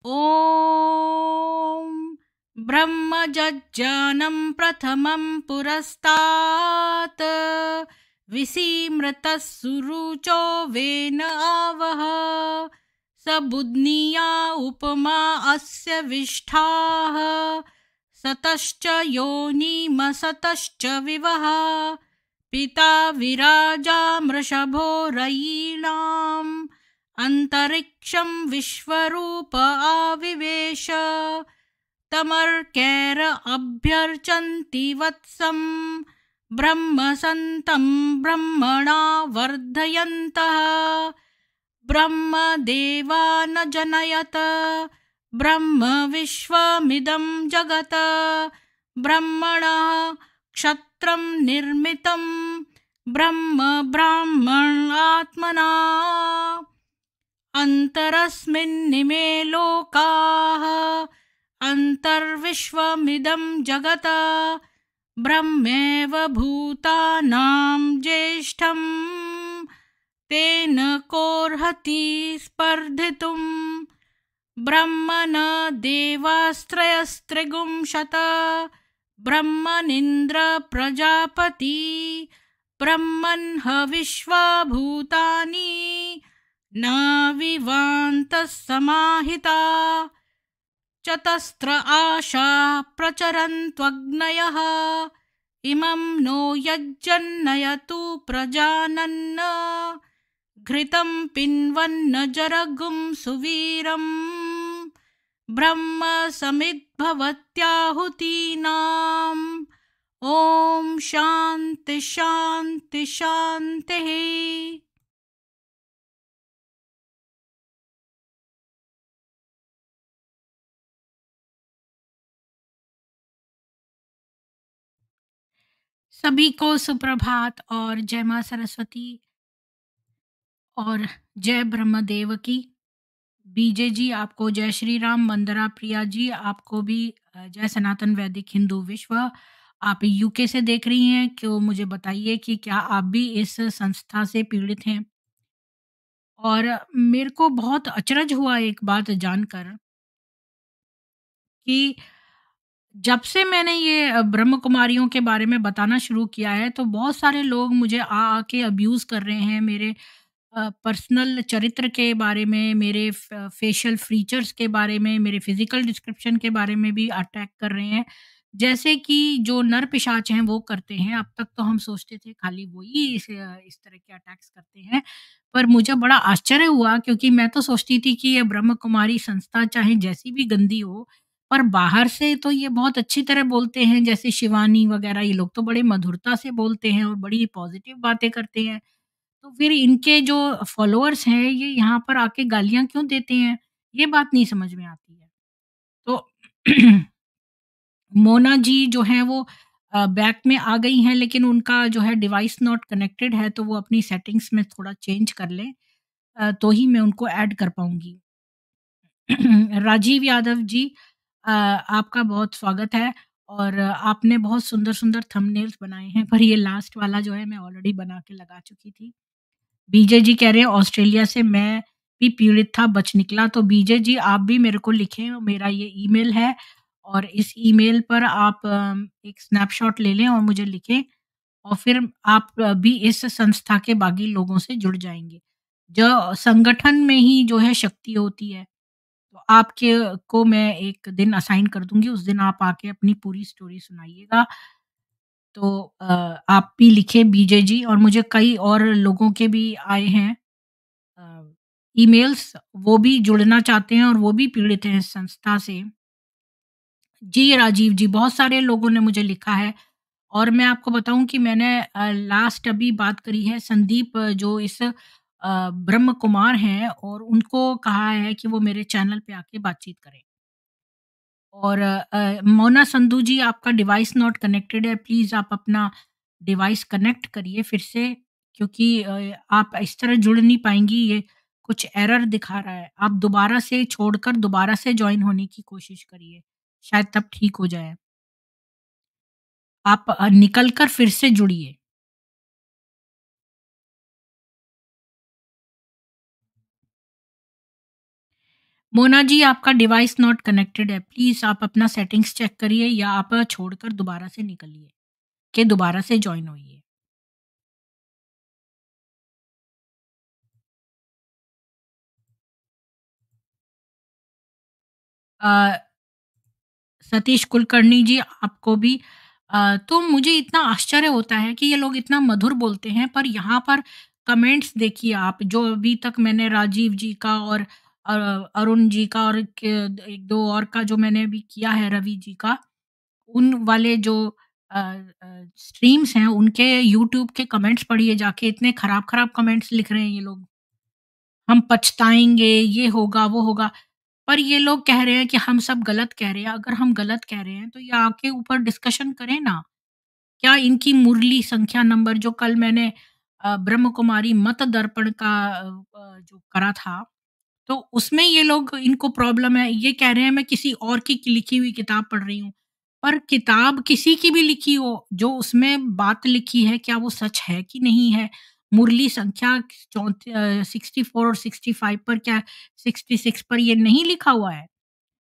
ॐ ब्रह्मजज्ञानं प्रथमं पुरस्तात् विसीमृतः सुरुचो वेन आवः स बुध्निया उपमा अस्य विष्ठाः सतश्च योनिमसतश्च विवः पिता विराजा मृषभो रयीणाम् अंतरिक्षं विश्वरूप आविवेश तमर्कैर अभ्यर्चन्ति वत्सं ब्रह्मसन्तं ब्रह्मणा वर्धयन्तः ब्रह्मदेवा न जनयत ब्रह्म विश्वमिदं जगत् ब्रह्मणः क्षत्रं निर्मितं ब्रह्म ब्राह्मणात्मना अन्तरस्मिन्निमे लोकाः अन्तर्विश्वमिदं जगत् ब्रह्मैव भूतानां ज्येष्ठं तेन कोऽर्हति स्पर्धितुं ब्रह्मण देवास्त्रयस्त्रिगुंशत ब्रह्मनिन्द्र प्रजापति ब्रह्मन् हविश्वा भूतानि न विवान्तः समाहिता चतस्र आशा प्रचरन्त्वग्नयः इमं नो यज्जन्नयतु प्रजानन् घृतं पिन्वन्न जरगुं सुवीरम् ब्रह्म समिद्भवत्याहुतीनाम् ॐ शान्ति शान्ति शान्तिः। सभी को सुप्रभात और जय मां सरस्वती और जय ब्रह्मदेव की। बीजे जी आपको जय श्री राम, वंदना प्रिया जी आपको भी जय सनातन वैदिक हिंदू विश्व। आप यूके से देख रही हैं, क्यों मुझे बताइए कि क्या आप भी इस संस्था से पीड़ित हैं। और मेरे को बहुत अचरज हुआ एक बात जानकर कि जब से मैंने ये ब्रह्म कुमारियों के बारे में बताना शुरू किया है, तो बहुत सारे लोग मुझे आके अब्यूज़ कर रहे हैं, मेरे पर्सनल चरित्र के बारे में, मेरे फेशियल फीचर्स के बारे में, मेरे फिज़िकल डिस्क्रिप्शन के बारे में भी अटैक कर रहे हैं। जैसे कि जो नर पिशाच हैं वो करते हैं। अब तक तो हम सोचते थे खाली वो ही इस तरह के अटैक्स करते हैं। पर मुझे बड़ा आश्चर्य हुआ, क्योंकि मैं तो सोचती थी कि ये ब्रह्म कुमारी संस्था चाहे जैसी भी गंदी हो, पर बाहर से तो ये बहुत अच्छी तरह बोलते हैं। जैसे शिवानी वगैरह, ये लोग तो बड़े मधुरता से बोलते हैं और बड़ी पॉज़िटिव बातें करते हैं। तो फिर इनके जो फॉलोअर्स हैं, ये यहाँ पर आके गालियाँ क्यों देते हैं? ये बात नहीं समझ में आती है। तो मोना जी जो हैं वो बैक में आ गई हैं, लेकिन उनका जो है डिवाइस नॉट कनेक्टेड है, तो वो अपनी सेटिंग्स में थोड़ा चेंज कर लें, तो ही मैं उनको ऐड कर पाऊँगी। राजीव यादव जी, आपका बहुत स्वागत है। और आपने बहुत सुंदर-सुंदर थंबनेल्स बनाए हैं, पर ये लास्ट वाला जो है मैं ऑलरेडी बना के लगा चुकी थी। बीजे जी कह रहे हैं ऑस्ट्रेलिया से मैं भी पीड़ित था, बच निकला। तो बीजे जी आप भी मेरे को लिखें, मेरा ये ईमेल है और इस ईमेल पर आप एक स्नैपशॉट ले लें और मुझे लिखें, और फिर आप भी इस संस्था के बाकी लोगों से जुड़ जाएँगे। जो संगठन में ही जो है शक्ति होती है। तो आपके को मैं एक दिन असाइन कर दूँगी, उस दिन आप आके अपनी पूरी स्टोरी सुनाइएगा। तो आप भी लिखे बीजे जी, और मुझे कई और लोगों के भी आए हैं ईमेल्स, वो भी जुड़ना चाहते हैं और वो भी पीड़ित हैं इस संस्था से। जी, राजीव जी, बहुत सारे लोगों ने मुझे लिखा है। और मैं आपको बताऊँ कि मैंने लास्ट अभी बात करी है संदीप, जो इस ब्रह्म कुमार हैं, और उनको कहा है कि वो मेरे चैनल पे आके बातचीत करें। और मोना संधू जी, आपका डिवाइस नॉट कनेक्टेड है, प्लीज़ आप अपना डिवाइस कनेक्ट करिए फिर से, क्योंकि आप इस तरह जुड़ नहीं पाएँगी, ये कुछ एरर दिखा रहा है। आप दोबारा से छोड़कर दोबारा से जॉइन होने की कोशिश करिए, शायद तब ठीक हो जाए। आप निकल कर फिर से जुड़िए। मोना जी, आपका डिवाइस नॉट कनेक्टेड है। प्लीज़ आप अपना सेटिंग्स चेक करिए या आप छोड़कर दोबारा से निकलिए, के दोबारा से जॉइन होइए। अ, सतीश कुलकर्णी जी, आपको भी तो मुझे इतना आश्चर्य होता है कि ये लोग इतना मधुर बोलते हैं, पर यहाँ पर कमेंट्स देखिए आप, जो अभी तक मैंने राजीव जी का और अरुण जी का और क 1-2 और का जो मैंने अभी किया है, रवि जी का, उन वाले जो स्ट्रीम्स हैं, उनके यूट्यूब के कमेंट्स पढ़िए जाके, इतने खराब-खराब कमेंट्स लिख रहे हैं ये लोग। हम पछताएँगे, ये होगा, वो होगा। पर ये लोग कह रहे हैं कि हम सब गलत कह रहे हैं। अगर हम गलत कह रहे हैं तो ये आके ऊपर डिस्कशन करें ना। क्या इनकी मुरली संख्या नंबर जो कल मैंने ब्रह्म कुमारी मत दर्पण का जो करा था, तो उसमें ये लोग, इनको प्रॉब्लम है, ये कह रहे हैं मैं किसी और की लिखी हुई किताब पढ़ रही हूँ। पर किताब किसी की भी लिखी हो, जो उसमें बात लिखी है क्या वो सच है कि नहीं है? मुरली संख्या 64 और 65 पर क्या 66 पर ये नहीं लिखा हुआ है?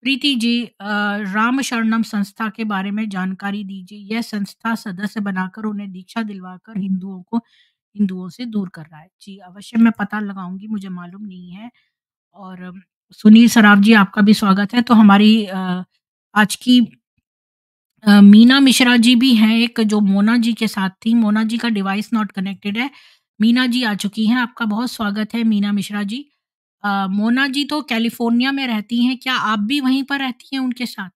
प्रीति जी, राम शरणम संस्था के बारे में जानकारी दीजिए। यह संस्था सदस्य बनाकर उन्हें दीक्षा दिलवाकर हिंदुओं को हिंदुओं से दूर कर रहा है। जी, अवश्य मैं पता लगाऊँगी, मुझे मालूम नहीं है। और सुनील सराफ जी, आपका भी स्वागत है। तो हमारी आज की मीना मिश्रा जी भी हैं एक, जो मोना जी के साथ थी। मोना जी का डिवाइस नॉट कनेक्टेड है। मीना जी आ चुकी हैं, आपका बहुत स्वागत है मीना मिश्रा जी। मोना जी तो कैलिफ़ोर्निया में रहती हैं, क्या आप भी वहीं पर रहती हैं उनके साथ?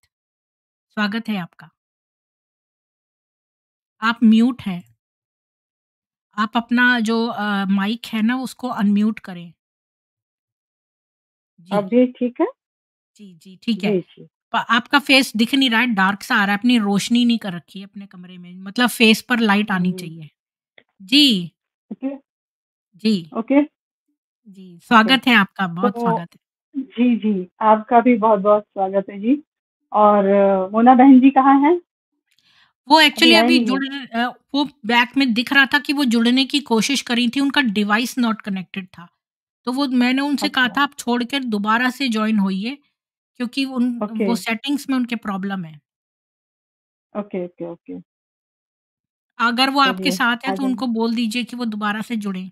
स्वागत है आपका। आप म्यूट हैं। आप अपना जो माइक है ना, उसको अनम्यूट करें। जी, अभी ठीक है? जी, जी, ठीक है। जी, जी। आपका फेस दिख नहीं रहा है, डार्क सा आ रहा है, अपनी रोशनी नहीं कर रखी है अपने कमरे में, मतलब फेस पर लाइट आनी हुँ, चाहिए। जी, ओके, जी, ओके, जी, ओके। स्वागत है आपका, बहुत तो स्वागत है। जी, जी, आपका भी बहुत-बहुत स्वागत है जी। और मोना बहन जी कहाँ हैं? वो अभी एक्चुअली आए अभी नहीं हैं? वो बैक में दिख रहा था कि वो जुड़ने की कोशिश कर रही थी, उनका डिवाइस नॉट कनेक्टेड था। तो वो मैंने उनसे कहा अच्छा, था आप छोड़कर दोबारा से जॉइन होइए, क्योंकि उन ओके, वो सेटिंग्स में उनके प्रॉब्लम है। Okay, okay, okay. अगर वो आपके चलिए, साथ हैं आ तो जाएँ। उनको बोल दीजिए कि वो दोबारा से जुड़ें।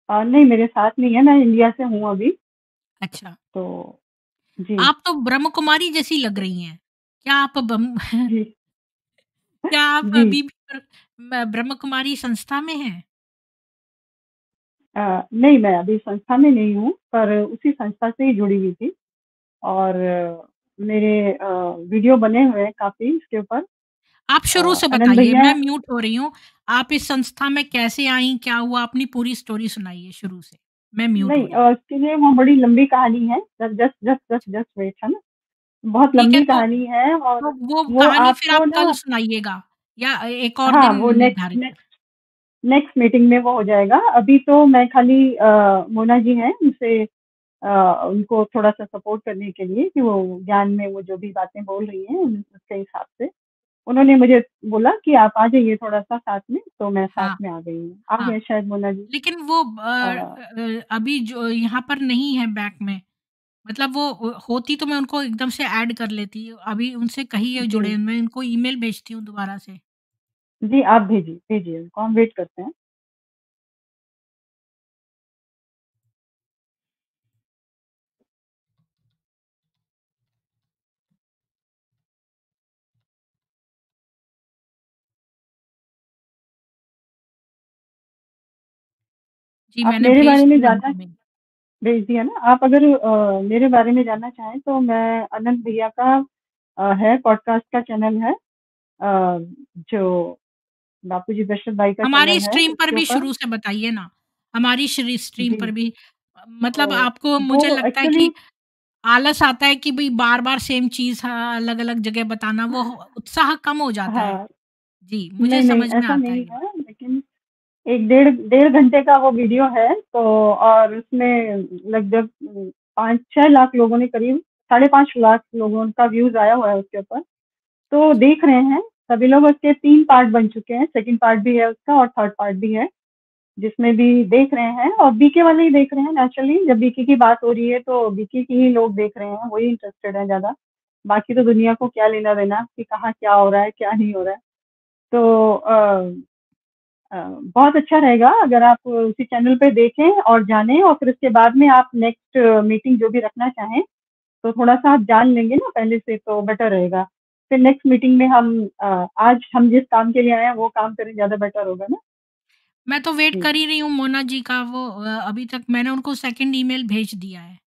नहीं मेरे साथ नहीं है, मैं इंडिया से हूँ अभी, अच्छा। तो जी, आप तो ब्रह्म कुमारी जैसी लग रही हैं। क्या आप जी, क्या आप जी। अभी भी ब्रह्म कुमारी संस्था में हैं? नहीं मैं अभी संस्था में नहीं हूँ, पर उसी संस्था से ही जुड़ी हुई थी और मेरे वीडियो बने हुए हैं काफ़ी इसके ऊपर। आप शुरू से आनंद बताइए, भैया मैं म्यूट हो रही हूँ। आप इस संस्था में कैसे आईं, क्या हुआ? अपनी पूरी स्टोरी सुनाइए शुरू से। मैं म्यूट हो नहीं रही हूँ। इसके लिए वो बड़ी लंबी कहानी है। Just just just just wait है ना, बहुत ठीक है, लंबी तो कहानी है और वो वो कहानी फिर आपको आप ना कल सुनाइएगा या एक और हाँ, दिन वो नेक्स्ट निर्धारित करें? नेक्स्ट नेक्स्ट मीटिंग में वो हो जाएगा। अभी तो मैं खाली मोना जी हैं उनसे उनको थोड़ा-सा सपोर्ट करने के लिए कि वो ज्ञान में वो जो भी बातें बोल रही हैं उसके हिसाब से उन्होंने मुझे बोला कि आप आ जाइए थोड़ा-सा साथ में, तो मैं साथ हाँ, में आ गई हूँ। आ हाँ। गए शायद मोना जी। लेकिन वो अ, अभी जो यहाँ पर नहीं है बैक में, मतलब वो होती तो मैं उनको एकदम से ऐड कर लेती। अभी उनसे कहिए जुड़ें, जी, मैं उनको ईमेल भेजती हूँ दोबारा से। जी आप भेजिए, भेजिए उनको हम वेट करते हैं। जी, आप मैंने मेरे भेज बारे में दिया जानना उनको मेल। भेज दिया ना? आप अगर मेरे बारे में जानना चाहें तो मैं अनंत भैया का है पॉडकास्ट का चैनल है जो बापूजी दशरथ भाई का हमारी चैनल है स्ट्रीम पर उसके भी ऊपर शुरू से बताइए ना। हमारी स्ट्रीम जी, पर भी मतलब तो आपको, मुझे वो लगता है एक्चुअली कि आलस आता है कि भई बार-बार सेम चीज़ अलग-अलग जगह बताना, वो उत्साह कम हो जाता है। हाँ, जी, मुझे नहीं, नहीं समझ में ऐसा आता है नहीं ये बात। है लेकिन एक डेढ़ डेढ़ घंटे का वो वीडियो है तो और उसमें लगभग 5-6 लाख लोगों ने करीब 5.5 लाख लोगों का व्यूज़ आया हुआ है उसके ऊपर। तो अच्छा, देख रहे हैं सभी लोग उसके 3 पार्ट बन चुके हैं, सेकंड पार्ट भी है उसका और थर्ड पार्ट भी है। जिसमें भी देख रहे हैं, और बीके वाले ही देख रहे हैं नेचुरली। जब बीके की बात हो रही है तो बीके की ही लोग देख रहे हैं, वही इंटरेस्टेड है ज़्यादा। बाकी तो दुनिया को क्या लेना देना कि कहाँ क्या हो रहा है, क्या नहीं हो रहा है। तो बहुत अच्छा रहेगा अगर आप उसी चैनल पे देखें और जानें, और फिर उसके बाद में आप नेक्स्ट मीटिंग जो भी रखना चाहें, तो थोड़ा-सा आप जान लेंगे ना पहले से, तो बेटर रहेगा। फिर नेक्स्ट मीटिंग में हम आज हम जिस काम के लिए आए हैं वो काम करें, ज़्यादा बेटर होगा ना? मैं तो वेट जी। कर ही रही हूँ मोना जी का, वो अभी तक मैंने उनको सेकंड ईमेल भेज दिया है।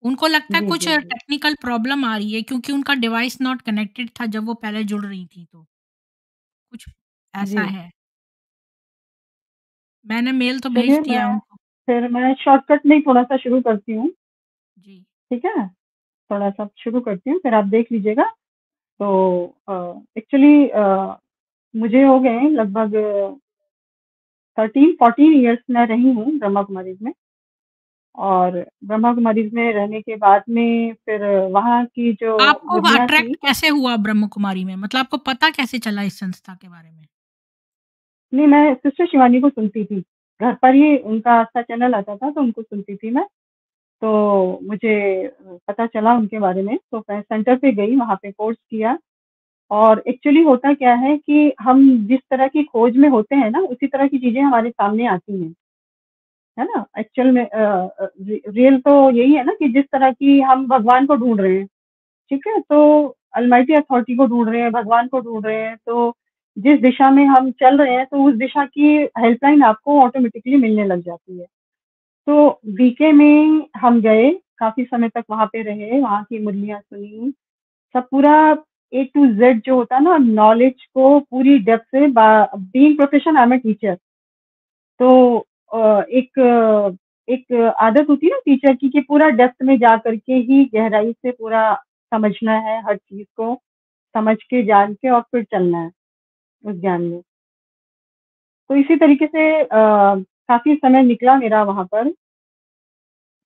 उनको लगता है जी, कुछ जी, जी। टेक्निकल प्रॉब्लम आ रही है, क्योंकि उनका डिवाइस नॉट कनेक्टेड था जब वो पहले जुड़ रही थी, तो कुछ ऐसा जी। है। मैंने मेल तो भेज चलिए, दिया है मैं उनको। फिर मैं शॉर्टकट में ही थोड़ा-सा शुरू करती हूँ, जी। ठीक है? थोड़ा-सा शुरू करती हूँ, फिर आप देख लीजिएगा। तो एक्चुअली मुझे हो गए हैं लगभग 13-14 इयर्स मैं रही हूँ ब्रह्मा कुमारीज़ में। और ब्रह्मा कुमारीज़ में रहने के बाद में फिर वहाँ की जो आपको मुरलियाँ अट्रैक्ट थी। कैसे हुआ ब्रह्म कुमारी में? मतलब आपको पता कैसे चला इस संस्था के बारे में? नहीं, मैं सिस्टर शिवानी को सुनती थी। घर पर ही उनका आस्था चैनल आता था, तो उनको सुनती थी मैं। तो मुझे पता चला उनके बारे में, तो मैं सेंटर पे गई, वहाँ पे कोर्स किया। और एक्चुअली होता क्या है कि हम जिस तरह की खोज में होते हैं ना, उसी तरह की चीज़ें हमारे सामने आती हैं, है ना? एक्चुअल में रियल तो यही है ना कि जिस तरह की हम भगवान को ढूँढ रहे हैं, ठीक है? तो अलमाइटी अथॉरिटी को ढूँढ रहे हैं, भगवान को ढूँढ रहे हैं, तो जिस दिशा में हम चल रहे हैं, तो उस दिशा की हेल्पलाइन आपको ऑटोमेटिकली मिलने लग जाती है। तो बीके में हम गए, काफ़ी समय तक वहाँ पे रहे, वहाँ की मुरलियाँ सुनी, सब पूरा ए टू ज़ेड जो होता है ना, नॉलेज को पूरी डेप्थ से, being profession I am a teacher. तो एक आदत होती है ना टीचर की कि पूरा डेप्थ में जा करके ही गहराई से पूरा समझना है, हर चीज़ को समझ के, जान के और फिर चलना है उस ज्ञान में। तो इसी तरीके से काफ़ी समय निकला मेरा वहाँ पर।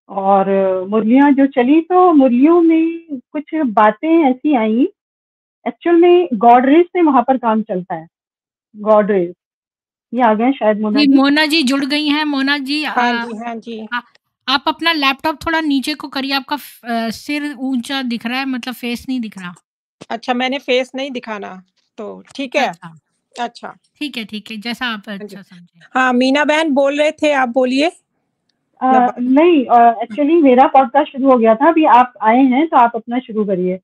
और मुरलियाँ जो चली, तो मुरलियों में कुछ बातें ऐसी आई, एक्चुअल में गॉड रेज़ से वहाँ पर काम चलता है, गॉड रेज़। ये आ गए शायद मोना जी, जी। मोना जी जुड़ गई हैं। मोना जी, हाँ जी, हाँ जी। आप अपना लैपटॉप थोड़ा नीचे को करिए, आपका सिर ऊँचा दिख रहा है, मतलब फेस नहीं दिख रहा। अच्छा, मैंने फेस नहीं दिखाना, तो ठीक अच्छा, है? अच्छा। अच्छा, ठीक है, जैसा आप हाँ जी। अच्छा समझें। हाँ, मीना बहन बोल रहे थे, आप बोलिए। मैं बाद नहीं, एक्चुअली मेरा पॉडकास्ट शुरू हो गया था, अभी आप आए हैं तो आप अपना शुरू करिए,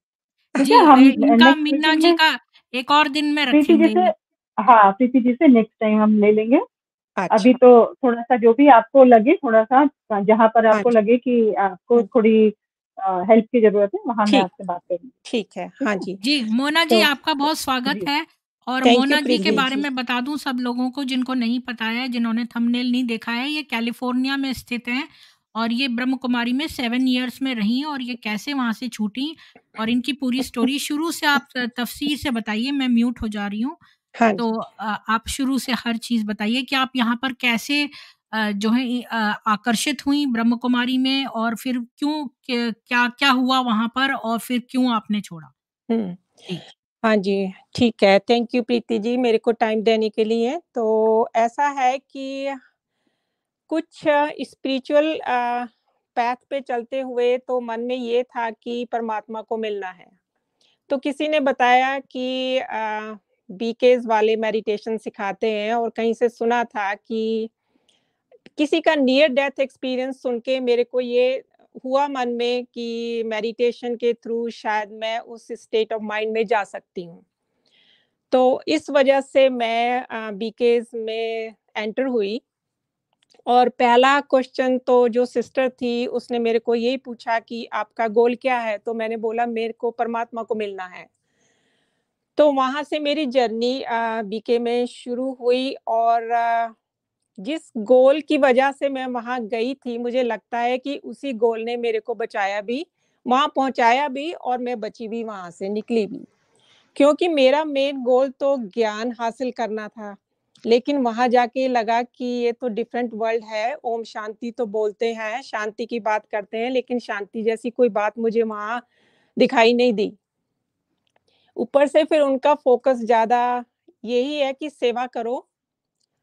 ठीक जी, है? हम इनका नेक्स्ट मीना मीटिंग जी में का एक और दिन में प्रीति जी रखेंगे से, ये। हाँ, प्रीति जी से नेक्स्ट टाइम हम ले लेंगे। अभी अच्छा, तो थोड़ा-सा जो भी आपको लगे, थोड़ा-सा जहाँ पर हाँ आपको जी, लगे कि आपको हाँ, थोड़ी हेल्प की ज़रूरत है, वहाँ मैं ठीक, आपसे बात करूँगी, ठीक है, ठीक हाँ है? जी। जी, मोना जी तो आपका बहुत स्वागत जी, है। और थैंक यू मोना जी के प्रीति बारे जी। में बता दूँ सब लोगों को जिनको नहीं पता है, जिन्होंने थंबनेल नहीं देखा है, ये कैलिफ़ोर्निया में स्थित हैं और ये ब्रह्म कुमारी में 7 इयर्स में रहीं और ये कैसे वहाँ से छूटीं और इनकी पूरी स्टोरी शुरू से आप तफ़सीर से बताइए। मैं म्यूट हो जा रही हूँ। हाँ तो जी, आप शुरू से हर चीज़ बताइए कि आप यहाँ पर कैसे जो है आकर्षित हुईं ब्रह्म कुमारी में और फिर क्यों क्या हुआ वहाँ पर और फिर क्यों आपने छोड़ा? हुँ। जी। हाँ जी, ठीक है, थैंक यू प्रीति जी मेरे को टाइम देने के लिए। तो ऐसा है कि कुछ स्पिरिचुअल पाथ पे चलते हुए तो मन में ये था कि परमात्मा को मिलना है। तो किसी ने बताया कि बीकेज़ वाले मेडिटेशन सिखाते हैं और कहीं से सुना था कि किसी का नियर डेथ एक्सपीरियंस सुन के मेरे को ये हुआ मन में कि मेडिटेशन के थ्रू शायद मैं उस स्टेट ऑफ माइंड में जा सकती हूँ। तो इस वजह से मैं बीकेज़ में एंटर हुई और पहला क्वेश्चन तो जो सिस्टर थी उसने मेरे को यही पूछा कि आपका गोल क्या है? तो मैंने बोला मेरे को परमात्मा को मिलना है। तो वहाँ से मेरी जर्नी बीके में शुरू हुई और जिस गोल की वजह से मैं वहाँ गई थी, मुझे लगता है कि उसी गोल ने मेरे को बचाया भी, वहाँ पहुँचाया भी और मैं बची भी वहाँ से, निकली भी। क्योंकि मेरा मेन गोल तो ज्ञान हासिल करना था, लेकिन वहाँ जाके लगा कि ये तो डिफरेंट वर्ल्ड है, ओम शांति तो बोलते हैं, शांति की बात करते हैं, लेकिन शांति जैसी कोई बात मुझे वहाँ दिखाई नहीं दी। ऊपर से फिर उनका फ़ोकस ज़्यादा यही है कि सेवा करो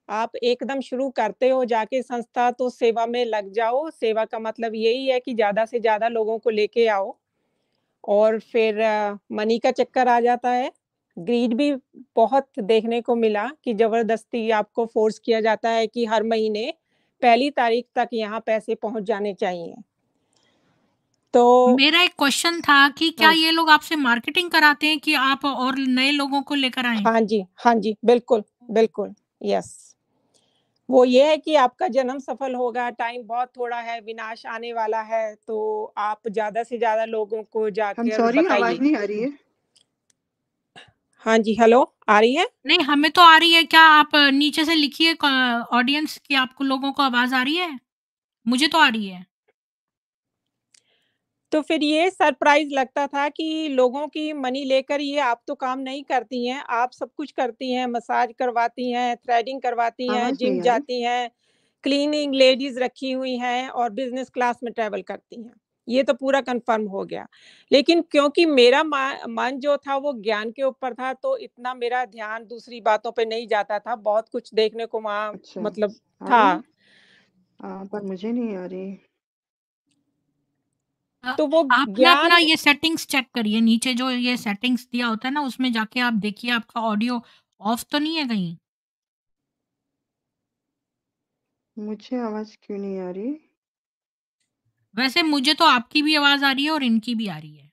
आप एकदम शुरू करते हो जाके संस्था तो सेवा में लग जाओ। सेवा का मतलब यही है कि ज़्यादा से ज़्यादा लोगों को लेके आओ और फिर मनी का चक्कर आ जाता है। ग्रीड भी बहुत देखने को मिला कि ज़बरदस्ती आपको फ़ोर्स किया जाता है कि हर महीने पहली तारीख तक यहाँ पैसे पहुँच जाने चाहिए। तो मेरा एक क्वेश्चन था कि क्या हाँ, ये लोग आपसे मार्केटिंग कराते हैं कि आप और नए लोगों को लेकर आएँ? हाँ जी, बिल्कुल, बिल्कुल, यस। वो ये है कि आपका जन्म सफल होगा, टाइम बहुत थोड़ा है, विनाश आने वाला है, तो आप ज़्यादा से ज़्यादा लोगों को I'm जाकर sorry, आवाज बताइए। नहीं आ रही है। हाँ जी, हेलो, आ रही है? नहीं, हमें तो आ रही है। क्या आप नीचे से लिखिए ऑडियंस कि आपको लोगों को आवाज़ आ रही है? मुझे तो आ रही है। तो फिर ये सरप्राइज़ लगता था कि लोगों की मनी लेकर ये आप तो काम नहीं करती हैं, आप सब कुछ करती हैं, मसाज करवाती हैं, थ्रेडिंग करवाती हैं, आवाज जिम नहीं आ रही। जाती हैं, क्लीनिंग लेडीज़ रखी हुई हैं और बिज़नेस क्लास में ट्रैवल करती हैं। ये तो पूरा कन्फर्म हो गया। लेकिन क्योंकि मेरा मन जो था वो ज्ञान के ऊपर था, तो इतना मेरा ध्यान दूसरी बातों पे नहीं जाता था, बहुत कुछ देखने को वहाँ अच्छा, मतलब आ रही है? था। पर मुझे नहीं आ रही। अ, तो वो आप ना अपना ज्ञान ये सेटिंग्स चेक करिए, नीचे जो ये सेटिंग्स दिया होता है ना, उसमें जाके आप देखिए आपका ऑडियो ऑफ तो नहीं है कहीं? मुझे आवाज क्यों नहीं आ रही? वैसे मुझे तो आपकी भी आवाज़ आ रही है और इनकी भी आ रही है।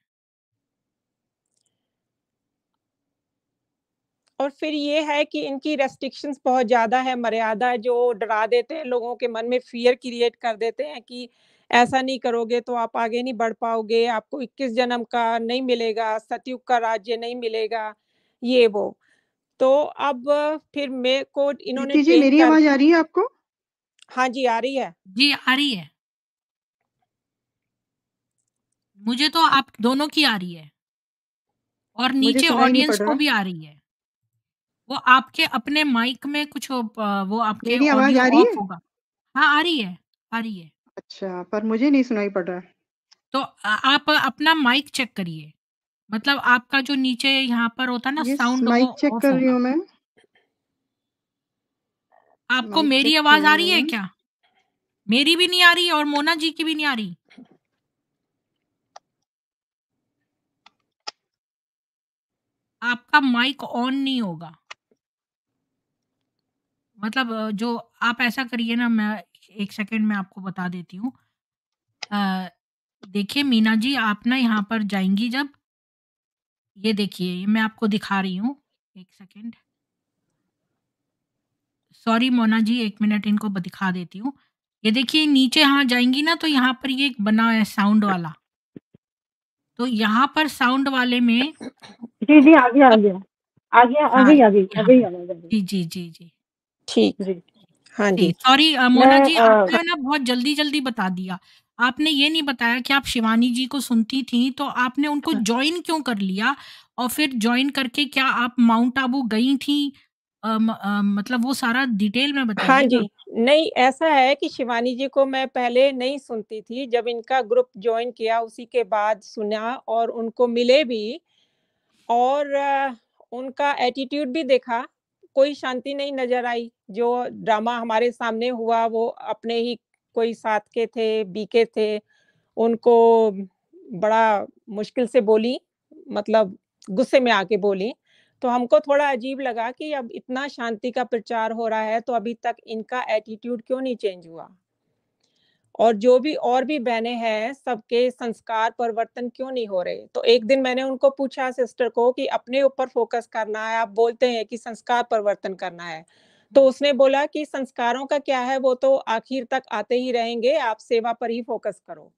और फिर ये है कि इनकी रेस्ट्रिक्शंस बहुत ज़्यादा है, मर्यादा जो डरा देते हैं, लोगों के मन में फ़ियर क्रिएट कर देते हैं कि ऐसा नहीं करोगे तो आप आगे नहीं बढ़ पाओगे, आपको 21 जन्म का नहीं मिलेगा, सतयुग का राज्य नहीं मिलेगा, ये वो। तो अब फिर मेरे को इन्होंने प्रीति जी, ट्रेन मेरी कर आवाज आ रही है आपको? हाँ जी, आ रही है। जी, आ रही है। मुझे तो आप दोनों की आ रही है और मुझे नीचे सुनाई नहीं पड़ ऑडियंस को रहा। भी आ रही है। वो आपके अपने माइक में कुछ वो आपके मेरी आवाज ऑडियो आ रही ऑफ है? होगा। हाँ, आ रही है, आ रही है। अच्छा, पर मुझे नहीं सुनाई पड़ रहा। तो आप अपना माइक चेक करिए। मतलब आपका जो नीचे यहाँ पर होता है ना यस, साउंड वो माइक चेक ऑफ कर रही होगा। हूँ मैं। आपको माइक मेरी चेक आवाज़ किया आ रही है मैंने। क्या? मेरी भी नहीं आ रही और मोना जी की भी नहीं आ रही। आपका माइक ऑन नहीं होगा। मतलब जो आप ऐसा करिए ना, मैं 1 सेकंड में आपको बता देती हूँ। अ, देखिए मीना जी, आप ना यहाँ पर जाएँगी जब, ये देखिए ये मैं आपको दिखा रही हूँ। 1 second. Sorry Mona ji, 1 minute इनको दिखा देती हूँ। ये देखिए नीचे यहाँ जाएँगी ना, तो यहाँ पर ये एक बना है साउंड वाला। तो यहाँ पर साउंड वाले में जी, जी, आ गया, आ अब गया। आ गया, आ हाँ, गई, आ गई, आ यहाँ गई पर। आवाज, आ गई। जी, जी, जी, जी। ठीक, जी, हाँ जी, जी। सॉरी मोना मैं जी, आपने ना बहुत जल्दी-जल्दी बता दिया। आपने ये नहीं बताया कि आप शिवानी जी को सुनती थीं, तो आपने उनको जॉइन क्यों कर लिया? और फिर जॉइन करके क्या आप माउंट आबू गई थीं? मतलब वो सारा डिटेल में हाँ बताइएगा। जी, नहीं ऐसा है कि शिवानी जी को मैं पहले नहीं सुनती थी, जब इनका ग्रुप जॉइन किया उसी के बाद सुना और उनको मिले भी और उनका एटीट्यूड भी देखा, कोई शांति नहीं नज़र आई। जो ड्रामा हमारे सामने हुआ वो अपने ही कोई साथ के थे, बीके थे, उनको बड़ा मुश्किल से बोली, मतलब गुस्से में आके बोली। तो हमको थोड़ा अजीब लगा कि अब इतना शांति का प्रचार हो रहा है, तो अभी तक इनका एटीट्यूड क्यों नहीं चेंज हुआ? और जो भी और भी बहनें हैं, सबके संस्कार परिवर्तन क्यों नहीं हो रहे? तो एक दिन मैंने उनको पूछा सिस्टर को कि अपने ऊपर फ़ोकस करना है, आप बोलते हैं कि संस्कार परिवर्तन करना है। तो हुँ। उसने बोला कि संस्कारों का क्या है, वो तो आखिर तक आते ही रहेंगे, आप सेवा पर ही फ़ोकस करो।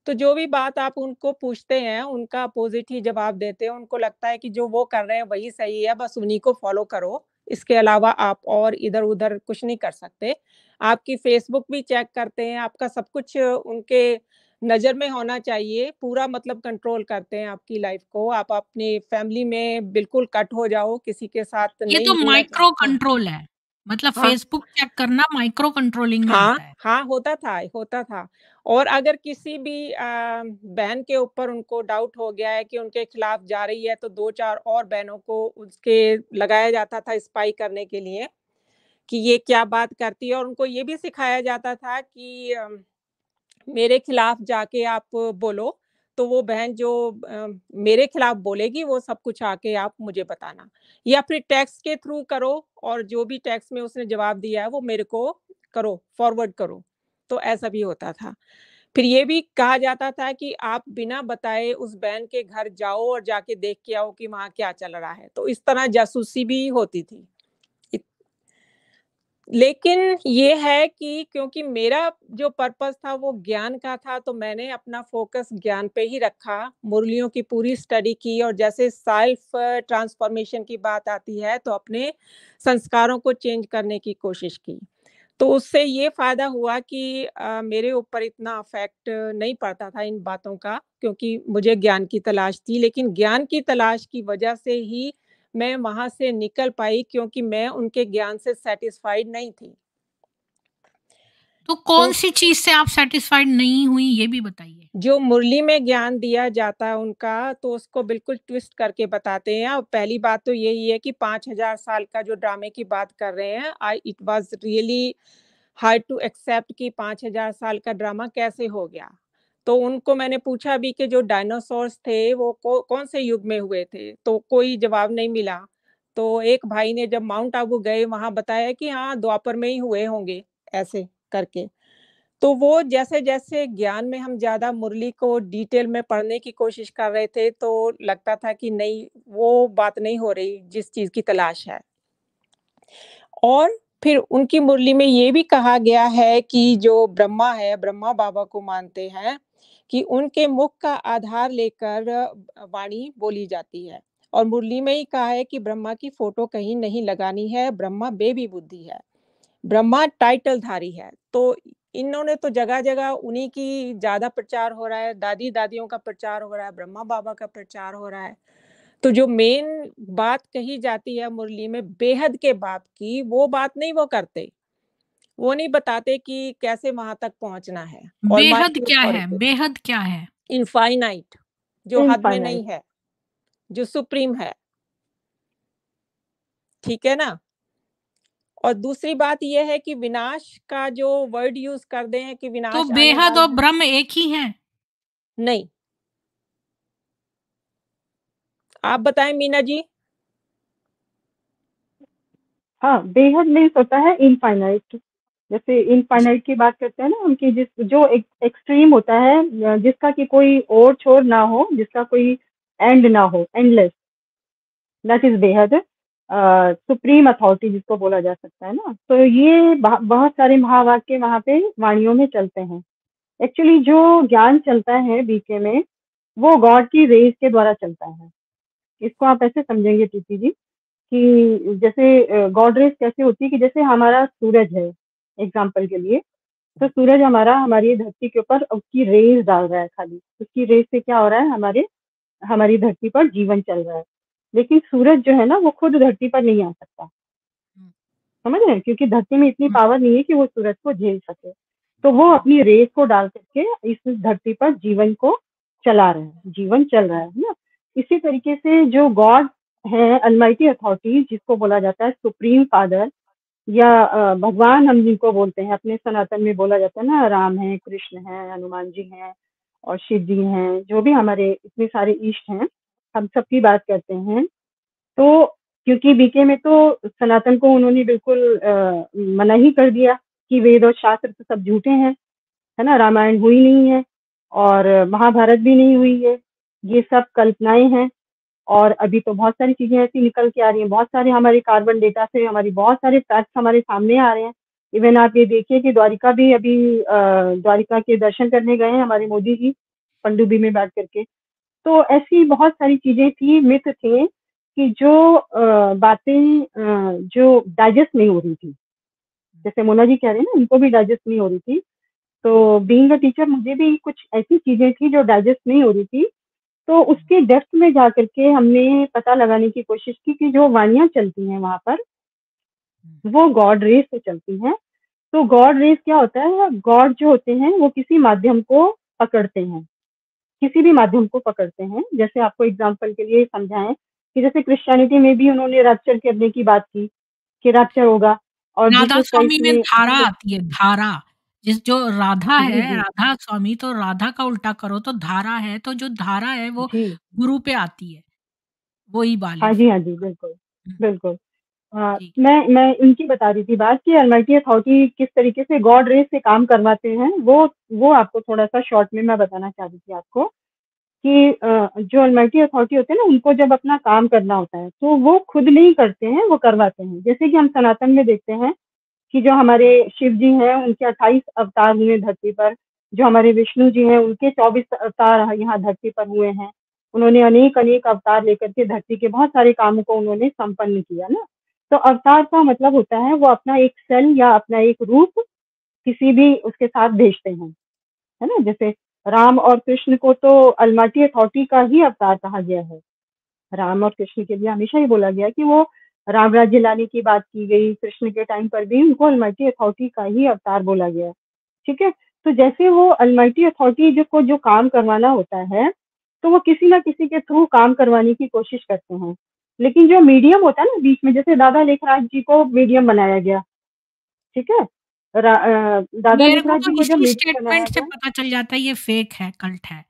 तो जो भी बात आप उनको पूछते हैं, उनका अपोज़िट ही जवाब देते हैं, उनको लगता है कि जो वो कर रहे हैं वही सही है, बस उन्हीं को फ़ॉलो करो, इसके अलावा आप और इधर-उधर कुछ नहीं कर सकते। आपकी फ़ेसबुक भी चेक करते हैं, आपका सब कुछ उनके नज़र में होना चाहिए, पूरा मतलब कंट्रोल करते हैं आपकी लाइफ़ को, आप अपनी फ़ैमिली में बिल्कुल कट हो जाओ, किसी के साथ ये नहीं तो मिलना माइक्रो हाँ, कंट्रोल है। मतलब हाँ। फ़ेसबुक चेक करना माइक्रो कंट्रोलिंग में हाँ, आता है। हाँ, होता था और अगर किसी भी बहन के ऊपर उनको डाउट हो गया है कि उनके खिलाफ जा रही है, तो 2-4 और बहनों को उसके लगाया जाता था स्पाई करने के लिए, कि ये क्या बात करती है, और उनको ये भी सिखाया जाता था कि मेरे खिलाफ जाके आप बोलो, तो वो बहन जो मेरे खिलाफ बोलेगी वो सब कुछ आके आप मुझे बताना, या फिर टेक्स्ट के थ्रू करो, और जो भी टेक्स्ट में उसने जवाब दिया है वो मेरे को करो, फॉरवर्ड करो। तो ऐसा भी होता था। फिर ये भी कहा जाता था कि आप बिना बताए उस बहन के घर जाओ और जाके देख के आओ कि वहाँ क्या चल रहा है। तो इस तरह जासूसी भी होती थी। इत लेकिन ये है कि क्योंकि मेरा जो पर्पज़ था वो ज्ञान का था, तो मैंने अपना फ़ोकस ज्ञान पे ही रखा, मुरलियों की पूरी स्टडी की, और जैसे सेल्फ ट्रांसफ़ॉर्मेशन की बात आती है, तो अपने संस्कारों को चेंज करने की कोशिश की। तो उससे ये फ़ायदा हुआ कि मेरे ऊपर इतना इफ़ेक्ट नहीं पड़ता था इन बातों का, क्योंकि मुझे ज्ञान की तलाश थी। लेकिन ज्ञान की तलाश की वजह से ही मैं वहाँ से निकल पाई, क्योंकि मैं उनके ज्ञान से सैटिस्फाइड नहीं थी। तो क्यों कौन-सी चीज़ से आप सैटिस्फाइड नहीं हुई, ये भी बताइए? जो मुरली में ज्ञान दिया जाता है उनका, तो उसको बिल्कुल ट्विस्ट करके बताते हैं। और पहली बात तो यही है कि 5000 साल का जो ड्रामे की बात कर रहे हैं, I it was really hard to accept कि 5000 साल का ड्रामा कैसे हो गया। तो उनको मैंने पूछा भी कि जो डायनासोर्स थे वो कौन से युग में हुए थे? तो कोई जवाब नहीं मिला। तो एक भाई ने जब माउंट आबू गए वहाँ बताया कि हाँ, द्वापर में ही हुए होंगे, ऐसे करके। तो वो जैसे-जैसे ज्ञान में हम ज़्यादा मुरली को डिटेल में पढ़ने की कोशिश कर रहे थे, तो लगता था कि नहीं, वो बात नहीं हो रही जिस चीज़ की तलाश है। और फिर उनकी मुरली में ये भी कहा गया है कि जो ब्रह्मा है, ब्रह्मा बाबा को मानते हैं कि उनके मुख का आधार लेकर वाणी बोली जाती है। और मुरली में ही कहा है कि ब्रह्मा की फ़ोटो कहीं नहीं लगानी है, ब्रह्मा बेबी बुद्धि है। ब्रह्मा टाइटलधारी है। तो इन्होंने तो जगह-जगह उन्हीं की ज़्यादा प्रचार हो रहा है, दादी-दादियों का प्रचार हो रहा है, ब्रह्मा बाबा का प्रचार हो रहा है। तो जो मेन बात कही जाती है मुरली में बेहद के बाप की, वो बात नहीं वो करते। वो नहीं बताते कि कैसे वहाँ तक पहुँचना है, बेहद ऑलमाइटी क्या है? अथॉरिटी, बेहद क्या है? इनफाइनाइट, जो हद में इनफाइनाइट। नहीं है, जो सुप्रीम है, ठीक है ना? और दूसरी बात ये है कि विनाश का जो वर्ड यूज़ कर दें हैं कि तो विनाश आने बेहद और वाला है, ब्रह्म एक ही हैं? नहीं। आप बताएँ मीना जी? हाँ, बेहद मीन्स होता है इनफाइनाइट। जैसे इनफाइनाइट की बात करते हैं ना, उनकी जिस जो एक एक्सट्रीम होता है, जिसका कि कोई और छोर ना हो, जिसका कोई एंड ना हो, एंडलेस, दैट इज बेहद सुप्रीम अथॉरिटी जिसको बोला जा सकता है ना। तो ये बहुत सारे महावाक्य वहाँ पे वाणियों में चलते हैं। एक्चुअली जो ज्ञान चलता है बीके में, वो गॉड की रेज के द्वारा चलता है। इसको आप ऐसे समझेंगे प्रीति जी, कि जैसे गॉड रेज कैसे होती है कि जैसे हमारा सूरज है, एग्जाम्पल के लिए, तो सूरज हमारा हमारी धरती के ऊपर उसकी रेज डाल रहा है, खाली उसकी रेज से क्या हो रहा है, हमारी धरती पर जीवन चल रहा है। लेकिन सूरज जो है ना, वो खुद धरती पर नहीं आ सकता, हुँ, समझ रहे हैं, क्योंकि धरती में इतनी हुँ, पावर नहीं है कि वो सूरज को झेल सके। तो वो हुँ, अपनी रेस को डाल करके इस धरती पर जीवन को चला रहे हैं, जीवन चल रहा है ना। इसी तरीके से जो गॉड है, अलमाइटी अथॉरिटी जिसको बोला जाता है सुप्रीम फादर, या भगवान हम जिनको बोलते हैं, अपने सनातन में बोला जाता है ना, राम है, कृष्ण है, हनुमान जी हैं और शिव जी हैं, जो भी हमारे इतने सारे इष्ट हैं, हम सबकी बात करते हैं। तो क्योंकि बीके में तो सनातन को उन्होंने बिल्कुल मना ही कर दिया कि वेद और शास्त्र तो सब झूठे हैं, है ना, रामायण हुई नहीं है और महाभारत भी नहीं हुई है, ये सब कल्पनाएं हैं। और अभी तो बहुत सारी चीजें ऐसी निकल के आ रही हैं, बहुत सारे हमारे कार्बन डेटा से हमारी बहुत सारे फैक्ट्स हमारे सामने आ रहे हैं। इवन आप ये देखिए कि द्वारिका भी अभी द्वारिका के दर्शन करने गए हैं हमारे मोदी जी, पनडुब्बी में बैठ करके। तो ऐसी बहुत सारी चीजें थी, मिथ थे, कि जो बातें जो डाइजेस्ट नहीं हो रही थी, जैसे मोना जी कह रहे हैं ना, उनको भी डाइजेस्ट नहीं हो रही थी। तो बीइंग अ टीचर मुझे भी कुछ ऐसी चीजें थी जो डाइजेस्ट नहीं हो रही थी। तो उसके डेप्थ में जा करके हमने पता लगाने की कोशिश की कि जो वाणियां चलती हैं वहां पर, हुँ, वो गॉड रेस से चलती हैं। तो गॉड रेस क्या होता है, गॉड जो होते हैं वो किसी माध्यम को पकड़ते हैं, किसी भी माध्यम को पकड़ते हैं। जैसे आपको एग्जाम्पल के लिए समझाएं कि जैसे क्रिश्चियनिटी में भी उन्होंने रैप्चर करने की बात की, कि रैप्चर होगा, और राधा जीसस स्वामी क्राइस्ट में ने धारा मतलब आती है, धारा। जो राधा जी, है, जी, राधा स्वामी, तो राधा का उल्टा करो तो धारा है, तो जो धारा है वो जी। गुरु पे आती है, वही वाली हाँ फिर। जी, बिल्कुल, हुँ, बिल्कुल। जी, मैं उनकी बता रही थी बात कि अलमाइटी अथॉरिटी किस तरीके से गॉड रेज़ से काम करवाते हैं, वो आपको थोड़ा-सा शॉर्ट में मैं बताना चाह रही थी आपको कि जो अलमाइटी अथॉरिटी होते हैं ना, उनको जब अपना काम करना होता है, तो वो खुद नहीं करते हैं, वो करवाते हैं। जैसे कि हम सनातन में देखते हैं कि जो हमारे शिव जी हैं, उनके 28 अवतार हुए धरती पर, जो हमारे विष्णु जी हैं, उनके 24 अवतार यहाँ धरती पर हुए हैं। उन्होंने अनेक-अनेक अवतार लेकर के धरती के बहुत सारे कामों को उन्होंने संपन्न किया ना। तो अवतार का मतलब होता है वो अपना एक सेल या अपना एक रूप किसी भी उसके साथ भेजते हैं, है ना? जैसे राम और कृष्ण को तो अलमाटी अथॉरिटी का ही अवतार कहा गया है। राम और कृष्ण के लिए हमेशा ही बोला गया कि वो राम राज्य लाने की बात की गई, कृष्ण के टाइम पर भी उनको अलमाइटी अथॉरिटी का ही अवतार बोला गया, ठीक है? तो जैसे वो अलमाइटी अथॉरिटी जो काम करवाना होता है, तो वो किसी न किसी के थ्रू काम करवाने की कोशिश करते हैं। लेकिन जो मीडियम होता है ना बीच में, जैसे दादा लेखराज जी को मीडियम बनाया गया, ठीक है? दादा मेरे को लेखराज तो जी को जब इसी मीडियम बनाया स्टेटमेंट से गया पता चल जाता है ये फेक है, कल्ट है।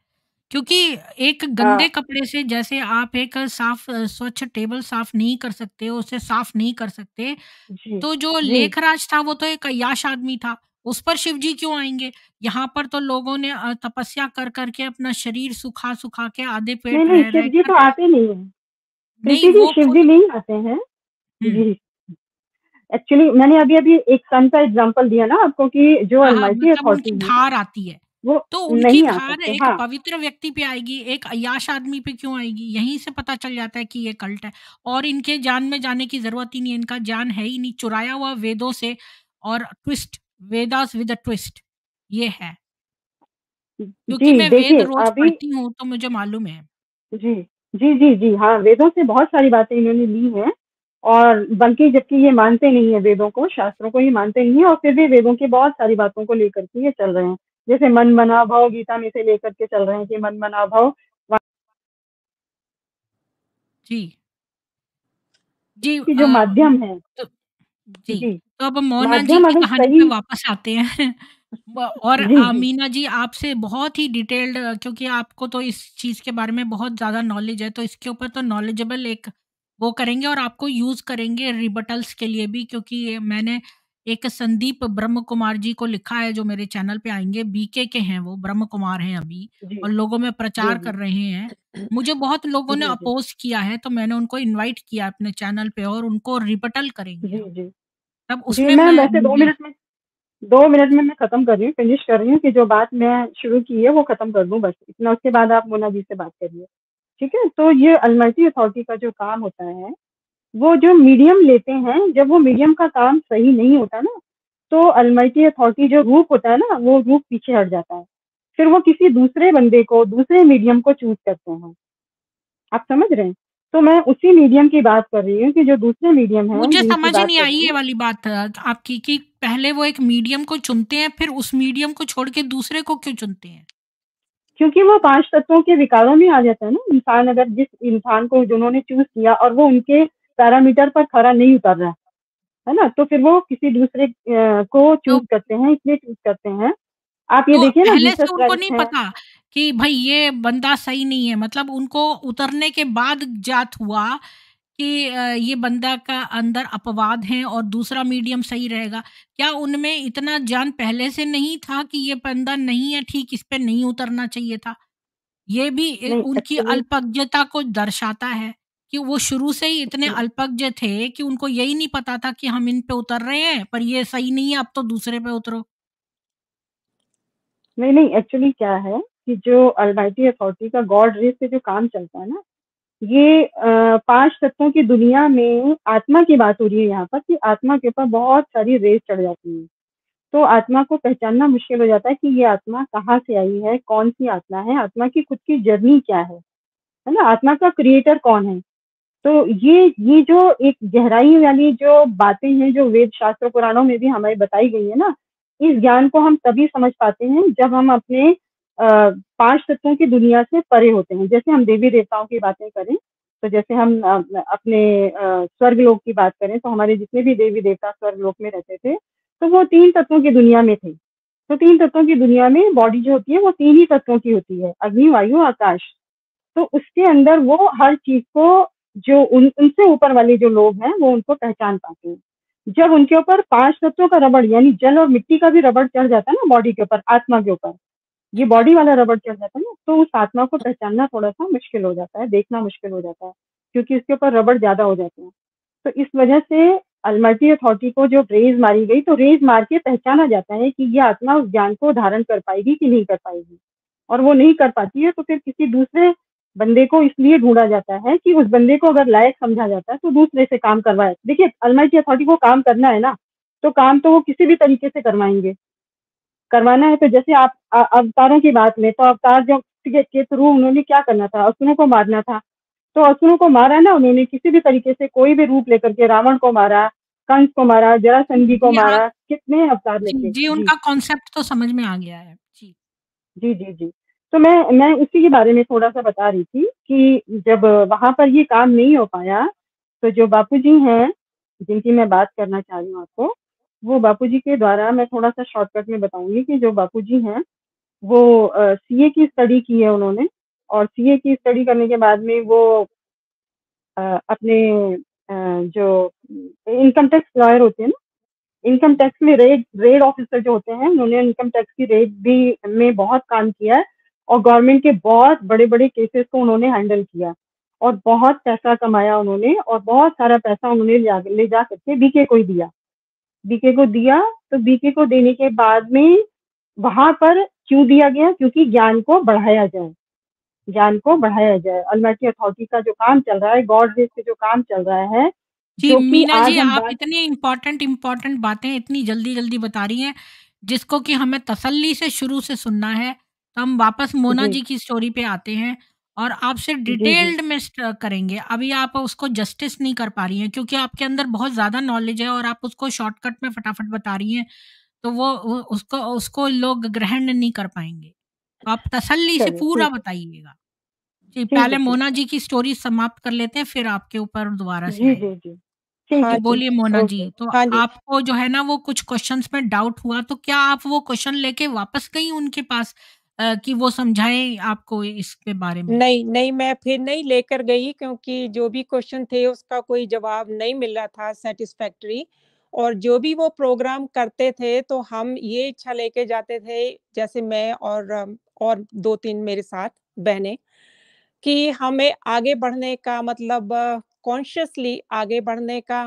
क्योंकि एक अ, गंदे कपड़े से जैसे आप एक स्वच्छ टेबल साफ नहीं कर सकते, उसे साफ नहीं कर सकते, जी, तो जो जी। लेखराज था वो तो एक अय्याश आदमी था, उस पर शिव जी क्यों आएँगे? यहाँ पर तो लोगों ने तपस्या कर के अपना शरीर सुखा-सुखा के आधे नहीं, पेट नहीं, शिव रह जी कर तो आते नहीं हैं। नहीं प्रीति जी, वो शिव जी खुद नहीं आते हैं। हुँ, जी। एक्चुअली मैंने अभी-अभी एक सन का एग्ज़ाम्पल दिया ना आपको कि जो हाँ, हाँ, अलमाइटी मतलब उनकी अथॉरिटी है, धार आती है। वो तो उनकी नहीं आ धार सकते। एक हाँ, पवित्र व्यक्ति पे आएगी, एक अय्याश आदमी पे क्यों आएगी? यहीं से पता चल जाता है कि ये कल्ट है और इनके जान में जाने की ज़रूरत ही नहीं है, इनका जान है ही नहीं, चुराया हुआ वेदों से और twist, Vedas with a twist ये है। क्योंकि जी, मैं वेद देखिए रोज़ अभी पढ़ती हूँ, तो मुझे मालूम है। जी, जी, हाँ, वेदों से बहुत सारी बातें इन्होंने ली हैं और बल्कि जबकि ये मानते नहीं है वेदों को, शास्त्रों को ही मानते नहीं है और फिर भी वेदों की बहुत सारी बातों को लेकर के ये चल रहे हैं। जैसे मन मना भव गीता में से लेकर के चल रहे हैं कि मन मना भव जी, जी की जो माध्यम है तो जी, जी, तो अब मोना जी माध्यम की अगर कहानी पे सही वापस आते हैं। और जी, जी, मीना जी आपसे बहुत ही डिटेल्ड क्योंकि आपको तो इस चीज़ के बारे में बहुत ज़्यादा नॉलेज है, तो इसके ऊपर तो नॉलेजेबल एक वो करेंगे और आपको यूज़ करेंगे रिबटल्स के लिए भी क्योंकि मैंने एक संदीप ब्रह्म कुमार जी को लिखा है जो मेरे चैनल पे आएँगे, बीके के हैं वो, ब्रह्म कुमार हैं अभी जी, और लोगों में जी, प्रचार जी, कर रहे हैं। मुझे बहुत लोगों ने जी, जी, अपोज़ किया है, तो मैंने उनको इनवाइट किया अपने चैनल पे और उनको रिबटल करेंगे जी, हम। जी। तब जी, उसमें मैं मैं वैसे 2 मिनट में मैं खत्म कर रही हूँ, फिनिश कर रही हूँ कि जो बात मैं शुरू की है वो खत्म कर दूँ बस इतना, उसके बाद आप मोना जी से बात करिए, ठीक है? तो ये अलमाइटी अथॉरिटी का जो काम होता है, वो जो मीडियम लेते हैं, जब वो मीडियम का काम सही नहीं होता ना, तो अलमाइटी अथॉरिटी जो रूप होता है ना, वो रूप पीछे हट जाता है। फिर वो किसी दूसरे बंदे को, दूसरे मीडियम को चूज़ करते हैं। आप समझ रहे हैं? तो मैं उसी मीडियम की बात कर रही हूँ कि जो दूसरे मीडियम हैं, मुझे जिनकी समझ बात नहीं कर आई रही ये हूँ वाली बात आपकी कि पहले वो एक मीडियम को चुनते हैं, फिर उस मीडियम को छोड़ के दूसरे को क्यों चुनते हैं? क्योंकि वो 5 तत्वों के विकारों में आ जाता है ना, इंसान अगर जिस इंसान को जिन्होंने चूज़ किया और वो उनके पैरामीटर पर खरा नहीं उतर रहा है ना? तो फिर वो किसी दूसरे को तो चूज़ करते हैं, इसलिए चूज़ करते हैं। आप ये तो देखिए ना पहले जीसस से उनको नहीं क्राइस्ट हैं पता कि भई ये बंदा सही नहीं है, मतलब उनको उतरने के बाद जात हुआ कि ये बंदा का अंदर अपवाद हैं और दूसरा मीडियम सही रहेगा। क्या उनमें इतना ज्ञान पहले से नहीं था कि ये बंदा नहीं है ठीक, इस पे नहीं उतरना चाहिए था? ये भी नहीं उनकी एक्चुअली अल्पज्ञता को दर्शाता है कि वो शुरू से ही इतने जी, अल्पज्ञ थे कि उनको यही नहीं पता था कि हम इन पे उतर रहे हैं, पर ये सही नहीं है, अब तो दूसरे पे उतरो। नहीं, एक्चुअली क्या है कि जो अलमाइटी अथॉरिटी का गॉड रेज़ से जो काम चलता है ना, ये 5 तत्वों की दुनिया में आत्मा की बात हो रही है यहाँ पर कि आत्मा के ऊपर बहुत सारी रेज़ चढ़ जाती हैं। तो आत्मा को पहचानना मुश्किल हो जाता है कि ये आत्मा कहाँ से आई है, कौन-सी आत्मा है, आत्मा की खुद की जर्नी क्या है ना? आत्मा का क्रिएटर कौन है? तो ये जो एक गहराई वाली जो बातें हैं, जो वेद शास्त्र पुराणों में भी हमें बताई गई है ना, इस ज्ञान को हम तभी समझ पाते हैं जब हम अपने 5 तत्वों की दुनिया से परे होते हैं। जैसे हम देवी-देवताओं की बातें करें, तो जैसे हम अपने स्वर्गलोक की बात करें तो हमारे जितने भी देवी देवता स्वर्गलोक में रहते थे, तो वो 3 तत्वों की दुनिया में थे। तो 3 तत्वों की दुनिया में बॉडी जो होती है वो 3 ही तत्वों की होती है, अग्नि, वायु, आकाश। तो उसके अंदर वो हर चीज़ को जो उनसे ऊपर वाले जो लोग हैं, वो उनको पहचान पाते हैं। जब उनके ऊपर 5 तत्वों का रबड़ यानी जल और मिट्टी का भी रबड़ चढ़ जाता है ना बॉडी के ऊपर, आत्मा के ऊपर, ये बॉडी वाला रबड़ चढ़ जाता है ना, तो उस आत्मा को पहचानना थोड़ा-सा मुश्किल हो जाता है, देखना मुश्किल हो जाता है, क्योंकि उसके ऊपर रबड़ ज़्यादा हो जाते हैं। तो इस वजह से अलमाइटी अथॉरिटी को जो रेज़ मारी गई, तो रेज़ मार के पहचाना जाता है कि ये आत्मा उस ज्ञान को धारण कर पाएगी कि नहीं कर पाएगी। और वो नहीं कर पाती है तो फिर किसी दूसरे बंदे को इसलिए ढूँढा जाता है कि उस बंदे को अगर लायक समझा जाता है तो दूसरे से काम करवाए। देखिए अलमाइटी अथॉरिटी को काम करना है ना, तो काम तो वो किसी भी तरीके से करवाएँगे। करवाना है तो जैसे आप अवतारों की बात लें तो अवतार जो के थ्रू उन्होंने क्या करना था, असुरों को मारना था। तो असुरों को मारा ना उन्होंने किसी भी तरीके से, कोई भी रूप लेकर के, रावण को मारा, कंस को मारा, जरासंधी को जी, मारा, कितने अवतार जी, लेके। जी, जी, उनका कॉन्सेप्ट तो समझ में आ गया है। जी। जी, जी, जी। तो मैं उसी के बारे में थोड़ा-सा बता रही थी कि जब वहाँ पर ये काम नहीं हो पाया, तो जो बापूजी हैं, जिनकी मैं बात करना चाह रही हूँ आपको, वो बापूजी के द्वारा मैं थोड़ा-सा शॉर्टकट में बताऊँगी कि जो बापूजी हैं, वो सीए की स्टडी की है उन्होंने, और सीए की स्टडी करने के बाद में वो अपने जो इनकम टैक्स लॉयर होते हैं ना, इनकम टैक्स में रेड रेड ऑफिसर जो होते हैं, उन्होंने इनकम टैक्स की रेड भी में बहुत काम किया है, और गवर्नमेंट के बहुत बड़े-बड़े केसेस को उन्होंने हैंडल किया, और बहुत पैसा कमाया उन्होंने, और बहुत सारा पैसा उन्होंने ले जा करके बीके को ही दिया। बीके को दिया, तो बीके को देने के बाद में वहाँ पर क्यों दिया गया? क्योंकि ज्ञान को बढ़ाया जाए, ज्ञान को बढ़ाया जाए। अलमाटी अथॉरिटी का जो काम चल रहा है, गॉड रेज से जो काम चल रहा है, जी, जो कि मीना जी, आज हम आप बात। इतनी इम्पोर्टेंट बातें इतनी जल्दी-जल्दी बता रही हैं, जिसको कि हमें तसल्ली से शुरू से सुनना है। तो हम वापस मोना जी, जी की स्टोरी पे आते हैं और आपसे जी, जी, डिटेल्ड में करेंगे। अभी आप उसको जस्टिस नहीं कर पा रही हैं क्योंकि आपके अंदर बहुत ज़्यादा नॉलेज है और आप उसको शॉर्टकट में फटाफट बता रही हैं, तो वो उसको उसको लोग ग्रहण नहीं कर पाएँगे। तो आप तसल्ली से चलिए पूरा ठीक है, बताइएगा। जी, ठीक पहले है, ठीक मोना है। जी की स्टोरी समाप्त कर लेते हैं, फिर आपके ऊपर दोबारा से जी, आएँगे। जी, जी। ठीक जी, है, हाँ ठीक जी, बोलिए है। मोना जी। ओके। तो हाँ जी। आपको जो है ना वो कुछ क्वेश्चन्स में डाउट हुआ, तो क्या आप वो क्वेश्चन लेके वापस गईं उनके पास कि वो समझाएँ आपको इसके बारे में? नहीं, नहीं, मैं फिर नहीं लेकर गई क्योंकि जो भी क्वेश्चन थे उसका कोई जवाब नहीं मिल रहा था सैटिस्फैक्टरी। और जो भी वो प्रोग्राम करते थे तो हम ये इच्छा लेके जाते थे, जैसे मैं और 2-3 मेरे साथ बहनें, कि हमें आगे बढ़ने का मतलब कॉन्शियसली आगे बढ़ने का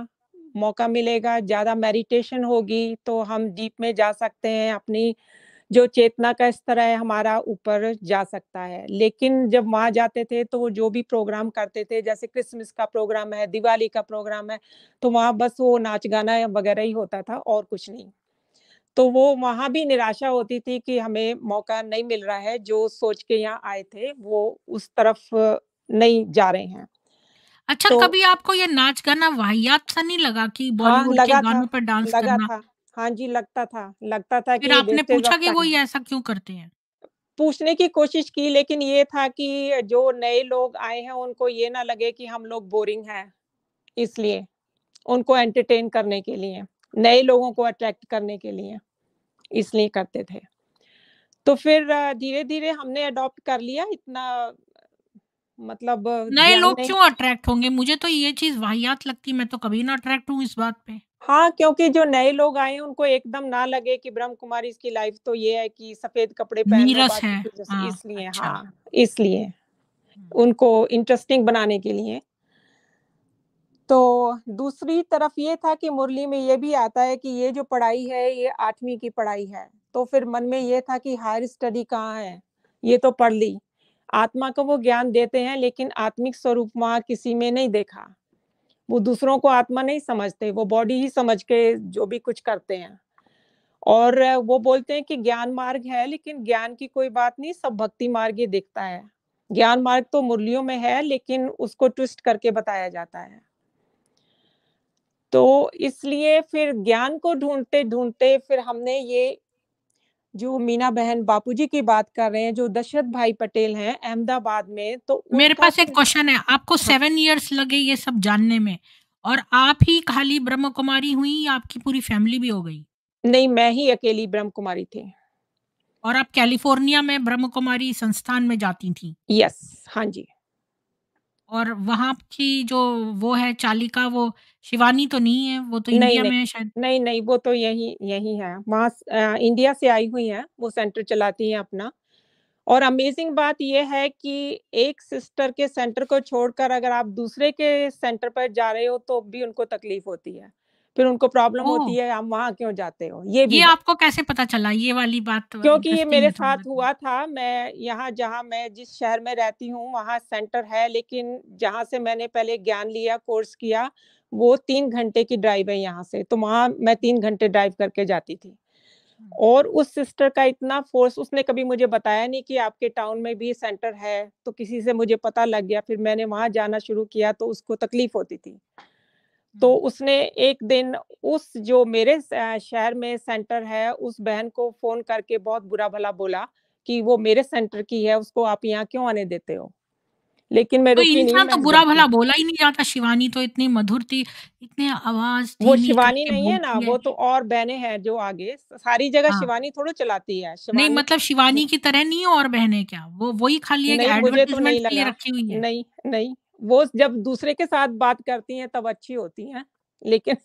मौका मिलेगा, ज़्यादा मेडिटेशन होगी तो हम डीप में जा सकते हैं, अपनी जो चेतना का स्तर है हमारा ऊपर जा सकता है। लेकिन जब वहाँ जाते थे तो वो जो भी प्रोग्राम करते थे, जैसे क्रिसमस का प्रोग्राम है, दिवाली का प्रोग्राम है, तो वहाँ बस वो नाच-गाना वगैरह ही होता था और कुछ नहीं। तो वो वहाँ भी निराशा होती थी कि हमें मौका नहीं मिल रहा है, जो सोच के यहाँ आए थे वो उस तरफ नहीं जा रहे हैं। अच्छा, तो कभी आपको ये नाच-गाना वाहियात सा नहीं लगा कि हाँ, बॉलीवुड के गानों पर डांस लगा करना? था। हाँ जी, लगता था फिर कि आपने वेस्टेज ऑफ पूछा कि वो टाइम। ये ऐसा क्यों करते हैं? पूछने की कोशिश की लेकिन ये था कि जो नए लोग आए हैं उनको ये ना लगे कि हम लोग बोरिंग हैं, इसलिए। उनको एंटरटेन करने के लिए, नए लोगों को अट्रैक्ट करने के लिए, इसलिए करते थे। तो फिर धीरे-धीरे हमने अडॉप्ट कर लिया, इतना मतलब नए ध्यान लोग नहीं। क्यों अट्रैक्ट होंगे? मुझे तो ये चीज़ वाहियात लगती, मैं तो कभी ना अट्रैक्ट हूँ इस बात पे। हाँ, क्योंकि जो नए लोग आए हैं उनको एकदम ना लगे कि ब्रह्म कुमारीज़ की लाइफ़ तो ये है कि सफ़ेद कपड़े पहन लो, नीरस है। बाकी कुछ ऐसे, हाँ, इसलिए अच्छा। हाँ, इसलिए। हुँ। उनको इंटरेस्टिंग बनाने के लिए। तो दूसरी तरफ ये था कि मुरली में ये भी आता है कि ये जो पढ़ाई है, ये 8वीं की पढ़ाई है। तो फिर मन में ये था कि हायर स्टडी कहाँ है? ये तो पढ़ ली। आत्मा को वो ज्ञान देते हैं लेकिन आत्मिक स्वरूप वहाँ किसी में नहीं देखा। वो दूसरों को आत्मा नहीं समझते, वो बॉडी ही समझ के जो भी कुछ करते हैं। और वो बोलते हैं कि ज्ञान मार्ग है, लेकिन ज्ञान की कोई बात नहीं, सब भक्ति मार्ग ही दिखता है। ज्ञान मार्ग तो मुरलियों में है, लेकिन उसको ट्विस्ट करके बताया जाता है। तो इसलिए फिर ज्ञान को ढूँढते-ढूँढते फिर हमने ये जो मीना बहन बापूजी की बात कर रहे हैं, जो दशरथ भाई पटेल हैं अहमदाबाद में, तो मेरे उनका पास एक तो क्वेश्चन है, आपको हाँ, 7 इयर्स लगे ये सब जानने में और आप ही खाली ब्रह्म कुमारी हुई या आपकी पूरी फैमिली भी हो गई? नहीं, मैं ही अकेली ब्रह्म कुमारी थी। और आप कैलिफ़ोर्निया में ब्रह्म कुमारी संस्थान में जाती थीं? यस, हाँ जी। और वहाँ की जो वो है चालिका, वो शिवानी तो नहीं है, वो तो नहीं, इंडिया नहीं। में है शायद? नहीं, नहीं, वो तो यहीं यहीं है। वहाँ इंडिया से आई हुई हैं, वो सेंटर चलाती हैं अपना। और अमेज़िंग बात ये है कि एक सिस्टर के सेंटर को छोड़कर अगर आप दूसरे के सेंटर पर जा रहे हो, तो भी उनको तकलीफ़ होती है। फिर उनको प्रॉब्लम ओह! होती है, आप वहाँ क्यों जाते हो? ये भी ये है। आपको कैसे पता चला? ये वाली बात क्योंकि ये इंटरेस्टिंग मेरे है साथ थोड़ा-सा। हुआ था, मैं यहाँ जहाँ मैं जिस शहर में रहती हूँ, वहाँ सेंटर है, लेकिन जहाँ से मैंने पहले ज्ञान लिया, कोर्स किया, वो 3 घंटे की ड्राइव है यहाँ से, तो वहाँ मैं 3 घंटे ड्राइव करके जाती थी। हुँ, और उस सिस्टर का इतना फ़ोर्स, उसने कभी मुझे बताया नहीं कि आपके टाउन में भी सेंटर है, तो किसी से मुझे पता लग गया, फिर मैंने वहाँ जाना शुरू किया, तो उसको तकलीफ़ होती थी। तो हुँ। उसने एक दिन उस जो मेरे शहर में सेंटर है, उस बहन को फ़ोन करके बहुत बुरा-भला बोला कि वो मेरे सेंटर की है, उसको आप यहाँ क्यों आने देते हो? लेकिन मैं तो रुकी नहीं, इंसान तो मैं बुरा-भला जाती। बोला ही नहीं जाता, शिवानी तो इतनी मधुर थी, इतने आवाज़ वो धीमी शिवानी करके नहीं है ना, बोलती है। वो तो और बहनें हैं जो आगे, सारी जगह हाँ, शिवानी थोड़ी चलाती है, नहीं शिवानी मतलब शिवानी की तरह नहीं है और बहनें क्या? वो वही खाली एक नहीं, मुझे तो नहीं एडवर्टाइज़मेंट के लिए लगा। रखी हुई है? नहीं, नहीं, वो जब दूसरे के साथ बात करती हैं तब अच्छी होती हैं, लेकिन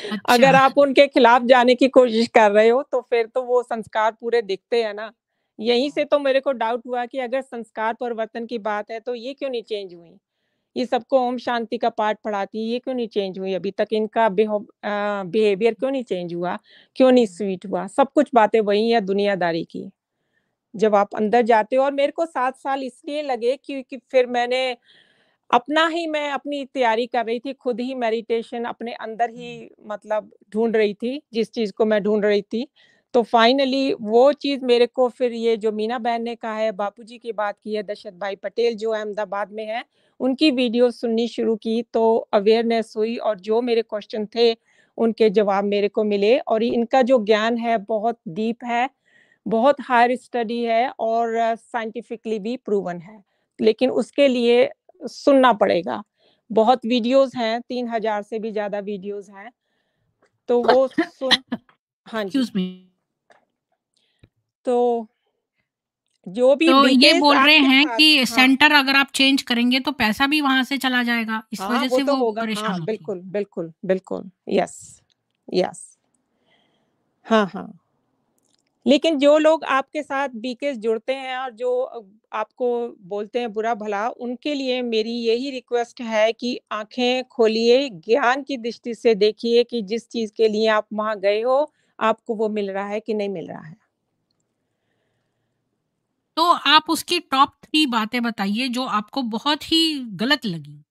अच्छा। अगर आप उनके खिलाफ जाने की कोशिश कर रहे हो, तो फिर तो वो संस्कार पूरे दिखते हैं ना। यहीं से तो मेरे को डाउट हुआ कि अगर संस्कार परिवर्तन की बात है, तो ये क्यों नहीं चेंज हुई? ये सबको ओम शांति का पाठ पढ़ाती हैं, ये क्यों नहीं चेंज हुई अभी तक? इनका बिहेवियर क्यों नहीं चेंज हुआ? क्यों नहीं हुँ, स्वीट हुआ? सब कुछ बातें वही हैं दुनियादारी की। जब आप अंदर जाते हो, और मेरे को 7 साल इसलिए लगे क्योंकि फिर मैं अपनी तैयारी कर रही थी, खुद ही मेडिटेशन अपने अंदर हुँ, ही मतलब ढूँढ रही थी, जिस चीज़ को मैं ढूँढ रही थी। तो फाइनली वो चीज़ मेरे को फिर ये जो मीना बहन ने कहा है, बापूजी की बात की है, दशरथ भाई पटेल जो अहमदाबाद में हैं, उनकी वीडियो सुननी शुरू की, तो अवेयरनेस हुई और जो मेरे क्वेश्चन थे, उनके जवाब मेरे को मिले और इनका जो ज्ञान है, बहुत डीप है, बहुत हायर स्टडी है और साइंटिफिकली भी प्रूवन है। लेकिन उसके लिए सुनना पड़ेगा। बहुत वीडियोज़ हैं, 3000 से भी ज़्यादा वीडियोज़ हैं, तो वो सुन हाँ जी, एक्सक्यूज़ मी। तो जो भी तो ये डिटेल्स बोल रहे आपके हैं पास कि हाँ, सेंटर अगर आप चेंज करेंगे तो पैसा भी वहाँ से चला जाएगा, इस हाँ, वज़ह वो से तो वो होगा। हाँ, परेशान होती हैं। बिल्कुल, बिल्कुल, बिल्कुल। Yes, yes. हाँ, हाँ। लेकिन जो लोग आपके साथ बीकेएस जुड़ते हैं और जो आपको बोलते हैं बुरा-भला, उनके लिए मेरी यही रिक्वेस्ट है कि आँखें खोलिए, ज्ञान की दृष्टि से देखिए कि जिस चीज़ के लिए आप वहाँ गए हो, आपको वो मिल रहा है कि नहीं मिल रहा है। तो आप उसकी टॉप 3 बातें बताइए जो आपको बहुत ही गलत लगी।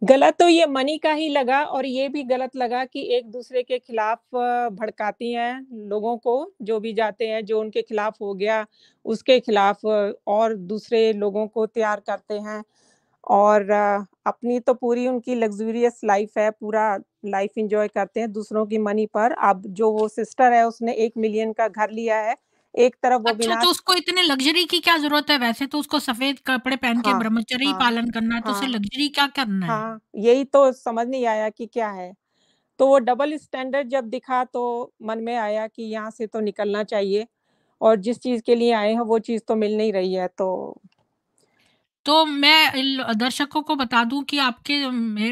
गलत तो ये मनी का ही लगा और ये भी गलत लगा कि एक-दूसरे के खिलाफ भड़काती हैं लोगों को, जो भी जाते हैं, जो उनके खिलाफ हो गया, उसके खिलाफ और दूसरे लोगों को तैयार करते हैं। और अपनी तो पूरी उनकी लग्ज़रियस लाइफ़ है, पूरा लाइफ़ एन्जॉय करते हैं दूसरों की मनी पर। अब जो वो सिस्टर है उसने 1 मिलियन का घर लिया है, एक तरफ वो अच्छा, तो विनाश उसको इतने लग्ज़री की क्या ज़रूरत है? वैसे तो उसको सफ़ेद कपड़े पहन के हाँ, ब्रह्मचर्य ही हाँ, पालन करना है, तो उसे हाँ, लग्ज़री क्या करना है? हाँ, यही तो समझ नहीं आया कि क्या है। तो वो डबल स्टैंडर्ड जब दिखा तो मन में आया कि यहाँ से तो निकलना चाहिए और जिस चीज़ के लिए आए हैं वो चीज़ तो मिल नहीं रही है तो तो मैं दर्शकों को बता दूँ कि आपके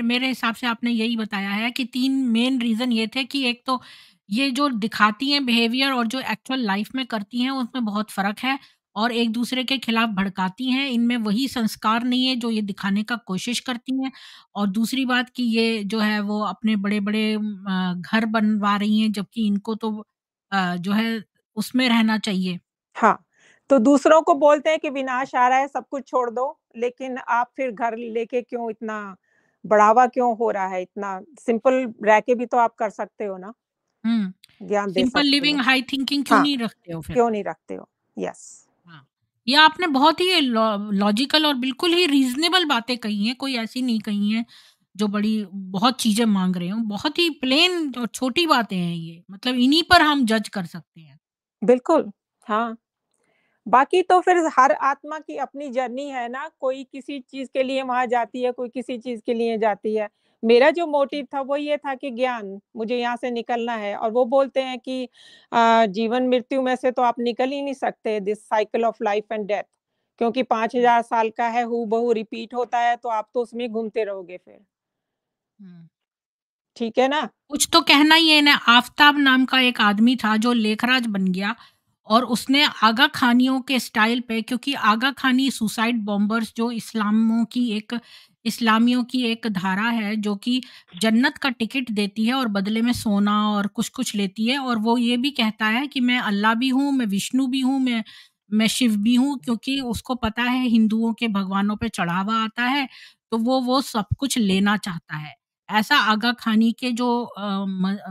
मेरे हिसाब से आपने यही बताया है कि 3 मेन रीज़न ये थे कि एक तो ये जो दिखाती हैं बिहेवियर और जो एक्चुअल लाइफ़ में करती हैं उसमें बहुत फ़र्क है और एक-दूसरे के खिलाफ भड़काती हैं, इनमें वही संस्कार नहीं है जो ये दिखाने का कोशिश करती हैं और दूसरी बात कि ये जो है वो अपने बड़े-बड़े घर बनवा रही हैं जबकि इनको तो जो है उसमें रहना चाहिए। हाँ, तो दूसरों को बोलते हैं कि विनाश आ रहा है सब कुछ छोड़ दो, लेकिन आप फिर घर लेके क्यों इतना बढ़ावा क्यों हो रहा है इतना सिंपल रह के भी तो आप कर सकते हो ना, हुँ, ज्ञान दे सिंपल सकते लिविंग हो। हाई थिंकिंग क्यों हाँ, नहीं रखते हो फिर? क्यों नहीं रखते हो? यस। हाँ, ये आपने बहुत ही लॉजिकल और बिल्कुल ही रीज़नेबल बातें कही हैं, कोई ऐसी नहीं कही हैं, जो बड़ी बहुत चीज़ें माँग रहे हों। बहुत ही प्लेन और छोटी बातें हैं ये, मतलब इन्हीं पर हम जज कर सकते हैं। बिल्कुल, हाँ। बाकी तो फिर हर आत्मा की अपनी जर्नी है ना, कोई किसी चीज़ के लिए वहाँ जाती है, कोई किसी चीज़ के लिए जाती है। मेरा जो मोटिव था वो ये था कि ज्ञान, मुझे यहाँ से निकलना है और वो बोलते हैं कि जीवन मृत्यु में से तो आप निकल ही नहीं सकते, this cycle of life and death, क्योंकि हुँ, 5000 साल का है, हूबहू रिपीट होता है, तो आप तो उसमें घूमते रहोगे फिर। हुँ। ठीक है ना? कुछ तो कहना ही है ना, आफ़ताब नाम का एक आदमी था जो लेखराज बन गया और उसने आगा खानियों के स्टाइल पे, क्योंकि आगा खानी सुसाइड बॉम्बर्स जो इस्लामियों की एक धारा है जो कि जन्नत का टिकट देती है और बदले में सोना और कुछ-कुछ लेती है, और वो ये भी कहता है कि मैं अल्लाह भी हूँ, मैं विष्णु भी हूँ, मैं शिव भी हूँ, क्योंकि उसको पता है हिंदुओं के भगवानों पे चढ़ावा आता है, तो वो सब कुछ लेना चाहता है। ऐसा आगा खानी के जो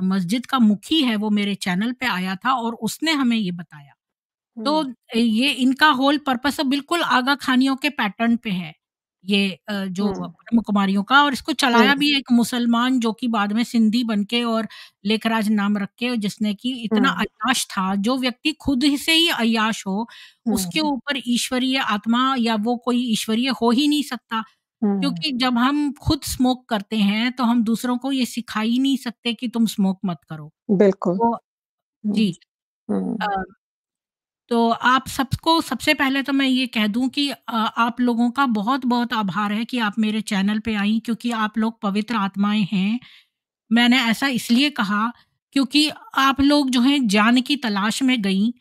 मस्जिद का मुखी है वो मेरे चैनल पे आया था और उसने हमें ये बताया। तो हुँ, ये इनका होल पर्पस बिल्कुल आगा खानियों के पैटर्न पे है। ये जो हुँ, ब्रह्म कुमारियों का, और इसको हुँ, चलाया भी एक मुसलमान जो कि बाद में सिंधी बन के और लेखराज नाम रख के, जिसने कि इतना हुँ, अय्याश था, जो व्यक्ति खुद ही से ही अय्याश हो, उसके हुँ, ऊपर ईश्वरीय आत्मा या वो कोई ईश्वरीय हो ही नहीं सकता। हुँ, क्योंकि जब हम खुद स्मोक करते हैं, तो हम दूसरों को ये सिखा ही नहीं सकते कि तुम स्मोक मत करो। बिल्कुल। तो हुँ, जी। हुँ, अ, तो आप सबको सबसे पहले तो मैं ये कह दूँ कि आप लोगों का बहुत-बहुत आभार है कि आप मेरे चैनल पे आईं, क्योंकि आप लोग पवित्र आत्माएँ हैं। मैंने ऐसा इसलिए कहा क्योंकि आप लोग जो हैं ज्ञान की तलाश में गईं,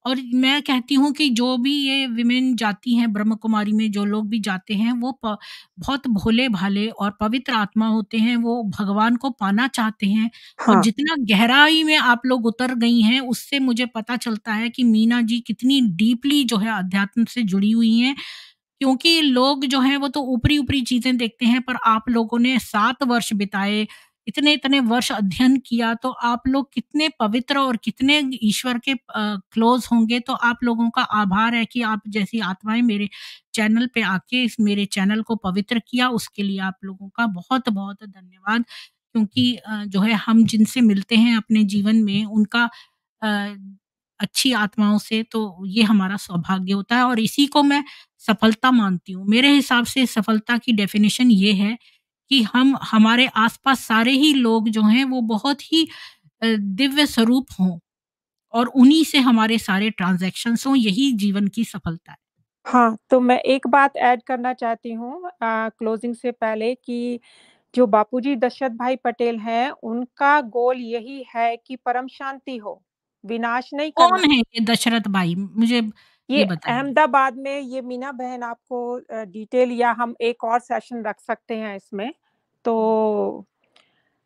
और मैं कहती हूँ कि जो भी ये विमेन जाती हैं ब्रह्म कुमारी में, जो लोग भी जाते हैं वो बहुत भोले-भाले और पवित्र आत्मा होते हैं, वो भगवान को पाना चाहते हैं। और हाँ, जितना गहराई में आप लोग उतर गई हैं, उससे मुझे पता चलता है कि मीना जी कितनी डीपली जो है अध्यात्म से जुड़ी हुई हैं। क्योंकि लोग जो हैं वो तो ऊपरी-ऊपरी चीज़ें देखते हैं, पर आप लोगों ने 7 वर्ष बिताए, इतने-इतने वर्ष अध्ययन किया, तो आप लोग कितने पवित्र और कितने ईश्वर के क्लोज़ होंगे। तो आप लोगों का आभार है कि आप जैसी आत्माएँ मेरे चैनल पे आके इस मेरे चैनल को पवित्र किया, उसके लिए आप लोगों का बहुत-बहुत धन्यवाद। क्योंकि जो है हम जिनसे मिलते हैं अपने जीवन में उनका अ, अच्छी आत्माओं से, तो ये हमारा सौभाग्य होता है और इसी को मैं सफलता मानती हूँ। मेरे हिसाब से सफलता की डेफ़िनिशन ये है कि हम हमारे आस-पास सारे ही लोग जो हैं वो बहुत ही दिव्य स्वरूप हों और उन्हीं से हमारे सारे ट्रांज़ैक्शंस हों, यही जीवन की सफलता है। हाँ, तो मैं एक बात ऐड करना चाहती हूँ क्लोज़िंग से पहले कि जो बापूजी दशरथ भाई पटेल हैं, उनका गोल यही है कि परम शांति हो, विनाश नहीं करना। कौन है ये दशरथ भाई? मुझे ये ये बताइए। अहमदाबाद में ये मीना बहन आपको डिटेल या हम एक और सेशन रख सकते हैं इसमें। तो हुँ,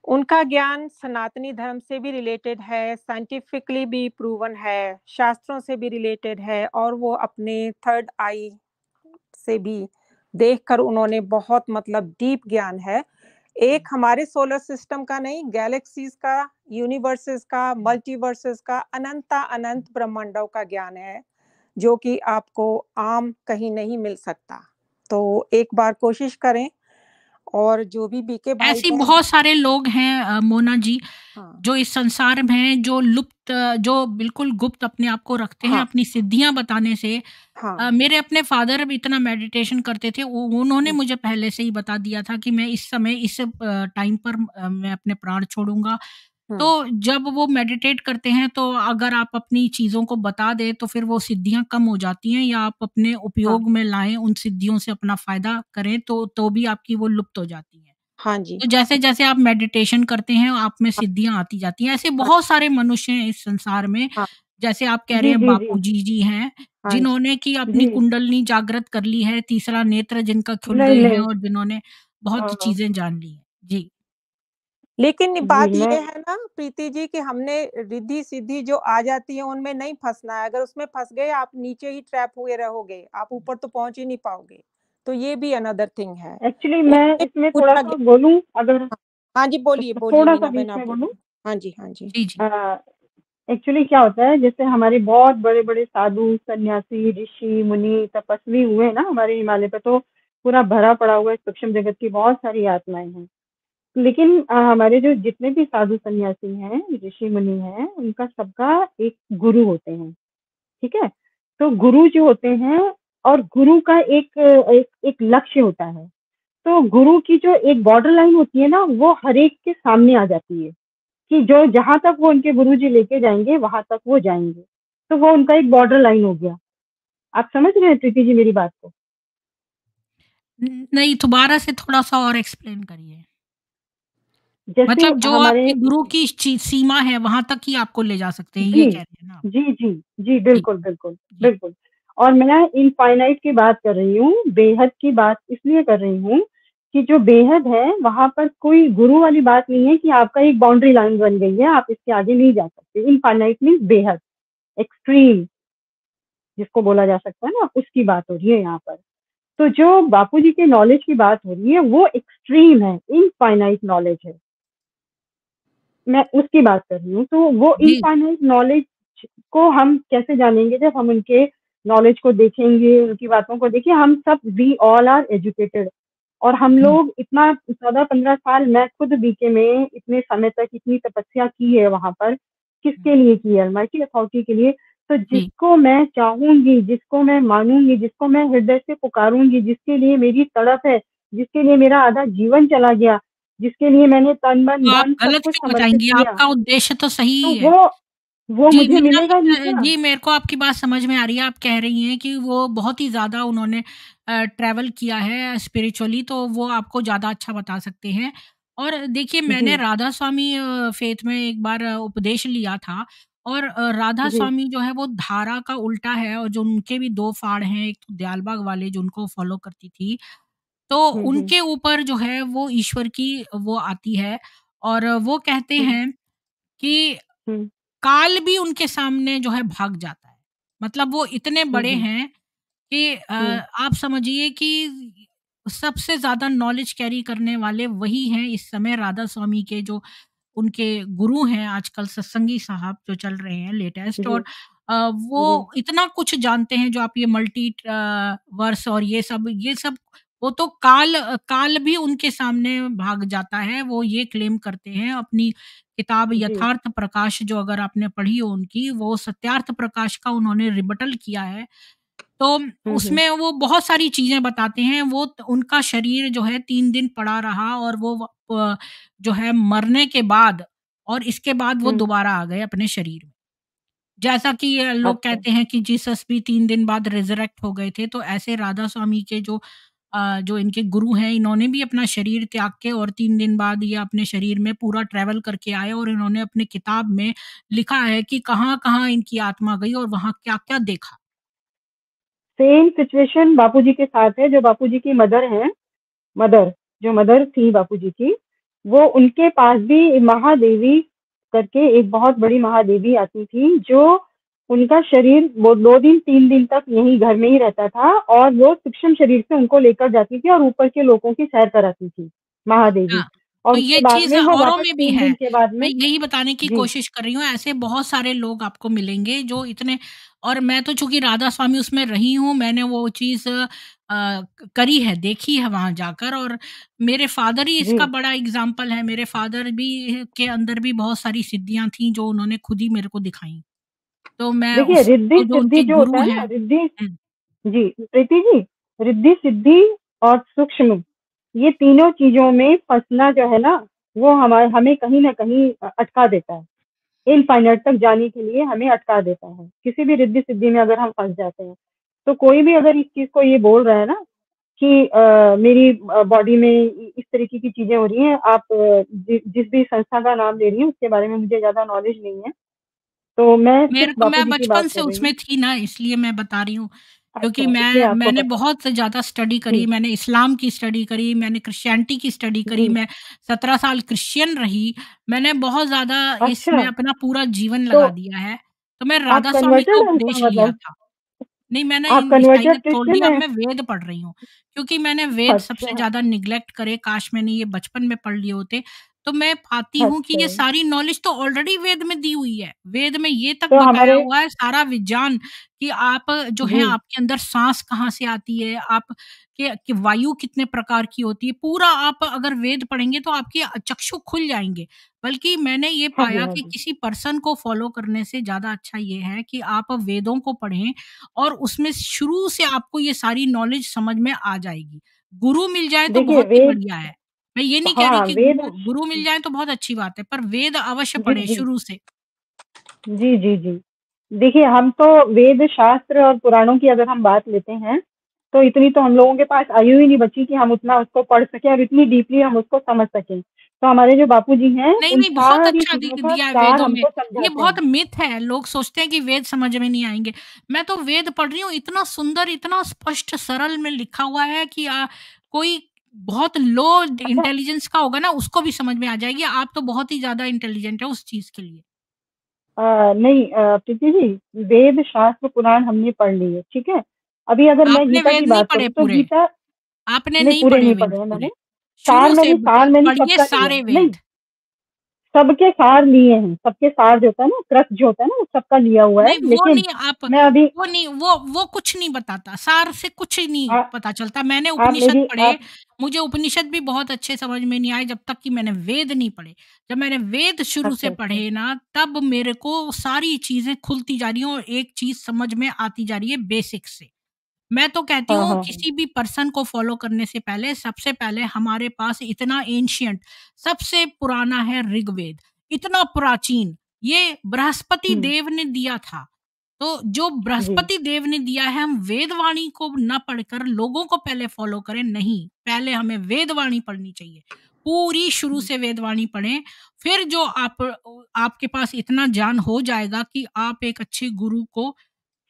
उनका ज्ञान सनातनी धर्म से भी रिलेटेड है, साइंटिफिकली भी प्रूवन है, शास्त्रों से भी रिलेटेड है और वो अपने थर्ड आई से भी देखकर उन्होंने बहुत मतलब डीप ज्ञान है। हुँ, एक हमारे सोलर सिस्टम का नहीं, गैलेक्सीज़ का, यूनिवर्सेस का, हुँ, मल्टीवर्सेस का, हुँ। अनंत ब्रह्मांडों का ज्ञान है, जो कि आपको आम कहीं नहीं मिल सकता। तो एक बार कोशिश करें और जो भी बीके ऐसी भाई-बहन बहुत सारे लोग हैं मोना जी, हाँ, जो इस संसार में हैं, जो लुप्त जो बिल्कुल गुप्त अपने आप को रखते हैं हाँ, अपनी सिद्धियाँ बताने से। हाँ, मेरे अपने फ़ादर भी इतना मेडिटेशन करते थे, उ उन्होंने हुँ, मुझे पहले से ही बता दिया था कि मैं इस समय इस टाइम पर मैं अपने प्राण छोड़ूँगा। तो हुँ, जब वो मेडिटेट करते हैं, तो अगर आप अपनी चीज़ों को बता दें, तो फिर वो सिद्धियाँ कम हो जाती हैं, या आप अपने हाँ, उपयोग में लाएँ, उन सिद्धियों से अपना फ़ायदा करें, तो भी आपकी वो लुप्त हो जाती हैं। हाँ जी, तो जैसे-जैसे आप मेडिटेशन करते हैं, आप में हाँ, सिद्धियाँ आती जाती हैं। ऐसे हाँ, बहुत सारे मनुष्य हैं इस संसार में, हाँ, जैसे आप कह रहे जी, हैं जी, जी। बापूजी जी हैं, हाँ जी, जिन्होंने कि अपनी जी। कुंडलिनी जागृत कर ली है, तीसरा नेत्र जिनका खुल नहीं, गए हैं नहीं। और जिन्होंने बहुत हाँ, चीज़ें जान ली हैं। जी। लेकिन जी, बात ये मैं है ना प्रीति जी कि हमने रिद्धि-सिद्धि जो आ जाती है उनमें नहीं फँसना है, अगर उसमें फँस गए आप नीचे ही ट्रैप हुए रहोगे, आप ऊपर तो पहुँच ही नहीं पाओगे। तो ये भी अनदर थिंग है। एक्चुअली मैं उसमें इसमें पूछा थोड़ा-सा गया बोलूँ अगर हाँ, हाँ जी, बोलिए, बोलिए थोड़ा-सा मीना बहन बीच आप में बोलूँ? बोलिए। हाँ जी, हाँ जी। जी, जी। अ, एक्चुअली क्या होता है जैसे हमारे बहुत बड़े-बड़े साधु, सन्यासी, ऋषि, मुनि, तपस्वी हुए ना हमारे हिमालय पे तो पूरा भरा पड़ा हुआ है सूक्ष्म जगत की बहुत सारी आत्माएँ हैं। लेकिन हमारे जो जितने भी साधु सन्यासी हैं, ऋषि मुनि हैं, उनका सबका एक गुरु होते हैं, ठीक है? तो गुरु जो होते हैं और गुरु का एक एक एक लक्ष्य होता है। तो गुरु की जो एक बॉर्डर लाइन होती है ना, वो हर एक के सामने आ जाती है कि जो जहाँ तक वो उनके गुरुजी लेके जाएँगे, वहाँ तक वो जाएँगे। तो वो उनका एक बॉर्डर लाइन हो गया। आप समझ रहे हैं प्रीति जी मेरी बात को? नहीं, दोबारा से थोड़ा-सा और एक्सप्लेन करिए। जैसे मतलब जो हमारे आपके गुरु की सीमा है, वहाँ तक ही आपको ले जा सकते हैं, ये जी, कह रहे हैं ना आप? जी, जी, जी, जी, बिल्कुल, बिल्कुल, जी, बिल्कुल। और मैं इनफ़ाइनाइट की बात कर रही हूँ, बेहद की बात इसलिए कर रही हूँ कि जो बेहद है, वहाँ पर कोई गुरु वाली बात नहीं है कि आपका एक बाउंड्री लाइन बन गई है, आप इसके आगे नहीं जा सकते। इनफ़ाइनाइट मीन्स बेहद, एक्सट्रीम जिसको बोला जा सकता है ना, उसकी बात हो रही है यहाँ पर। तो जो बापूजी के नॉलेज की बात हो रही है, वो एक्सट्रीम है, इनफ़ाइनाइट नॉलेज है। मैं उसकी बात कर रही हूँ। तो वो जी, इनफाइनाइट नॉलेज को हम कैसे जानेंगे जब हम उनके नॉलेज को देखेंगे, उनकी बातों को देखिए हम सब वी ऑल आर एजुकेटेड और हम हुँ, लोग इतना 14-15 साल मैं खुद बीके में इतने समय तक इतनी तपस्या की है वहाँ पर, हुँ, किसके लिए की है? अलमाइटी अथॉरिटी के लिए। तो जी, जिसको मैं चाहूँगी, जिसको मैं मानूँगी, जिसको मैं हृदय से पुकारूँगी, जिसके लिए मेरी तड़प है, जिसके लिए मेरा आधा जीवन चला गया, जिसके लिए मैंने तन, मन, तो आप धन सब गलत कुछ क्यों समर्पित बताएँगी? किया, आपका उद्देश्य तो सही तो ही है। वो जी, मुझे मेरा मिलेगा नहीं क्या? जी, मेरे को आपकी बात समझ में आ रही है। आप कह रही हैं कि वो बहुत ही ज़्यादा उन्होंने ट्रैवल किया है स्पिरिचुअली, तो वो आपको ज़्यादा अच्छा बता सकते हैं। और देखिए, मैंने जी, राधा स्वामी फ़ेथ में एक बार उपदेश लिया था और राधा जी। स्वामी जो है वो धारा का उल्टा है और जो उनके भी 2 फाड़ हैं, एक तो दयालबाग वाले जो उनको फ़ॉलो करती थी, तो हुँ, हुँ, उनके ऊपर जो है वो ईश्वर की वो आती है और वो कहते हुँ, हैं कि हुँ, काल भी उनके सामने जो है भाग जाता है। मतलब वो इतने हुँ, बड़े हुँ, हैं कि हुँ, आप समझिए कि सबसे ज़्यादा नॉलेज कैरी करने वाले वही हैं इस समय राधा स्वामी के जो उनके गुरु हैं आजकल सत्संगी साहब जो चल रहे हैं लेटेस्ट और जी, जी, वो इतना कुछ जानते हैं जो आप ये मल्टी वर्स और ये सब वो तो काल भी उनके सामने भाग जाता है। वो ये क्लेम करते हैं अपनी किताब जी। यथार्थ प्रकाश जो अगर आपने पढ़ी हो उनकी, वो सत्यार्थ प्रकाश का उन्होंने रिबटल किया है। तो हुँ, हुँ, उसमें वो बहुत सारी चीज़ें बताते हैं। वो उनका शरीर जो है 3 दिन पड़ा रहा और वो जो है मरने के बाद और इसके बाद वो हुँ। दोबारा आ गए अपने शरीर में। जैसा कि लोग अच्छा, कहते हैं कि जीसस भी 3 दिन बाद रिज़रेक्ट हो गए थे, तो ऐसे राधा स्वामी के जो इनके गुरु हैं, इन्होंने भी अपना शरीर त्याग के और 3 दिन बाद ये अपने शरीर में पूरा ट्रैवल करके आए और इन्होंने अपनी किताब में लिखा है कि कहाँ-कहाँ इनकी आत्मा गई और वहाँ क्या-क्या देखा। सेम सिचुएशन बापूजी के साथ है, जो बापूजी की मदर हैं, मदर, जो मदर थी बापूजी की, वो उनके पास भी महादेवी करके एक बहुत बड़ी महादेवी आती थी, जो उनका शरीर वो 2 दिन 3 दिन तक यहीं घर में ही रहता था और वो सूक्ष्म शरीर से उनको लेकर जाती थी और ऊपर के लोगों की सैर कराती थी, महादेवी। हाँ, और तो उसके ये बाद चीज़ में वो औरों वापस में भी 3 है। दिन के बाद मैं में यही बताने की जी, कोशिश कर रही हूँ, ऐसे बहुत सारे लोग आपको मिलेंगे जो इतने और मैं तो चूँकि राधा स्वामी उसमें रही हूँ, मैंने वो चीज़ करी है, देखी है वहाँ जाकर और मेरे फ़ादर ही जी। इसका बड़ा एग्ज़ाम्पल है। मेरे फ़ादर भी के अंदर भी बहुत सारी सिद्धियाँ थीं जो उन्होंने खुद ही मेरे को दिखाई। तो मैं देखिए, उस रिद्धि वो जो सिद्धि उनके जो होता गुरु है ना, हैं रिद्धि हुँ, जी, प्रीति जी, रिद्धि सिद्धि और सूक्ष्म ये तीनों चीजों में फंसना जो है ना, वो हमारे हमें कहीं ना कहीं अटका देता है। इनफाइनाइट तक जाने के लिए हमें अटका देता है। किसी भी रिद्धि सिद्धि में अगर हम फंस जाते हैं, तो कोई भी अगर इस चीज को ये बोल रहा है ना कि मेरी बॉडी में इस तरीके की चीजें हो रही हैं, आप जिस भी संस्था का नाम ले रही हैं उसके बारे में मुझे ज्यादा नॉलेज नहीं है, तो मैं मेरे सिर्फ को बापू मैं जी की बचपन बात से कर रही हूँ। उसमें थी ना इसलिए मैं बता रही हूँ। क्योंकि अच्छा, इसलिए आपको मैंने पता है। बहुत ज़्यादा स्टडी करी, जी, मैंने इस्लाम की स्टडी करी, मैंने क्रिश्चियनिटी की स्टडी करी, जी। मैं 17 साल क्रिश्चियन रही। मैंने बहुत ज़्यादा अच्छा, इसमें अपना पूरा जीवन तो लगा दिया है। तो मैं आप राधा स्वामी का कन्वर्टेड हैं इसका उपदेश लिया मतलब? था। नहीं, मैंने आप ईसाइयत कन्वर्टेड छोड़ क्रिश्चियन दी, अब हैं? मैं वेद पढ़ रही हूँ। क्योंकि मैंने वेद सबसे अच्छा, ज़्यादा नेग्लेक्ट करे, काश मैंने ये बचपन में पढ़ लिए होते। तो मैं पाती हूँ कि ये अच्छा। सारी नॉलेज तो ऑलरेडी वेद में दी हुई है। वेद में ये तक तो बताया हमारे हुआ है सारा विज्ञान कि आप जो है जी, आपके अंदर साँस कहाँ से आती है, आप के कि वायु कितने प्रकार की होती है, पूरा आप अगर वेद पढ़ेंगे तो आपके चक्षु खुल जाएँगे। बल्कि मैंने ये हाँ जी, पाया हाँ कि जी। किसी पर्सन को फ़ॉलो करने से ज़्यादा अच्छा ये है कि आप वेदों को पढ़ें और उसमें शुरू से आपको ये सारी नॉलेज समझ में आ जाएगी। गुरु मिल जाए तो देखिए बहुत ही वेद बढ़िया है। मैं ये नहीं कह रही हाँ, कि वेद गुरु मिल जाए तो बहुत अच्छी बात है, पर वेद अवश्य जी, पढ़ें जी। शुरू से। जी, जी, जी। देखिए, हम तो वेद शास्त्र और पुराणों की अगर हम बात लेते हैं, तो इतनी तो हम लोगों के पास आयु ही नहीं बची कि हम उतना उसको पढ़ सकें और इतनी डीपली हम उसको समझ सकें। तो हमारे जो बापूजी हैं, नहीं, उन नहीं, बहुत सारी अच्छा चीज़ों का दिया है सार वेदों में। हमको ये समझाते बहुत हैं। मिथ है, लोग सोचते हैं कि वेद समझ में नहीं आएँगे। मैं तो वेद पढ़ रही हूँ, इतना सुंदर, इतना स्पष्ट सरल में लिखा हुआ है कि कोई बहुत लो अच्छा इंटेलिजेंस का होगा ना, उसको भी समझ में आ जाएगी। आप तो बहुत ही ज़्यादा इंटेलिजेंट हैं उस चीज़ के लिए। नहीं प्रीति जी, वेद, शास्त्र, पुराण हमने पढ़ लिए, ठीक है? अभी अगर मैं आपने गीता वेद की नहीं बात पढ़े करूँ, तो पूरे, गीता आपने नहीं, नहीं पूरे पढ़े नहीं वेद पढ़े हैं मैंने। पूरे। शुरू से सार मैंने पढ़िए सबका लिया सारे है। नहीं, वेद। सबके सार लिए हैं, सबके सार जो होता है ना, क्रक्स जो होता है ना, वो सबका लिया हुआ है। नहीं, वो लेकिन नहीं आप मैं अभी वो नहीं वो कुछ नहीं बताता, सार से कुछ नहीं आ, पता चलता। मैंने आप उपनिषद मेरी पढ़े, आप मुझे उपनिषद भी बहुत अच्छे समझ में नहीं आए जब तक कि मैंने वेद नहीं पढ़े। जब मैंने वेद शुरू अच्छा, से अच्छा। पढ़े ना, तब मेरे को सारी चीज़ें खुलती जा रही हैं और एक चीज़ समझ में आती जा रही है बेसिक से। मैं तो कहती हाँ, हूँ हाँ, हाँ। किसी भी पर्सन को फॉलो करने से पहले सबसे पहले हमारे पास इतना एंशिएंट सबसे पुराना है ऋग्वेद, इतना प्राचीन, ये बृहस्पति हुँ, देव ने दिया था। तो जो जी, बृहस्पति देव ने दिया है, हम वेदवाणी को ना पढ़कर लोगों को पहले फॉलो करें, नहीं, पहले हमें वेदवाणी पढ़नी चाहिए। पूरी शुरू से वेदवाणी पढ़ें, फिर जो आपके पास इतना ज्ञान हो जाएगा कि आप एक अच्छे गुरु को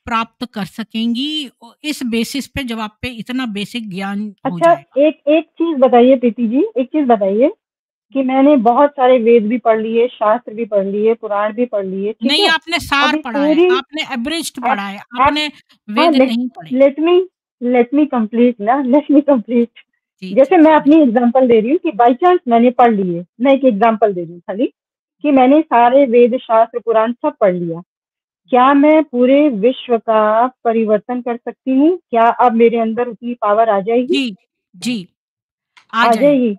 प्राप्त कर सकेंगी इस बेसिस पे जब आप पे इतना बेसिक ज्ञान हो अच्छा जाएगा। एक एक चीज़ बताइए प्रीति जी, एक चीज़ बताइए कि मैंने बहुत सारे वेद भी पढ़ लिए, शास्त्र भी पढ़ लिए, पुराण भी पढ़ लिए, ठीक नहीं है? आपने सार अभी पढ़ा है, पूरी आपने एब्रिज्ड आप पढ़ा है, आप आपने हाँ, वेद नहीं पढ़े। लेट मी कंप्लीट ना, लेट मी कंप्लीट। जी, जैसे जी, मैं जी, अपनी बिल्कुल। एग्जांपल दे रही हूँ कि बाय चांस मैंने पढ़ लिए। मैं एक एग्जांपल दे रही हूँ खाली, कि मैंने सारे वेद, शास्त्र, पुराण सब पढ़ लिया। क्या मैं पूरे विश्व का परिवर्तन कर सकती हूँ? क्या अब मेरे अंदर उतनी पावर आ जाएगी? जी, जी, आ आ जाएगी। जाएगी?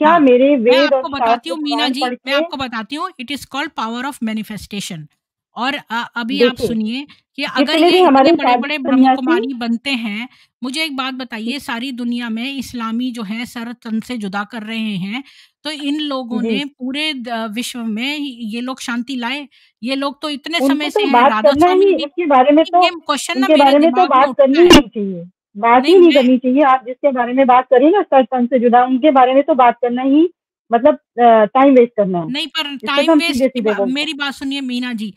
क्या हाँ, मेरे मैं वेद और आपको बताती शास्त्र, हूँ मीना पुराण जी, पढ़ मैं के आपको बताती हूँ it is called power of manifestation और अभी आप देखिए, सुनिए कि अगर जितने ये भी इतने हमारे साधु बड़े-बड़े सन्यासी ब्रह्मकुमारी बनते हैं, मुझे एक बात बताइए सारी दुनिया में इस्लामी जो हैं सर तन से जुदा कर रहे हैं, तो इन लोगों जी, ने पूरे विश्व में ये लोग शांति लाए? ये लोग तो इतने उनको समय से तो हैं, बात राधा करना स्वामी ही जी उसके बारे में तो ये क्वेश्चन ना उनके मेरे बारे में तो दिमाग में बात उठता करनी ही है। नहीं चाहिए। बात ही नहीं नहीं मैं करनी चाहिए। आप जिसके बारे में बात करिए ना सर तन से जुड़ा, उनके बारे में तो बात करना ही मतलब टाइम वेस्ट करना है। नहीं पर इसको तो टाइम हम वेस्ट की सीधे-सीधे बोलते हैं। मेरी बात सुनिए मीना जी,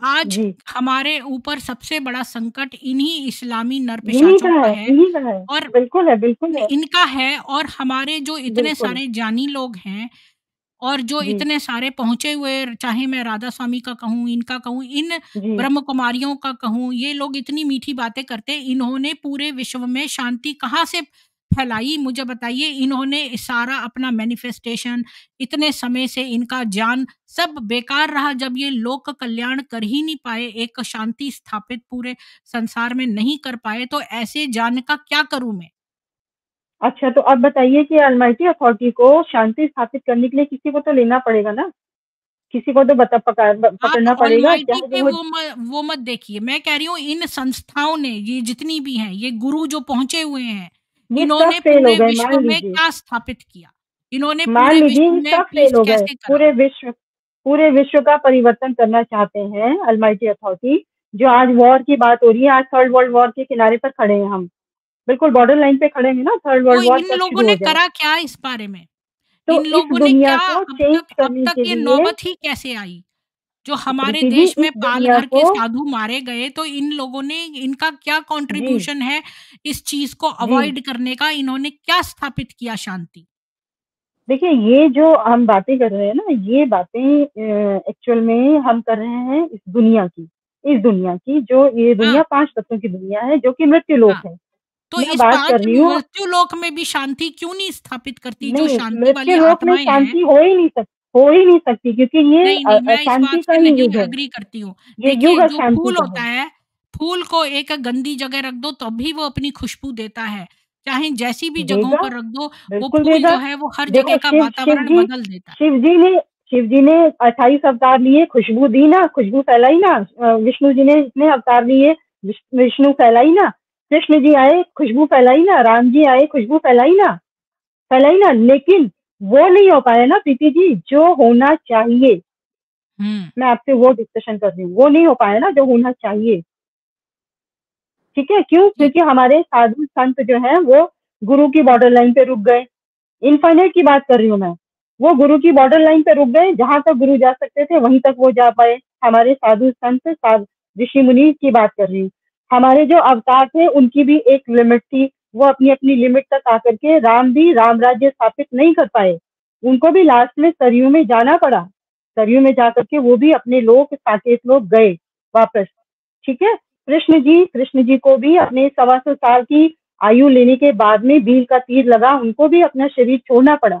आज जी, हमारे ऊपर सबसे बड़ा संकट इन्हीं इस्लामी इन्हीं नरपिशाचों का का है, है इन्हीं का है। और बिल्कुल है, बिल्कुल है। इनका है और हमारे जो इतने बिल्कुल। सारे ज्ञानी लोग हैं और जो जी, इतने सारे पहुँचे हुए चाहे मैं राधा स्वामी का कहूँ, इनका कहूँ, इन जी। ब्रह्म कुमारियों का कहूँ, ये लोग इतनी मीठी बातें करते हैं, इन्होंने पूरे विश्व में शांति कहाँ से फैलाई मुझे बताइए? इन्होंने सारा अपना मैनिफेस्टेशन इतने समय से इनका ज्ञान सब बेकार रहा जब ये लोक कल्याण कर ही नहीं पाए, एक शांति स्थापित पूरे संसार में नहीं कर पाए, तो ऐसे ज्ञान का क्या करूँ मैं? अच्छा तो अब बताइए कि अलमाइटी अथॉरिटी को शांति स्थापित करने के लिए किसी को तो लेना पड़ेगा ना? किसी को तो आप पकड़ना पड़ेगा, ऑलमाइटी चाहे पे वो वो मत देखिए। मैं कह रही हूँ इन संस्थाओं ने ये जितनी भी हैं, ये गुरु जो पहुँचे हुए हैं, ये सब इन्होंने फेल हो पूरे गए विश्व मान में लीजिए। क्या स्थापित किया? इन्होंने मान पूरे लीजिए विश्व ये में सब फेल पीस हो गए। कैसे करा? पूरे विश्व का परिवर्तन करना चाहते हैं अलमाइटी अथॉरिटी। जो आज वॉर की बात हो रही है, आज थर्ड वर्ल्ड वॉर के किनारे पर खड़े हैं हम। बिल्कुल बॉर्डर लाइन पे खड़े हैं ना, थर्ड तो वर्ल्ड वॉर इन कब लोगों शुरू ने हो जाए। करा क्या इस बारे में? तो इन इस लोगों ने दुनिया क्या को अब चेंज अब करने तक के ये लिए नौबत ही कैसे आई? जो हमारे प्रीति जी, देश इस में दुनिया पाल-घर को के साधु मारे गए, तो इन लोगों ने इनका क्या जी, कंट्रीब्यूशन है इस चीज़ को जी। अवॉइड करने का? इन्होंने क्या स्थापित किया शांति? देखिए, ये जो हम बातें कर रहे हैं ना, ये बातें एक्चुअल में हम कर रहे हैं इस दुनिया की जो ये हाँ, दुनिया 5 तत्वों की दुनिया है, जो कि मृत्यु लोक हाँ, है। तो मैं इस बात कर 5 रही हूँ, मृत्यु लोक में भी शांति क्यों नहीं स्थापित करती, जो नहीं, शांति वाली मृत्युलोक में आत्माएँ हैं? शांति हो ही नहीं सकती, क्योंकि ये नहीं, नहीं, मैं इस अशांति बात का से ही नहीं युग है। एग्री करती हूँ। ये देखिए, युग जो अशांति फूल का होता है। है, फूल को एक गंदी जगह रख दो तब भी वो अपनी खुशबू देता है। चाहे जैसी भी जगहों देगा, पर रख दो, वो बिल्कुल फूल देगा। जो है वो हर जगह देखो का वातावरण बदल देता है। शिव जी ने 28 अवतार लिए, खुशबू दी ना, खुशबू फैलाई ना। विष्णु जी ने इतने अवतार लिए, विष्णु फैलाई ना। कृष्ण जी आए, खुशबू फैलाई ना। राम जी आए, खुशबू फैलाई ना। लेकिन वो नहीं हो पाया ना प्रीति जी, जो होना चाहिए। हुँ। मैं आपसे वो डिस्कशन कर रही हूँ, वो नहीं हो पाया ना जो होना चाहिए। ठीक है, क्यों? जी। क्योंकि हमारे साधु संत जो है वो गुरु की बॉर्डर लाइन पे रुक गए। इनफाइनाइट की बात कर रही हूँ मैं। वो गुरु की बॉर्डर लाइन पे रुक गए, जहां तक गुरु जा सकते थे वहीं तक वो जा पाए। हमारे साधु संत ऋषि मुनि की बात कर रही हूँ। हमारे जो अवतार थे उनकी भी एक लिमिट थी, वो अपनी अपनी लिमिट तक आकर के राम भी राम राज्य स्थापित नहीं कर पाए। उनको भी लास्ट में सरयू में जाना पड़ा। सरयू में जाकर के वो भी अपने लोक साकेत लोग गए वापस। ठीक है। कृष्ण जी को भी अपने 125 साल की आयु लेने के बाद में भील का तीर लगा, उनको भी अपना शरीर छोड़ना पड़ा।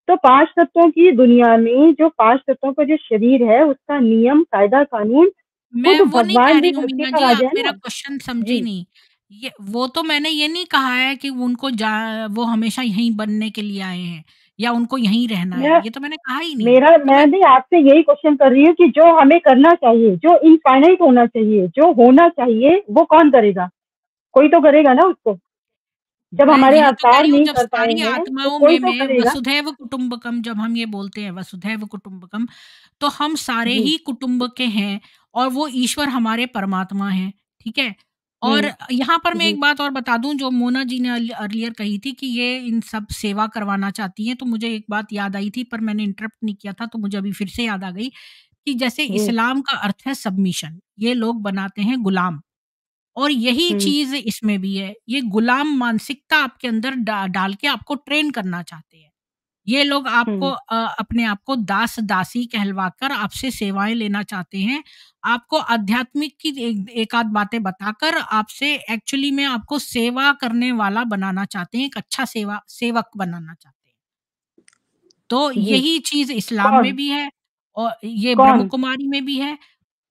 तो 5 तत्वों की दुनिया में जो 5 तत्वों का जो शरीर है, उसका नियम कायदा कानून मैं खुद वो नहीं कह भगवान रही भी हूँ धरती मीना का जी, राजा आप है मेरा ना। क्वेश्चन समझी जी नहीं। ये वो तो मैंने ये नहीं कहा है कि वो हमेशा यहीं बनने के लिए आए हैं या उनको यहीं रहना है, मैं ये तो मैंने कहा ही नहीं। तो मैं मैं भी आपसे यही क्वेश्चन कर रही हूँ कि जो हमें करना चाहिए, जो इनफाइनाइट होना चाहिए, जो होना चाहिए, वो कौन करेगा? कोई तो करेगा ना उसको। जब मैं हमारे यही तो कह अवतार रही हूँ, नहीं जब कर पाए सारी हैं तो आत्माओं कोई तो में करेगा। वसुधैव कुटुम्बकम, जब हम ये बोलते हैं वसुधैव कुटुम्बकम, तो हम सारे जी। ही कुटुंब के हैं और वो ईश्वर हमारे परमात्मा हैं, ठीक है? और हम्म। यहाँ पर मैं जी। एक बात और बता दूँ, जो मोना जी ने अर्लियर कही थी कि ये इन सब सेवा करवाना चाहती हैं, तो मुझे एक बात याद आई थी पर मैंने इंटरप्ट नहीं किया था, तो मुझे अभी फिर से याद आ गई कि जैसे जी। इस्लाम का अर्थ है सबमिशन, ये लोग बनाते हैं गुलाम। और यही हम्म। चीज़ इसमें भी है। ये गुलाम मानसिकता आपके अंदर डाल के आपको ट्रेन करना चाहते हैं। ये लोग आपको हम्म। अपने आप को दास-दासी कहलवाकर आपसे सेवाएँ लेना चाहते हैं। आपको आध्यात्मिक की एक आध बातें बताकर आपसे एक्चुअली में आपको सेवा करने वाला बनाना चाहते हैं, एक अच्छा सेवक बनाना चाहते हैं। तो जी। यही चीज़ इस्लाम में कौन? भी है और ये ब्रह्म कौन? कुमारी में भी है।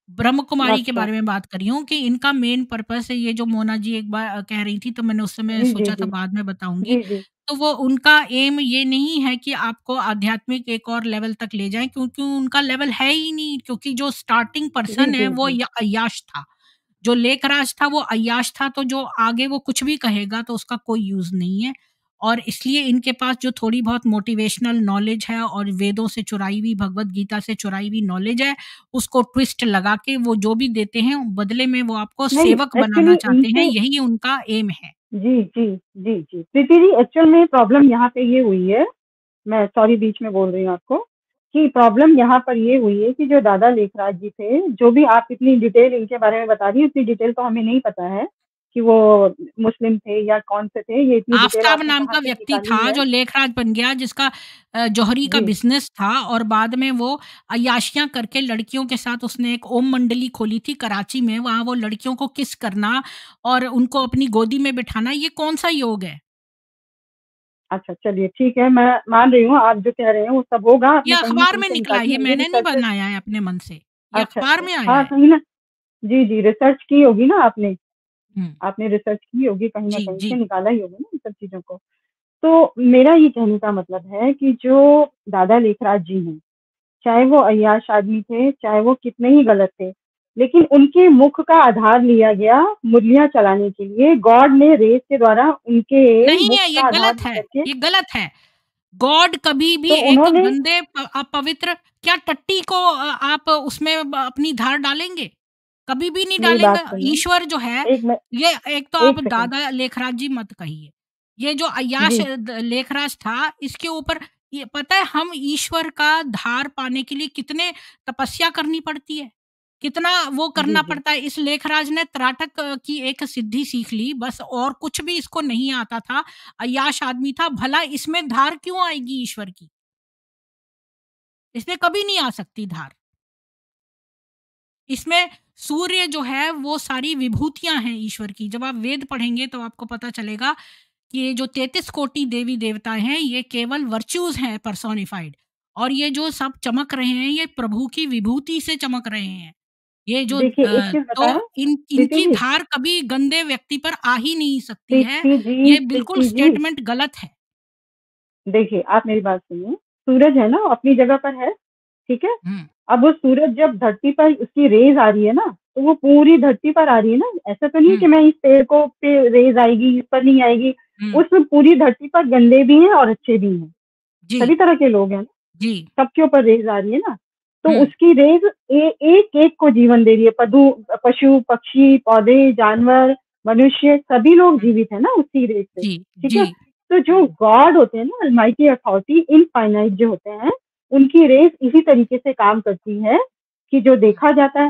ब्रह्म कुमारी के अच्छा। बारे में बात कर रही हूँ कि इनका मेन पर्पस है, ये जो मोना जी एक बार कह रही थी तो मैंने उस समय जी, जी, सोचा था जी। बाद में बताऊँगी। जी, जी। तो वो उनका एम ये नहीं है कि आपको आध्यात्मिक एक और लेवल तक ले जाएँ, क्योंकि उनका लेवल है ही नहीं, क्योंकि जो स्टार्टिंग जी, पर्सन है जी, वो जी। अय्याश था। जो लेखराज था वो अय्याश था, तो जो आगे वो कुछ भी कहेगा तो उसका कोई यूज़ नहीं है। और इसलिए इनके पास जो थोड़ी बहुत मोटिवेशनल नॉलेज है और वेदों से चुराई हुई, भगवत गीता से चुराई हुई नॉलेज है, उसको ट्विस्ट लगा के वो जो भी देते हैं, बदले में वो आपको नहीं, सेवक बनाना एक्चुअली चाहते हैं, उनसे यही उनका एम है। जी, जी, जी, जी। प्रीति जी, एक्चुअल में प्रॉब्लम यहाँ पे ये हुई है, मैं सॉरी बीच में बोल रही हूँ आपको, कि प्रॉब्लम यहाँ पर ये हुई है कि जो दादा लेखराज जी थे, जो भी आप इतनी डिटेल इनके बारे में बता रही हैं, उतनी डिटेल तो हमें नहीं पता है कि वो मुस्लिम थे या कौन से थे, ये इतनी डिटेल आफ़ताब आपने नाम कहाँ का से व्यक्ति निकाली था है। जो लेखराज बन गया, जिसका जौहरी का जी। बिज़नेस था और बाद में वो अय्याशियाँ करके लड़कियों के साथ उसने एक ओम मंडली खोली थी कराची में, वहाँ वो लड़कियों को किस करना और उनको अपनी गोदी में बिठाना, ये कौन-सा योग है? अच्छा, चलिए ठीक है, मैं मान रही हूँ आप जो कह रहे हैं वो सब होगा, ये आपने कहीं न अखबार कहीं में से निकला है, निकाली ये होंगी मैंने नहीं रिसर्चेज़। बनाया है अपने मन से, ये अच्छा, अखबार अच्छा। में आया हाँ, है। कहीं न जी, जी, रिसर्च की होगी ना आपने। हुँ। आपने रिसर्च की होगी, कहीं न जी, कहीं से जी। निकाला ही होगा ना इन सब चीज़ों को। तो मेरा ये कहने का मतलब है कि जो दादा लेखराज जी हैं, चाहे वो अय्याश आदमी थे, चाहे वो कितने ही गलत थे, लेकिन उनके मुख का आधार लिया गया मुरलियाँ चलाने के लिए। गॉड ने रेस के द्वारा उनके नहीं मुख है, ये का आधार गलत है, लेकर के ये गलत है। गॉड कभी भी तो एक उन्होंने गंदे अपवित्र, क्या टट्टी को आप उसमें अपनी धार डालेंगे? कभी भी नहीं मेरी डालेंगे। बात सुनिए, ईश्वर जो है, एक मिनट, ये एक तो 1 आप सेकंड। दादा लेखराज जी मत कहिए। ये जो अय्याश जी, लेखराज था, इसके ऊपर ये पता है हम ईश्वर का धार पाने के लिए कितने तपस्या करनी पड़ती है, कितना वो जी, करना जी। पड़ता है। इस लेखराज ने त्राटक की एक सिद्धि सीख ली बस, और कुछ भी इसको नहीं आता था। अय्याश आदमी था, भला इसमें धार क्यों आएगी ईश्वर की? इसमें कभी नहीं आ सकती धार। इसमें सूर्य जो है वो सारी विभूतियाँ हैं ईश्वर की। जब आप वेद पढ़ेंगे तो आपको पता चलेगा कि ये जो 33 कोटि देवी-देवता हैं, ये केवल वर्च्यूज़ हैं पर्सोनिफाइड, और ये जो सब चमक रहे हैं, ये प्रभु की विभूति से चमक रहे हैं। ये जो देखिए, एक चीज़ बताएँ तो प्रीति इनकी जी, धार कभी गंदे व्यक्ति पर आ ही नहीं सकती है। ये बिल्कुल प्रीति जी, स्टेटमेंट गलत है। देखिए, आप मेरी बात सुनिए। सूरज है ना, अपनी जगह पर है, ठीक है? हुँ, अब वो सूरज जब धरती पर उसकी रेज़ आ रही है ना, तो वो पूरी धरती पर आ रही है ना। ऐसा तो नहीं है हुँ, कि मैं इस पेड़ को पे रेज़ आएगी, इस पर नहीं आएगी। हुँ, उस पूरी धरती पर गंदे भी हैं और अच्छे भी हैं, जी, सभी तरह के लोग हैं। जी, सबके ऊपर रेज़ आ रही है ना, तो हुँ, उसकी रेज़ एक-एक को जीवन दे रही है। पशु, पक्षी, पौधे, जानवर, मनुष्य सभी लोग हुँ, जीवित हैं ना उसी रेज़ से, जी, ठीक जी, है? तो जो गॉड होते हैं ना, अलमाइटी अथॉरिटी, इनफाइनाइट जो होते हैं, उनकी रेज़ इसी तरीके से काम करती है कि जो देखा जाता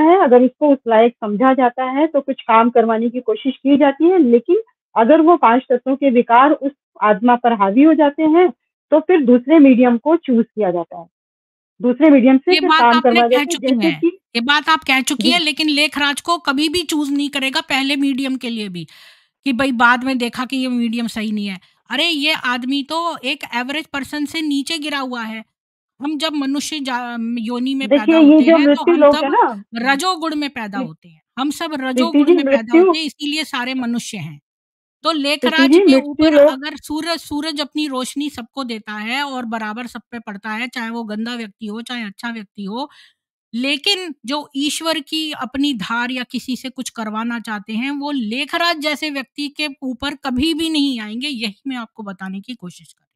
है, अगर उसको उस लायक समझा जाता है, तो कुछ काम करवाने की कोशिश की जाती है, लेकिन अगर वो 5 तत्वों के विकार उस आत्मा पर हावी हो जाते हैं, तो फिर दूसरे मीडियम को चूज़ किया जाता है। दूसरे मीडियम से ये फिर बात काम आपने करवाया कह जाता है, चुकी जैसे हैं। कि ये बात आप कह चुकी हैं, जी, लेकिन लेखराज को कभी भी चूज़ नहीं करेगा पहले मीडियम के लिए भी, कि भई बाद में देखा कि ये मीडियम सही नहीं है। अरे! ये आदमी तो एक एवरेज पर्सन से नीचे गिरा हुआ है। हम जब मनुष्य योनि में पैदा देखिए ये होते जो हैं, तो मृत्यु हम लोक है सब ना, रजोगुण में पैदा प्री होते हैं। हम सब प्रीति रजोगुण जी में पैदा मृत्यु होते हैं, इसीलिए सारे मनुष्य हैं। तो प्रीति लेखराज जी के मृत्यु ऊपर लोक अगर सूरज अपनी रोशनी सबको देता है और बराबर सब पे पड़ता है, चाहे वो गंदा व्यक्ति हो, चाहे अच्छा व्यक्ति हो, लेकिन जो ईश्वर की अपनी धार या किसी से कुछ करवाना चाहते हैं, वो लेखराज जैसे व्यक्ति के ऊपर कभी भी नहीं आएँगे, यही मैं आपको बताने की कोशिश कर रही हूँ।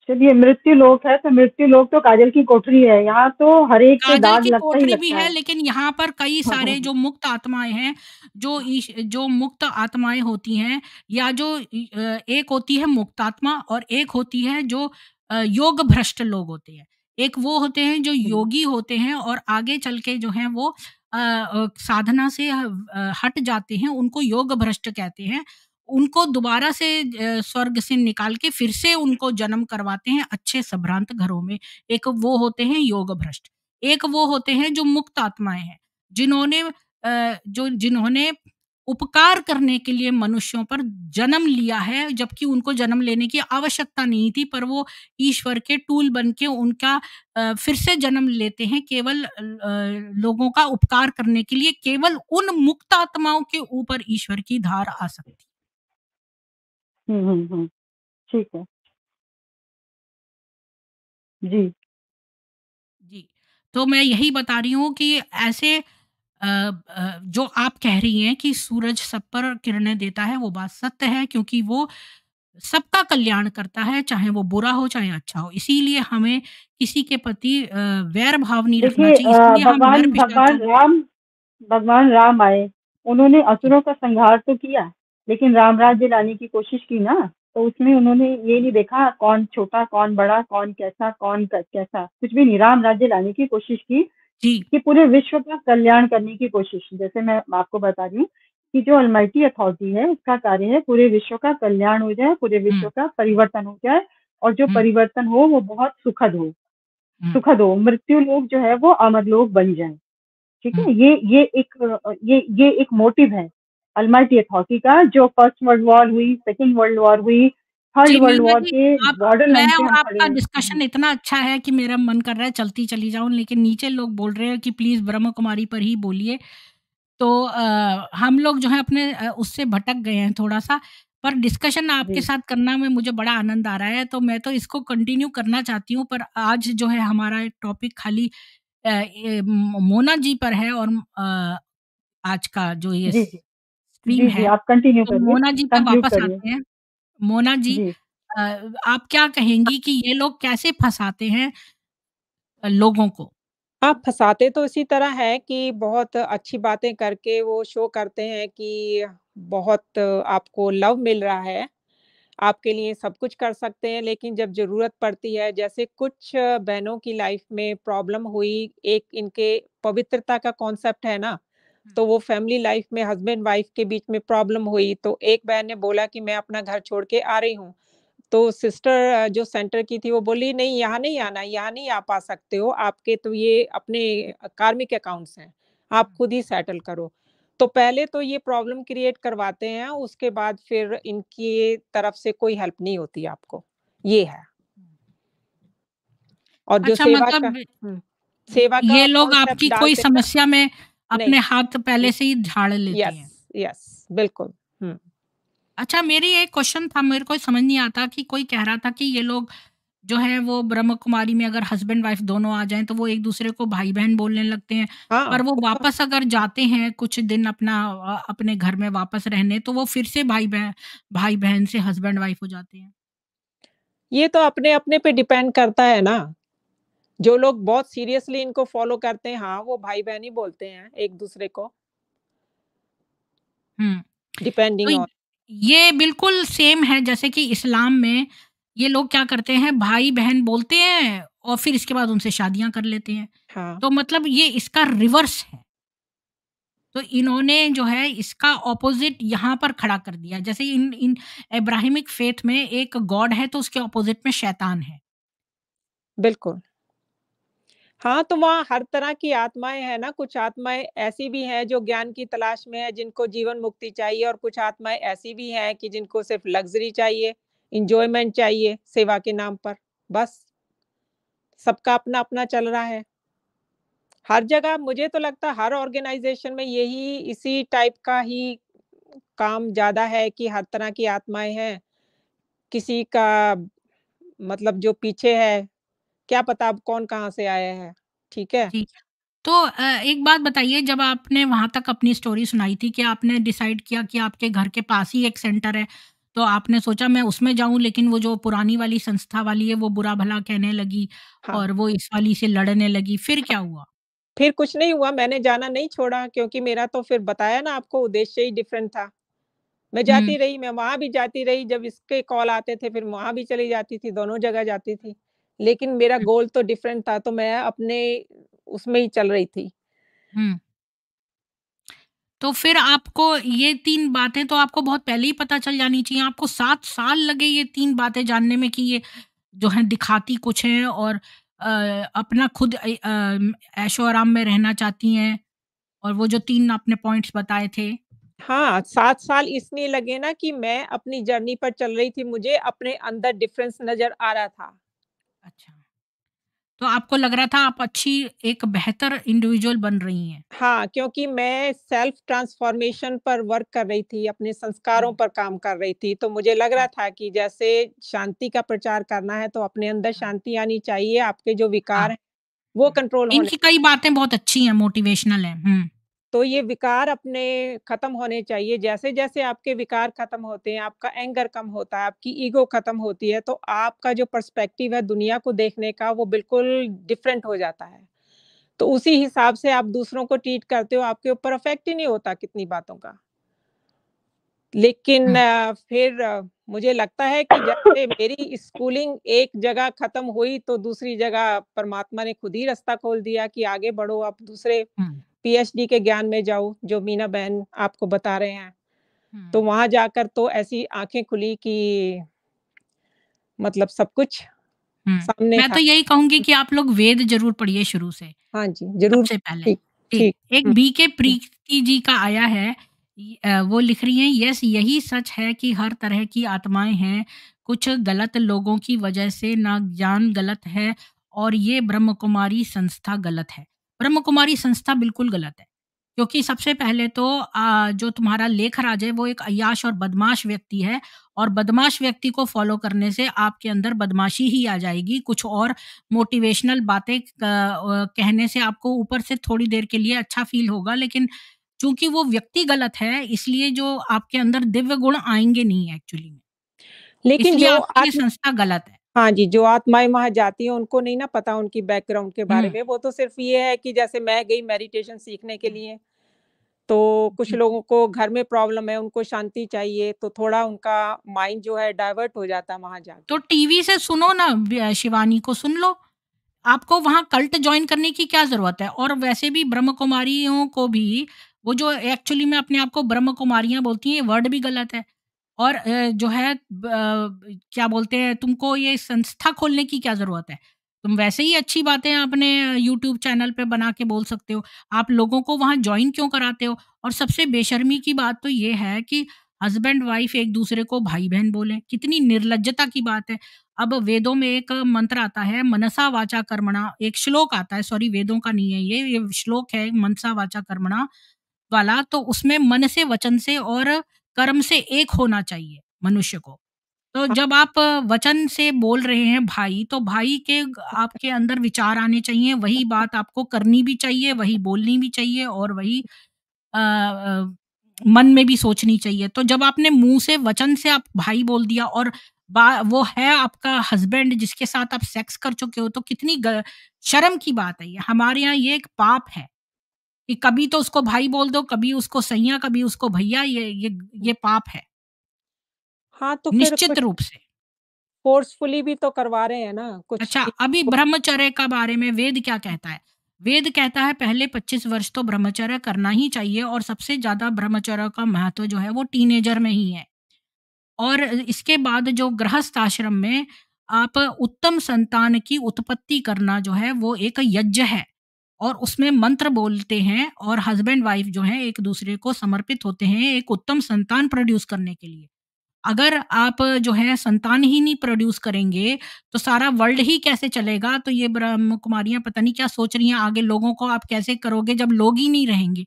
चलिए मृत्यु लोक है, तो मृत्यु लोक तो काजल की कोठरी है, यहाँ तो हर एक पे काजल दाग की लगता ही कोठरी भी लगता है, है। लेकिन यहाँ पर कई सारे जो मुक्त आत्माएँ हैं, जो मुक्त आत्माएँ होती हैं, या जो एक होती है मुक्तात्मा और एक होती है जो योग भ्रष्ट लोग होते हैं। एक वो होते हैं जो योगी होते हैं और आगे चल के जो हैं वो साधना से हट जाते हैं, उनको योग भ्रष्ट कहते हैं। उनको दोबारा से स्वर्ग से निकाल के फिर से उनको जन्म करवाते हैं अच्छे संभ्रांत घरों में। एक वो होते हैं योग भ्रष्ट। एक वो होते हैं जो मुक्त आत्माएँ हैं, जिन्होंने उपकार करने के लिए मनुष्यों पर जन्म लिया है, जबकि उनको जन्म लेने की आवश्यकता नहीं थी, पर वो ईश्वर के टूल बन के उनका फिर से जन्म लेते हैं केवल लोगों का उपकार करने के लिए, केवल उन मुक्त आत्माओं के ऊपर ईश्वर की धार आ सकती। ठीक है। जी, जी, तो मैं यही बता रही हूँ कि ऐसे जो आप कह रही हैं कि सूरज सब पर किरणें देता है, वो बात सत्य है, क्योंकि वो सबका कल्याण करता है, चाहे वो बुरा हो, चाहे अच्छा हो। इसीलिए हमें किसी के प्रति वैर भाव नहीं रखना देखिए चाहिए, इसीलिए हम नर भगवान पिशाचों भगवान राम आए, उन्होंने जी, असुरों का संहार तो किया, लेकिन राम राज्य लाने की कोशिश की ना, तो उसमें उन्होंने ये नहीं देखा कौन छोटा, कौन बड़ा, कौन कैसा, कैसा, कुछ भी नहीं। राम राज्य लाने की कोशिश की जी, कि पूरे विश्व का कल्याण करने की कोशिश। जैसे मैं आपको बता रही हूँ कि जो अलमाइटी अथॉरिटी है, उसका कार्य है पूरे विश्व का कल्याण हो जाए, पूरे विश्व हुँ, का परिवर्तन हो जाए, और जो हुँ, परिवर्तन हो वो बहुत हुँ, सुखद हो, मृत्यु लोक जो है वो अमर लोक बन जाए। ठीक हुँ। है, ये एक मोटिव है अलमाइटी अथॉरिटी का। जो फर्स्ट वर्ल्ड वॉर हुई, सेकेंड वर्ल्ड वॉर हुई, थर्ड जी, वर्ल्ड मीना वॉर जी, के आप बॉर्डर मैं लाइन पे और हम खड़े आपका हैं। डिस्कशन इतना अच्छा है कि मेरा मन कर रहा है चलती चली जाऊँ, लेकिन नीचे लोग बोल रहे हैं कि प्लीज़ ब्रह्म कुमारी पर ही बोलिए। तो हम लोग जो है अपने उससे भटक गए हैं थोड़ा-सा, पर डिस्कशन आपके जी, साथ करना में मुझे बड़ा आनंद आ रहा है, तो मैं तो इसको कंटिन्यू करना चाहती हूँ, पर आज जो है हमारा टॉपिक खाली मोना जी पर है, और आज का जो ये जी, जी, स्ट्रीम जी, जी, है, आप कंटिन्यू तो करिए, मोना जी पे कंक्लूड वापस करिए। आते हैं। मोना जी, जी, अ, आप क्या कहेंगी कि ये लोग कैसे फँसाते हैं लोगों को? हाँ, फँसाते तो इसी तरह हैं कि बहुत अच्छी बातें करके वो शो करते हैं कि बहुत आपको लव मिल रहा है, आपके लिए सब कुछ कर सकते हैं, लेकिन जब ज़रूरत पड़ती है, जैसे कुछ बहनों की लाइफ़ में प्रॉब्लम हुई, एक इनके पवित्रता का कॉन्सेप्ट है ना, हुँ, तो वो फैमिली लाइफ़ में हस्बैंड-वाइफ के बीच में प्रॉब्लम हुई, तो एक बहन ने बोला कि मैं अपना घर छोड़ के आ रही हूँ। तो सिस्टर जो सेंटर की थी वो बोली नहीं यहाँ नहीं आना, यहाँ नहीं आ पा सकते हो, आपके तो ये अपने कार्मिक अकाउंट्स हैं, आप खुद ही सेटल करो। तो पहले तो ये प्रॉब्लम क्रिएट करवाते हैं, उसके बाद फिर इनकी तरफ से कोई हेल्प नहीं होती आपको, ये है। और जो अच्छा सेवा का मतलब सेवा का ये लोग कॉन्सेप्ट आपकी कोई डालते हैं समस्या में नहीं, अपने हाथ पहले से ही झाड़ लेते यस, हैं। यस, बिल्कुल। हुँ। अच्छा मेरी एक क्वेश्चन था, मेरे को समझ नहीं आता कि कोई कह रहा था कि ये लोग जो है वो ब्रह्म कुमारी में अगर हस्बैंड वाइफ दोनों आ जाएँ तो वो एक-दूसरे को भाई-बहन बोलने लगते हैं। हाँ, पर वो वो तो वापस अगर जाते हैं कुछ दिन अपने घर में वापस रहने तो वो फिर से भाई-बहन से हस्बैंड वाइफ हो जाते हैं। ये तो अपने-अपने पे डिपेंड करता है ना। जो लोग बहुत सीरियसली इनको फ़ॉलो करते हैं, हाँ, वो भाई-बहन ही बोलते हैं एक-दूसरे को, हुँ। तो डिपेंडिंग ऑन ये बिल्कुल सेम है जैसे कि इस्लाम में ये लोग क्या करते हैं भाई-बहन बोलते हैं और फिर इसके बाद उनसे शादियाँ कर लेते हैं। हाँ, तो मतलब ये इसका रिवर्स है। तो इन्होंने जो है इसका ऑपोज़िट यहाँ पर खड़ा कर दिया। जैसे इन इन अब्राहमिक फ़ेथ में एक गॉड है तो उसके ऑपोज़िट में शैतान है। बिल्कुल। हाँ, तो वहाँ हर तरह की आत्माएँ हैं ना, कुछ आत्माएँ ऐसी भी हैं जो ज्ञान की तलाश में है, जिनको जीवन मुक्ति चाहिए और कुछ आत्माएँ ऐसी भी हैं कि जिनको सिर्फ़ लग्ज़री चाहिए, एन्जॉयमेंट चाहिए सेवा के नाम पर, बस। सबका अपना-अपना चल रहा है। हर जगह मुझे तो लगता है हर ऑर्गेनाइज़ेशन में यही इसी टाइप का ही काम ज़्यादा है कि हर तरह की आत्माएँ हैं। किसी का मतलब जो पीछे है, क्या पता अब कौन कहाँ से आया है, ठीक है? जी। तो एक बात बताइए जब आपने वहाँ तक अपनी स्टोरी सुनाई थी कि आपने डिसाइड किया कि आपके घर के पास ही एक सेंटर है, तो आपने सोचा मैं उसमें जाऊँ लेकिन वो जो पुरानी वाली संस्था वाली है वो बुरा-भला कहने लगी हाँ, और वो इस वाली से लड़ने लगी, फिर हाँ। क्या हुआ? फिर कुछ नहीं हुआ, मैंने जाना नहीं छोड़ा क्योंकि मेरा तो फिर बताया ना आपको उद्देश्य ही डिफरेंट था। मैं हुँ, जाती रही, मैं वहाँ भी जाती रही, जब इसके कॉल आते थे फिर वहाँ भी चली जाती थी, दोनों जगह जाती थी। लेकिन मेरा हुँ, गोल तो डिफरेंट था, तो मैं अपने उसमें ही चल रही थी। हुँ। तो फिर आपको ये 3 बातें तो आपको बहुत पहले ही पता चल जानी चाहिए। आपको 7 साल लगे ये 3 बातें जानने में कि ये जो हैं दिखाती कुछ हैं और अपना खुद ऐशो-आराम में रहना चाहती हैं और वो जो 3 आपने पॉइंट्स बताए थे। हाँ, 7 साल इसलिए लगे ना कि मैं अपनी जर्नी पर चल रही थी, मुझे अपने अंदर डिफरेंस नज़र आ रहा था। अच्छा। तो आपको लग रहा था आप अच्छी एक बेहतर इंडिविजुअल बन रही हैं। हाँ, क्योंकि मैं सेल्फ ट्रांसफॉर्मेशन पर वर्क कर रही थी, अपने हुँ, संस्कारों पर काम कर रही थी, तो मुझे लग रहा हाँ, था कि जैसे शांति का प्रचार करना है, तो अपने अंदर हाँ, शांति आनी चाहिए, आपके जो हाँ, विकार हैं, वो हुँ। कंट्रोल होने इनकी कई बातें बहुत अच्छी हैं, मोटिवेशनल हैं। हुँ, तो ये विकार अपने खत्म होने चाहिए। जैसे-जैसे आपके विकार खत्म होते हैं, आपका एंगर कम होता है, आपकी ईगो खत्म होती है, तो आपका जो पर्सपेक्टिव है दुनिया को देखने का, वो बिल्कुल डिफरेंट हो जाता है। तो उसी हिसाब से आप दूसरों को ट्रीट करते हो, आपके ऊपर इफ़ेक्ट ही नहीं होता कितनी बातों का। लेकिन हुँ, फिर मुझे लगता है कि जैसे मेरी स्कूलिंग एक जगह ख़त्म हुई, तो दूसरी जगह परमात्मा ने खुद ही रास्ता खोल दिया कि आगे बढ़ो, आप दूसरे हुँ, पीएचडी के ज्ञान में जाओ, जो मीना बहन आपको बता रहे हैं। तो हुँ, वहाँ जाकर तो ऐसी आँखें खुली कि मतलब सब कुछ हुँ। सामने मैं था। तो यही कहूँगी कि आप लोग वेद ज़रूर पढ़िए शुरू से। हाँ जी, ज़रूर। सबसे पहले। ठीक, ठीक, ठीक। एक हुँ, बीके हुँ। प्रीति जी का आया है वो लिख रही हैं यस यही सच है कि हर तरह की आत्माएँ हैं, कुछ गलत लोगों की वजह से ना ज्ञान गलत है और ये ब्रह्म कुमारी संस्था गलत है। ब्रह्म कुमारी संस्था बिल्कुल गलत है, क्योंकि सबसे पहले तो जो तुम्हारा लेखराज है वो एक अय्याश और बदमाश व्यक्ति है और बदमाश व्यक्ति को फ़ॉलो करने से आपके अंदर बदमाशी ही आ जाएगी, कुछ और मोटिवेशनल बातें कहने से आपको ऊपर से थोड़ी देर के लिए अच्छा फ़ील होगा, लेकिन चूँकि वो व्यक्ति गलत है, इसलिए जो आपके अंदर दिव्य गुण आएँगे नहीं एक्चुअली में। लेकिन इसलिए जो आपकी ये संस्था गलत है। हाँ जी, जो आत्माएँ वहाँ जाती हैं, उनको नहीं ना पता उनकी बैकग्राउंड के बारे हुँ, में। वो तो सिर्फ़ ये है कि जैसे मैं गई मेडिटेशन सीखने के हुँ। लिए, तो कुछ जी। लोगों को घर में प्रॉब्लम है, उनको शांति चाहिए, तो थोड़ा उनका माइंड जो है डाइवर्ट हो जाता है वहाँ तो जाके। टीवी से सुनो ना शिवानी को सुन लो। आपको वहाँ कल्ट जॉइन करने की क्या ज़रूरत है? और वैसे भी ब्रह्म कुमारियों को भी वो जो एक्चुअली में अपने आप को ब्रह्म कुमारियाँ बोलती हैं, ये वर्ड भी गलत है। और जो है क्या बोलते हैं, तुमको ये संस्था खोलने की क्या ज़रूरत है? तुम वैसे ही अच्छी बातें अपने यूट्यूब चैनल पे बना के बोल सकते हो। आप लोगों को वहाँ जॉइन क्यों कराते हो? और सबसे बेशर्मी की बात तो ये है कि हस्बैंड वाइफ एक-दूसरे को भाई-बहन बोलें, कितनी निर्लज्जता की बात है। अब वेदों में एक मंत्र आता है, मनसा वाचा कर्मणा, एक श्लोक आता है, सॉरी वेदों का नहीं है ये श्लोक है मनसा वाचा कर्मणा वाला, तो उसमें मन से, वचन से और कर्म से एक होना चाहिए मनुष्य को। तो हाँ, जब आप वचन से बोल रहे हैं भाई, तो भाई के आपके अंदर विचार आने चाहिए, वही बात आपको करनी भी चाहिए, वही बोलनी भी चाहिए और वही मन में भी सोचनी चाहिए। तो जब आपने मुँह से वचन से आप भाई बोल दिया और बा वो है आपका हस्बैंड जिसके साथ आप सेक्स कर चुके हो, तो कितनी ग शर्म की बात है ये। हमारे यहाँ ये एक पाप है कि कभी तो उसको भाई बोल दो, कभी उसको सैया, कभी उसको भैया, ये पाप है, हाँ, तो फिर निश्चित कुछ रूप से। फ़ोर्सफुली भी तो करवा रहे हैं ना, कुछ अच्छा, अभी चीज़ों को। ब्रह्मचर्य का बारे में वेद क्या कहता है? वेद कहता है पहले 25 वर्ष तो ब्रह्मचर्य करना ही चाहिए और सबसे ज़्यादा ब्रह्मचर्य का महत्व जो है वो टीनेजर में ही है। और इसके बाद जो गृहस्थ आश्रम में आप उत्तम संतान की उत्पत्ति करना जो है वो एक यज्ञ है और उसमें मंत्र बोलते हैं और हस्बैंड वाइफ जो हैं एक-दूसरे को समर्पित होते हैं एक उत्तम संतान प्रोड्यूस करने के लिए। अगर आप जो है संतान ही नहीं प्रोड्यूस करेंगे, तो सारा वर्ल्ड ही कैसे चलेगा? तो ये ब्रह्म कुमारियाँ पता नहीं क्या सोच रही हैं, आगे लोगों को आप कैसे करोगे जब लोग ही नहीं रहेंगे?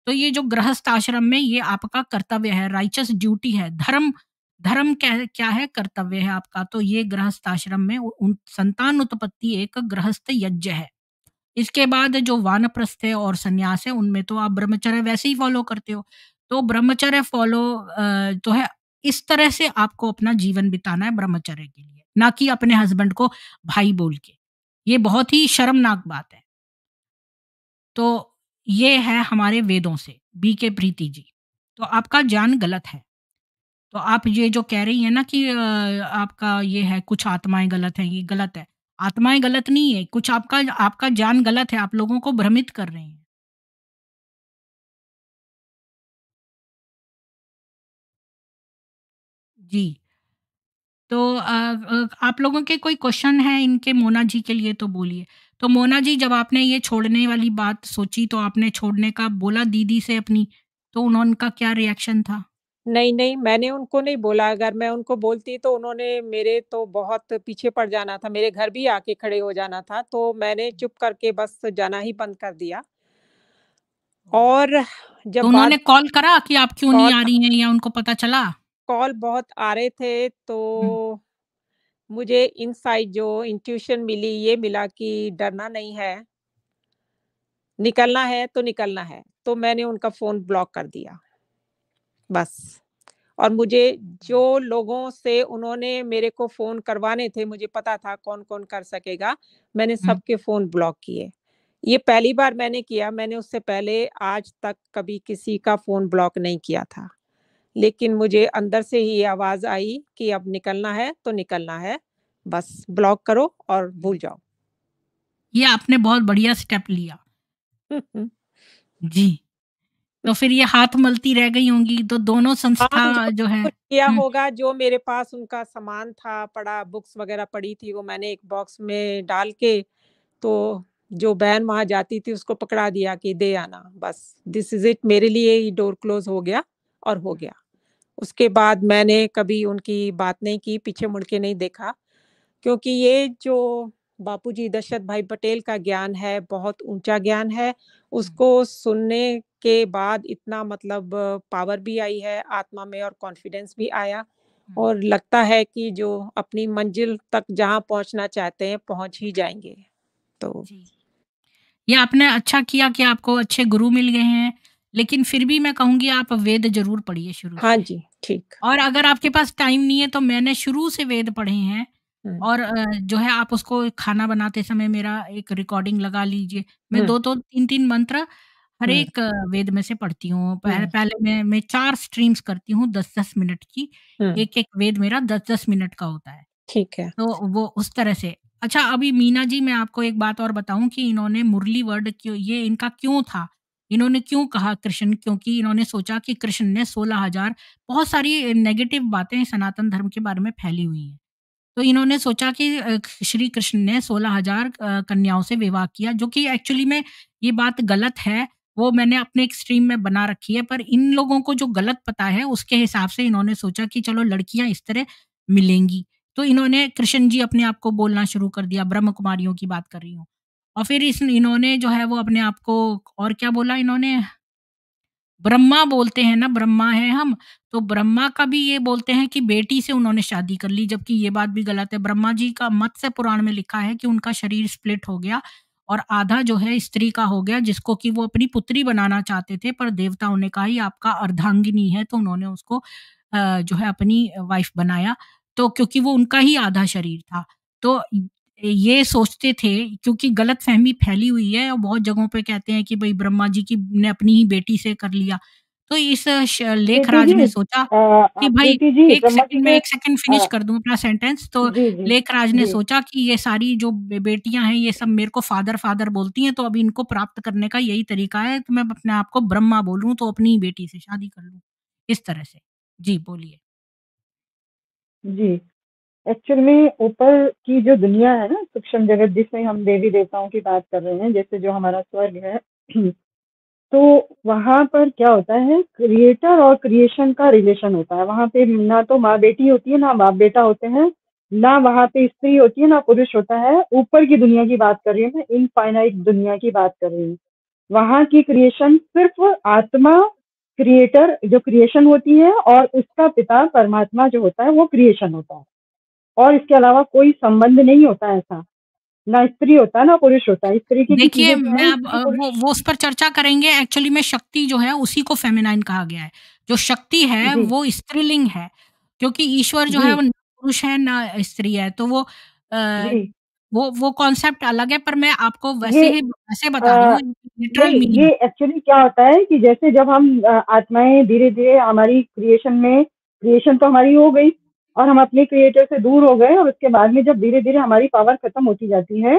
तो ये जो गृहस्थ आश्रम में ये आपका कर्तव्य है, राइचस ड्यूटी है, धर्म धर्म क्या क्या है? कर्तव्य है आपका। तो ये गृहस्थ आश्रम में उ उन संतान उत्पत्ति एक गृहस्थ यज्ञ है। इसके बाद जो वानप्रस्थ है और सन्यास है, उनमें तो आप ब्रह्मचर्य वैसे ही फ़ॉलो करते हो। तो ब्रह्मचर्य फ़ॉलो जो है इस तरह से आपको अपना जीवन बिताना है ब्रह्मचर्य के लिए, ना कि अपने हस्बैंड को भाई बोल के। ये बहुत ही शर्मनाक बात है। तो ये है हमारे वेदों से, बी.के. प्रीति जी। तो आपका ज्ञान गलत है। तो आप ये जो कह रही हैं ना कि आपका ये है कुछ आत्माएँ गलत हैं, ये गलत है। आत्माएँ गलत नहीं है, कुछ आपका आपका ज्ञान गलत है, आप लोगों को भ्रमित कर रहे हैं। जी, तो आप लोगों के कोई क्वेश्चन है इनके मोना जी के लिए तो बोलिए। तो मोना जी जब आपने ये छोड़ने वाली बात सोची तो आपने छोड़ने का बोला दीदी से अपनी, तो उनका क्या रिएक्शन था? नहीं, नहीं, मैंने उनको नहीं बोला, अगर मैं उनको बोलती तो उन्होंने मेरे तो बहुत पीछे पड़ जाना था, मेरे घर भी आके खड़े हो जाना था, तो मैंने चुप करके बस जाना ही बंद कर दिया। ओह! और तो जब उन्होंने बाद कॉल करा कि आप क्यों नहीं कॉल आ रही हैं या उनको पता चला? कॉल बहुत आ रहे थे, हुँ, तो मुझे इनसाइड जो इंट्यूशन मिली, ये मिला कि डरना नहीं है, निकलना है तो निकलना है, तो मैंने उनका फ़ोन ब्लॉक कर दिया, बस। और मुझे जो लोगों से उन्होंने मेरे को फ़ोन करवाने थे, मुझे पता था कौन-कौन कर सकेगा, मैंने हुँ। सबके फ़ोन ब्लॉक किए। ये पहली बार मैंने किया, मैंने उससे पहले आज तक कभी किसी का फ़ोन ब्लॉक नहीं किया था। लेकिन मुझे अंदर से ही ये आवाज़ आई कि अब निकलना है तो निकलना है, बस ब्लॉक करो और भूल जाओ। ये आपने बहुत बढ़िया स्टेप लिया। जी, तो फिर ये हाथ मलती रह गई होंगी, तो दोनों हाँ, संस्था जो जो है कुछ किया हुँ, होगा, जो मेरे पास उनका सामान था पड़ा, बुक्स वग़ैरह पड़ी थी, वो मैंने एक बॉक्स में डाल के, तो जो बहन वहाँ जाती थी उसको पकड़ा दिया कि दे आना, बस दिस इज़ इट, मेरे लिए ही डोर क्लोज़ हो गया और हो हुँ, गया। उसके बाद मैंने कभी उनकी बात नहीं की, पीछे मुड़ के नहीं देखा, क्योंकि ये जो बापूजी दशरथ भाई पटेल का ज्ञान है, बहुत ऊँचा ज्ञान है। हुँ, उसको सुनने के बाद इतना मतलब पावर भी आई है आत्मा में और कॉन्फिडेंस भी आया हुँ, और लगता है कि जो अपनी मंजिल तक जहाँ पहुँचना चाहते हैं, पहुँच ही जाएँगे। तो जी। ये आपने अच्छा किया कि आपको अच्छे गुरु मिल गए हैं, लेकिन फिर भी मैं कहूँगी आप वेद ज़रूर पढ़िए शुरू हाँ से। जी, ठीक। और अगर आपके पास टाइम नहीं है तो मैंने शुरू से वेद पढ़े हैं हुँ, और जो है आप उसको खाना बनाते समय मेरा एक रिकॉर्डिंग लगा लीजिए। मैं हुँ, 2-2 3-3 मंत्र हर हुँ, एक वेद में से पढ़ती हूँ। पहले हुँ, पहले मैं 4 स्ट्रीम्स करती हूँ 10-10 मिनट की। हुँ, एक-एक वेद मेरा 10-10 मिनट का होता है। ठीक है। तो वो उस तरह से। अच्छा अभी मीना जी मैं आपको एक बात और बताऊँ कि इन्होंने मुरली वर्ड क्यों ये इनका क्यों था? इन्होंने क्यों कहा कृष्ण? क्योंकि इन्होंने सोचा कि कृष्ण ने 16,000 बहुत सारी नेगेटिव बातें सनातन धर्म के बारे में फैली हुई हैं। तो इन्होंने सोचा कि श्री कृष्ण ने 16,000 कन्याओं से विवाह किया, जो कि एक्चुअली में ये बात गलत है। वो मैंने अपने एक स्ट्रीम में बना रखी है, पर इन लोगों को जो गलत पता है, उसके हिसाब से इन्होंने सोचा कि चलो लड़कियाँ इस तरह मिलेंगी। तो इन्होंने कृष्ण जी अपने आप को बोलना शुरू कर दिया, ब्रह्म कुमारियों की बात कर रही हूँ। और फिर इन्होंने जो है वो अपने आप को और क्या बोला इन्होंने? ब्रह्मा बोलते हैं ना, ब्रह्मा हैं हम, तो ब्रह्मा का भी ये बोलते हैं कि बेटी से उन्होंने शादी कर ली, जबकि ये बात भी गलत है। ब्रह्मा जी का मत्स्य पुराण में लिखा है कि उनका शरीर स्प्लिट हो गया और आधा जो है स्त्री का हो गया, जिसको कि वो अपनी पुत्री बनाना चाहते थे, पर देवताओं ने कहा ये आपका अर्धांगिनी है, तो उन्होंने उसको जो है अपनी वाइफ बनाया। तो क्योंकि वो उनका ही आधा शरीर था। तो ये सोचते थे, क्योंकि गलतफ़हमी फैली हुई है और बहुत जगहों पे कहते हैं कि भई ब्रह्मा जी की ने अपनी ही बेटी से कर लिया। तो इस प्रीति लेखराज जी, ने सोचा कि भई प्रीति जी, 1 ब्रह्मा जी सेकंड, मैं के 1 सेकंड फिनिश कर दूँ अपना सेंटेंस। तो जी, जी, लेखराज ने जी, सोचा कि ये सारी जो बेटियाँ हैं, ये सब मेरे को फादर-फादर बोलती हैं, तो अब इनको प्राप्त करने का यही तरीका है कि मैं अपने आप को ब्रह्मा बोलूँ, तो अपनी ही बेटी से शादी कर लूँ। इस तरह से। जी, बोलिए। जी। एक्चुअल में ऊपर की जो दुनिया है ना, सूक्ष्म जगत जिसमें हम देवी-देवताओं की बात कर रहे हैं, जैसे जो हमारा स्वर्ग है, तो वहाँ पर क्या होता है, क्रिएटर और क्रिएशन का रिलेशन होता है। वहाँ पे ना तो माँ-बेटी होती है, ना बाप-बेटा होते हैं, ना वहाँ पे स्त्री होती है, ना पुरुष होता है। ऊपर की दुनिया की बात कर रही हूँ मैं, इनफाइनाइट दुनिया की बात कर रही हूँ। वहाँ की क्रिएशन सिर्फ आत्मा, क्रिएटर जो क्रिएशन होती है, और उसका पिता परमात्मा जो होता है वो क्रिएशन होता है, और इसके अलावा कोई संबंध नहीं होता ऐसा। ना स्त्री होता है, ना पुरुष होता है। इस तरीके की देखिए, चीजें जो मैं है, अब स्त्री पुरुष। वो उस पर चर्चा करेंगे। एक्चुअली में शक्ति जो है उसी को फेमिनाइन कहा गया है। जो शक्ति है जी, वो स्त्रीलिंग है, क्योंकि ईश्वर जो है जी, वो ना पुरुष है ना स्त्री है। तो जी। वो कॉन्सेप्ट अलग है, पर मैं आपको ये वैसे बता रही अ, हूँ लिटरल ये मीनिंग। एक्चुअली क्या होता है कि जैसे जब हम आत्माएं धीरे धीरे हमारी क्रिएशन में, क्रिएशन तो हमारी हो गई और हम अपने क्रिएटर से दूर हो गए, और उसके बाद में जब धीरे धीरे हमारी पावर खत्म होती जाती है,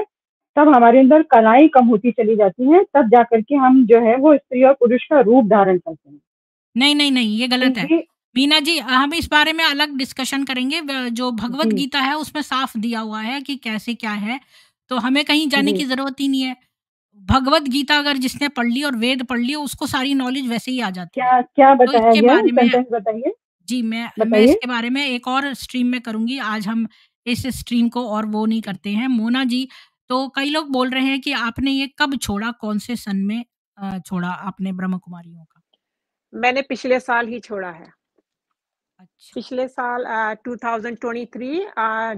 तब हमारे अंदर कलाएं कम होती चली जाती हैं, तब जाकर के हम जो है वो स्त्री और पुरुष का रूप धारण करते हैं। नहीं, नहीं, नहीं, ये तो गलत है। ये मीना जी, हम इस बारे में अलग डिस्कशन करेंगे। जो भगवद जी, गीता है उसमें साफ दिया हुआ है कि कैसे क्या है, तो हमें कहीं जाने जी। की ज़रूरत ही नहीं है। भगवद गीता अगर जिसने पढ़ ली और वेद पढ़ लिए, उसको सारी नॉलेज वैसे ही आ जाती है। क्या क्या तो बताया इसके गया है, बारे में सेंटेंस बताइए, जी, मैं बताइए। इसके बारे में एक और स्ट्रीम में करूँगी। आज हम इस स्ट्रीम को और वो नहीं करते हैं। मोना जी, तो कई लोग बोल रहे हैं कि आपने ये कब छोड़ा, कौन-से सन में छोड़ा आपने ब्रह्म कुमारियों का? मैंने पिछले साल ही छोड़ा है। अच्छा। पिछले साल 2023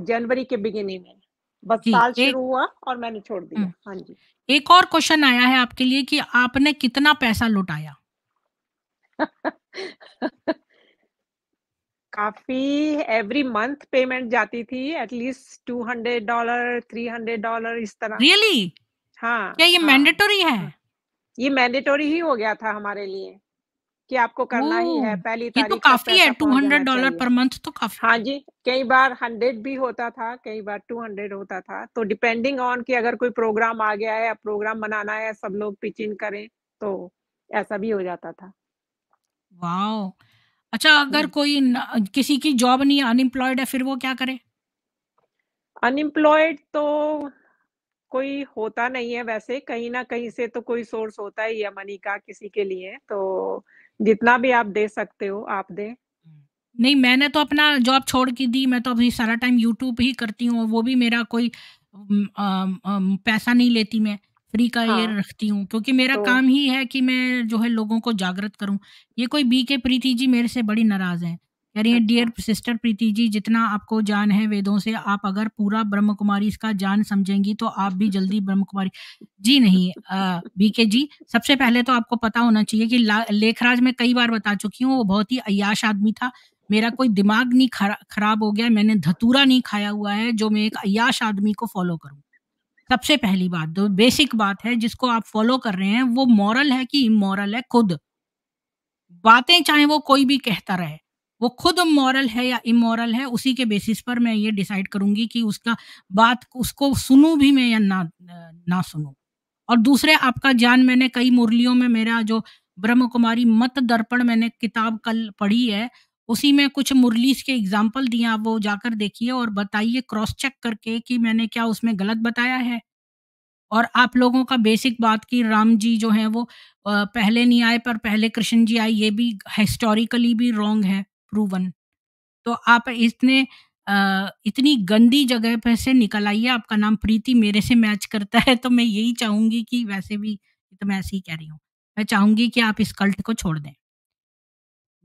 जनवरी के बिगिनिंग में। बस जी, साल एक शुरू हुआ और मैंने छोड़ दिया। हुँ, हाँ जी। एक और क्वेश्चन आया है आपके लिए कि आपने कितना पैसा लौटाया? काफ़ी एवरी मंथ पेमेंट जाती थी एट लीस्ट $200, $300 इस तरह। रियली? क्या हाँ, ये हाँ, मैंडेटरी है? हाँ। ये मैंडेटरी ही हो गया था हमारे लिए कि आपको करना ही ओह! है, पहली ये तो तारीख तक काफ़ी है, पैसा पहुँच जाना $200 चाहिए। पर मंथ तो काफ़ी हाँ है। जी, कई बार 100 भी होता था, कई बार 200 होता था, तो डिपेंडिंग ऑन कि अगर कोई प्रोग्राम आ गया है या प्रोग्राम बनाना है, सब लोग पिच इन करें, तो ऐसा भी हो जाता था। वॉव! अच्छा, अगर हुँ। कोई किसी की जॉब नहीं है, अनएम्प्लॉयड है, फिर वो क्या करे? अनएम्प्लॉयड तो कोई होता नहीं है वैसे, कहीं न कहीं से तो कोई सोर्स होता ही है मनी का किसी के लिए, तो जितना भी आप दे सकते हो, आप दें। नहीं, मैंने तो अपना जॉब छोड़ के दी, मैं तो अभी सारा टाइम यूट्यूब ही करती हूँ, वो भी मेरा कोई पैसा नहीं लेती मैं, फ्री का ये हाँ, रखती हूँ, क्योंकि मेरा तो काम ही है कि मैं जो है लोगों को जागृत करूँ। ये कोई बीके प्रीति जी मेरे से बड़ी नाराज़ हैं, कह रही हैं अच्छा। डियर सिस्टर प्रीति जी, जितना आपको ज्ञान है वेदों से, आप अगर पूरा ब्रह्म कुमारी इसका ज्ञान समझेंगी तो आप भी जल्दी ब्रह्म कुमारी। जी नहीं, बीके जी, सबसे पहले तो आपको पता होना चाहिए कि लेखराज मैं कई बार बता चुकी हूँ, वो बहुत ही अय्याश आदमी था। मेरा कोई दिमाग नहीं खराब हो गया है, मैंने धतूरा नहीं खाया हुआ है जो मैं एक अय्याश आदमी को फ़ॉलो करूँ। सबसे पहली बात, जो बेसिक बात है जिसको आप फ़ॉलो कर रहे हैं, वो मॉरल है कि इमॉरल है खुद। बातें चाहे वो कोई भी कहता रहे, वो खुद मॉरल है या इमॉरल है, उसी के बेसिस पर मैं ये डिसाइड करूँगी कि उसका बात उसको सुनूँ भी मैं या ना सुनूँ। और दूसरे आपका ज्ञान, मैंने कई मुरलियों में, मेरा जो ब्रह्म कुमारी मत दर्पण मैंने किताब कल पढ़ी है, उसी में कुछ मुरलीज़ के एग्ज़ाम्पल दिए, आप वो जाकर देखिए और बताइए क्रॉस चेक करके कि मैंने क्या उसमें गलत बताया है। और आप लोगों का बेसिक बात कि राम जी जो हैं वो पहले नहीं आए पर पहले कृष्ण जी आए, ये भी हिस्टोरिकली भी रॉन्ग है, प्रूवन। तो आप इतनी गंदी जगह पे से निकल आइए, आपका नाम प्रीति मेरे से मैच करता है, तो मैं यही चाहूँगी कि वैसे भी तो मैं ऐसे ही कह रही हूँ। मैं चाहूँगी कि आप इस कल्ट को छोड़ दें।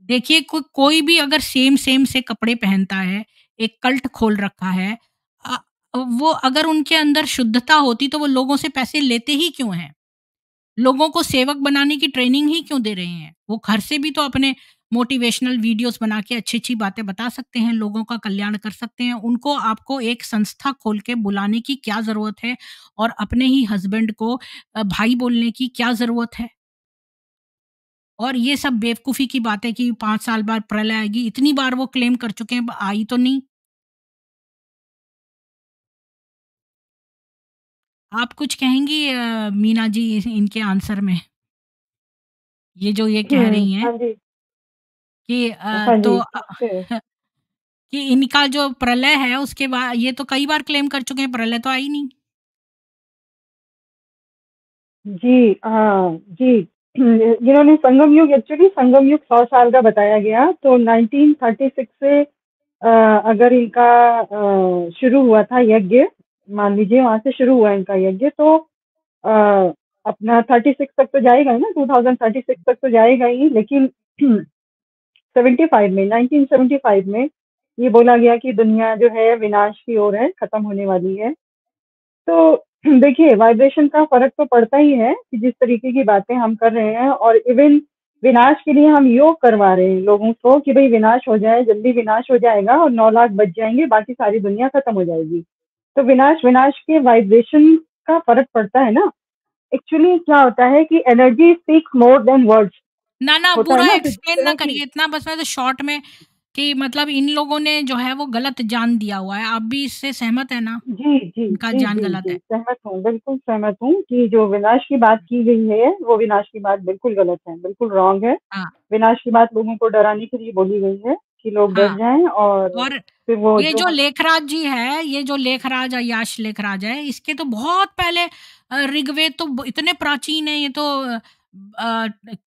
देखिए कोई भी अगर सेम से कपड़े पहनता है, एक कल्ट खोल रखा है, अ, वो अगर उनके अंदर शुद्धता होती तो वो लोगों से पैसे लेते ही क्यों हैं? लोगों को सेवक बनाने की ट्रेनिंग ही क्यों दे रहे हैं? वो घर से भी तो अपने मोटिवेशनल वीडियोज़ बना के अच्छी-अच्छी बातें बता सकते हैं, लोगों का कल्याण कर सकते हैं। उनको आपको एक संस्था खोल के बुलाने की क्या ज़रूरत है? और अपने ही हस्बैंड को भाई बोलने की क्या ज़रूरत है? और ये सब बेवकूफ़ी की बातें कि 5 साल बाद प्रलय आएगी, इतनी बार वो क्लेम कर चुके हैं, आई तो नहीं। आप कुछ कहेंगी मीना जी इनके आंसर में? ये जो ये कह रही हैं हाँ जी, कि हाँ तो जी, ओके। कि इनका जो प्रलय है उसके बाद ये तो कई बार क्लेम कर चुके हैं, प्रलय तो आई नहीं। जी, हाँ, जी। जिन्होंने संगम युग, एक्चुअली संगम युग 100 साल का बताया गया, तो 1936 से अगर इनका शुरू हुआ था यज्ञ, मान लीजिए वहाँ से शुरू हुआ इनका यज्ञ, तो अ, अपना 36 तक तो जाएगा ही ना, 2036 तक तो जाएगा ही, लेकिन 75 में, 1975 में ये बोला गया कि दुनिया जो है विनाश की ओर है, खत्म होने वाली है। तो देखिए, वाइब्रेशन का फ़र्क तो पड़ता ही है कि जिस तरीके की बातें हम कर रहे हैं, और इवन विनाश के लिए हम योग करवा रहे हैं लोगों को कि भई विनाश हो जाए, जल्दी विनाश हो जाएगा और 9 लाख बच जाएँगे, बाकी सारी दुनिया खत्म हो जाएगी। तो विनाश विनाश के वाइब्रेशन का फ़र्क पड़ता है ना। एक्चुअली क्या होता है कि energy speaks more than words, ना, ना होता है पूरा ना, तो जिस एक्सप्लेन ना तरह की, करिए इतना, बस मैं तो शॉर्ट में कि मतलब इन लोगों ने जो है वो गलत ज्ञान दिया हुआ है। आप भी इससे सहमत हैं ना? जी, जी, इनका जी, ज्ञान जी, गलत जी, है। सहमत हूँ, बिल्कुल सहमत हूँ कि जो विनाश की बात की गई है, वो विनाश की बात बिल्कुल गलत है, बिल्कुल रॉन्ग है। हाँ, विनाश की बात लोगों को डराने के लिए बोली गई है कि लोग डर हाँ। जाएँ, और और फिर वो ये जो जो हम, लेखराज जी है, ये जो लेखराज अय्याश लेखराज है, इसके तो बहुत पहले ऋग्वेद तो इतने प्राचीन है, ये तो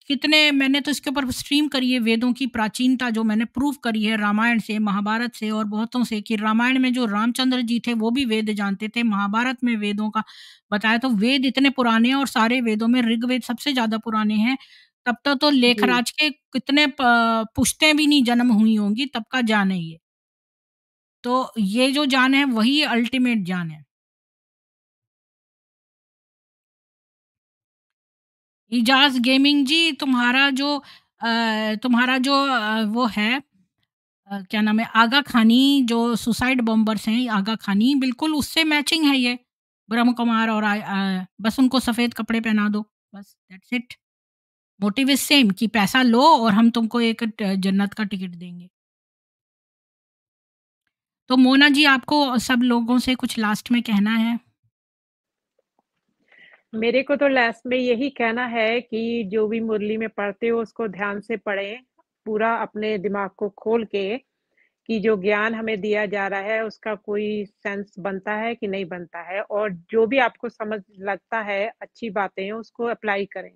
कितने, मैंने तो इसके ऊपर स्ट्रीम करी है वेदों की प्राचीनता, जो मैंने प्रूव करी है रामायण से, महाभारत से और बहुतों से, कि रामायण में जो रामचंद्र जी थे वो भी वेद जानते थे, महाभारत में वेदों का बताया, तो वेद इतने पुराने हैं और सारे वेदों में ऋग्वेद सबसे ज्यादा पुराने हैं। तब तक तो जी, लेखराज के कितने पुश्तें भी नहीं जन्म हुई होंगी, तब का जान है ये। तो ये जो जान है वही अल्टीमेट जान है। इजाज़ गेमिंग जी, वो है, क्या नाम है, आगा खानी, जो सुसाइड बॉम्बर्स हैं आगा खानी, बिल्कुल उससे मैचिंग है ये। ब्रह्म कुमार और बस उनको सफ़ेद कपड़े पहना दो, बस that's it. Motive is same कि पैसा लो और हम तुमको एक जन्नत का टिकट देंगे। तो मोना जी, आपको सब लोगों से कुछ लास्ट में कहना है? मेरे को तो लास्ट में यही कहना है कि जो भी मुरली में पढ़ते हो उसको ध्यान से पढ़ें, पूरा अपने दिमाग को खोल के, कि जो ज्ञान हमें दिया जा रहा है उसका कोई सेंस बनता है कि नहीं बनता है, और जो भी आपको समझ लगता है अच्छी बातें हैं उसको अप्लाई करें।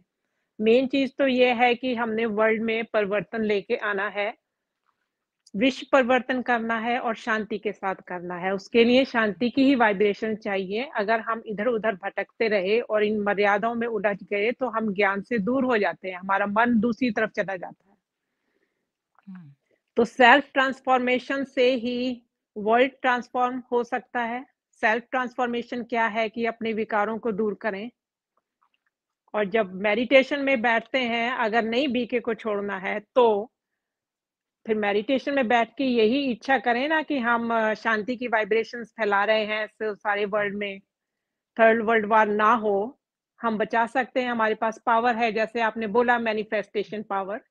मेन चीज़ तो ये है कि हमने वर्ल्ड में परिवर्तन लेके आना है, विश्व परिवर्तन करना है और शांति के साथ करना है। उसके लिए शांति की ही वाइब्रेशन चाहिए। अगर हम इधर-उधर भटकते रहे और इन मर्यादाओं में उलझ गए तो हम ज्ञान से दूर हो जाते हैं, हमारा मन दूसरी तरफ चला जाता है। हुँ। तो सेल्फ ट्रांसफॉर्मेशन से ही वर्ल्ड ट्रांसफॉर्म हो सकता है। सेल्फ ट्रांसफॉर्मेशन क्या है कि अपने विकारों को दूर करें, और जब मेडिटेशन में बैठते हैं, अगर नहीं बीके को छोड़ना है तो फिर मेडिटेशन में बैठ के यही इच्छा करें ना कि हम शांति की वाइब्रेशंस फैला रहे हैं सारे वर्ल्ड में, थर्ड वर्ल्ड वार ना हो, हम बचा सकते हैं, हमारे पास पावर है, जैसे आपने बोला मैनिफेस्टेशन पावर,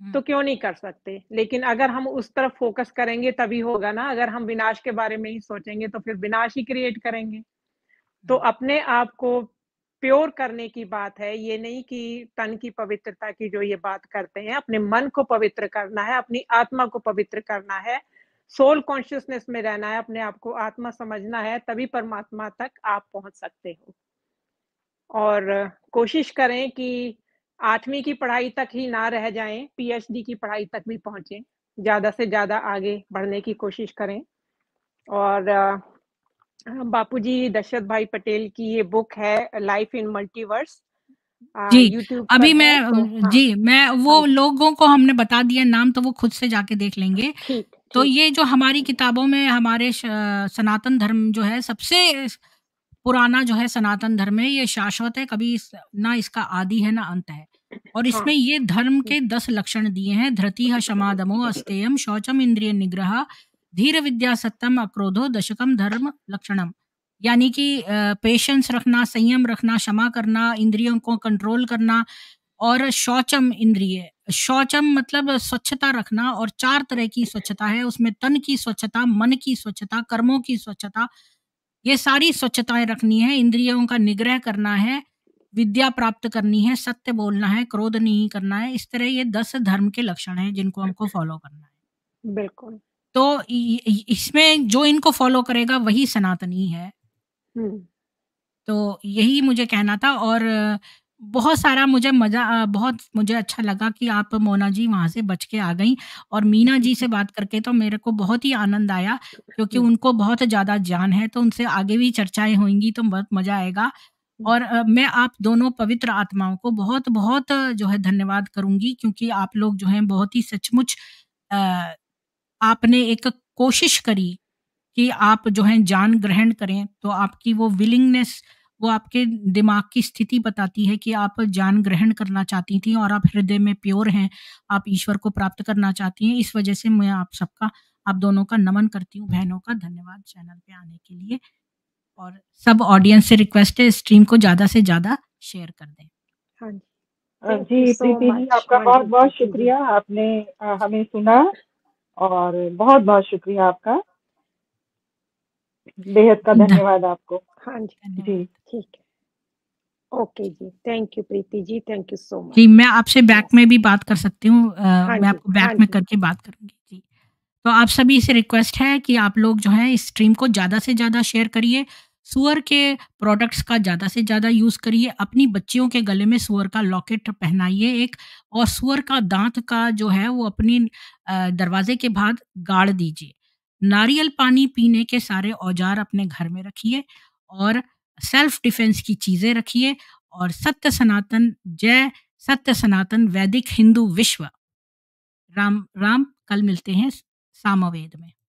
हुँ, तो क्यों नहीं कर सकते। लेकिन अगर हम उस तरफ फोकस करेंगे तभी होगा ना, अगर हम विनाश के बारे में ही सोचेंगे तो फिर विनाश ही क्रिएट करेंगे। तो हुँ, अपने आप को प्योर करने की बात है, ये नहीं कि तन की पवित्रता की जो ये बात करते हैं, अपने मन को पवित्र करना है, अपनी आत्मा को पवित्र करना है, सोल कॉन्शियसनेस में रहना है, अपने आप को आत्मा समझना है, तभी परमात्मा तक आप पहुँच सकते हो। और कोशिश करें कि 8वीं की पढ़ाई तक ही ना रह जाएँ, पीएचडी की पढ़ाई तक भी पहुँचे। ज़्यादा से ज़्यादा आगे बढ़ने की कोशिश करें। और बापूजी दशरथ भाई पटेल की ये बुक है लाइफ इन मल्टीवर्स, जी, यूट्यूब पर अभी है, मैं तो हाँ, जी, मैं हाँ वो जी, लोगों को हमने बता दिया नाम, तो वो खुद से जाके देख लेंगे। ठीक, तो ठीक। ये जो हमारी किताबों में हमारे सनातन धर्म जो है सबसे पुराना जो है सनातन धर्म है, ये शाश्वत है, कभी ना इसका आदि है ना अंत है। और हाँ, इसमें ये धर्म हुँ, के 10 लक्षण दिए हैं। धृतिः क्षमा दमो अस्तेयम शौचम इंद्रिय निग्रह धीर विद्या सत्यम अक्रोधो दशकम धर्म लक्षणम। यानी कि पेशेंस रखना, संयम रखना, क्षमा करना, इंद्रियों को कंट्रोल करना और शौचम इंद्रिय, शौचम मतलब स्वच्छता रखना, और 4 तरह की स्वच्छता है उसमें, तन की स्वच्छता, मन की स्वच्छता, कर्मों की स्वच्छता, ये सारी स्वच्छताएँ रखनी है, इंद्रियों का निग्रह करना है, विद्या प्राप्त करनी है, सत्य बोलना है, क्रोध नहीं करना है। इस तरह ये 10 धर्म के लक्षण हैं जिनको हमको फ़ॉलो करना है। बिल्कुल। तो इसमें जो इनको फ़ॉलो करेगा वही सनातनी है। हुँ, तो यही मुझे कहना था। और बहुत सारा मुझे बहुत मुझे अच्छा लगा कि आप मोना जी वहाँ से बच के आ गईं, और मीना जी से बात करके तो मेरे को बहुत ही आनंद आया, क्योंकि हुँ, उनको बहुत ज़्यादा ज्ञान है, तो उनसे आगे भी चर्चाएँ होंगी तो बहुत मज़ा आएगा। हुँ, और मैं आप दोनों पवित्र आत्माओं को बहुत-बहुत जो है धन्यवाद करूँगी, क्योंकि आप लोग जो हैं बहुत ही सचमुच अ, आपने एक कोशिश करी कि आप जो हैं ज्ञान ग्रहण करें, तो आपकी वो विलिंगनेस, वो आपके दिमाग की स्थिति बताती है कि आप ज्ञान ग्रहण करना चाहती थीं और आप हृदय में प्योर हैं, आप ईश्वर को प्राप्त करना चाहती हैं। इस वजह से मैं आप दोनों का नमन करती हूँ, बहनों का धन्यवाद चैनल पे आने के लिए। और सब ऑडियंस से रिक्वेस्ट है, स्ट्रीम को ज़्यादा से ज़्यादा शेयर कर दें। हाँ जी। Thank you ji, so Preeti ji, much. आपका हाँ जी, बहुत-बहुत प्रीति जी। शुक्रिया, आपने हमें सुना, और बहुत-बहुत शुक्रिया आपका, बेहद का ध धन्यवाद आपको। हाँ जी, जी। धन्यवाद। ठीक है। ओके जी, thank you Preeti ji, thank you so जी, मच। मैं आपसे बैक में भी बात कर सकती हूँ, हाँ मैं जी, आपको बैक हाँ में जी, करके बात करूँगी। जी। तो आप सभी से रिक्वेस्ट है कि आप लोग जो है इस स्ट्रीम को ज़्यादा से ज़्यादा शेयर करिए। सूअर के प्रोडक्ट्स का ज़्यादा से ज़्यादा यूज़ करिए। अपनी बच्चियों के गले में सूअर का लॉकेट पहनाइए एक, और सूअर का दाँत का जो है वो अपनी दरवाज़े के बाहर गाड़ दीजिए। नारियल पानी पीने के सारे औज़ार अपने घर में रखिए, और सेल्फ डिफेंस की चीज़ें रखिए, और सत्य सनातन वैदिक हिंदू विश्व। राम राम, कल मिलते हैं सामवेद में।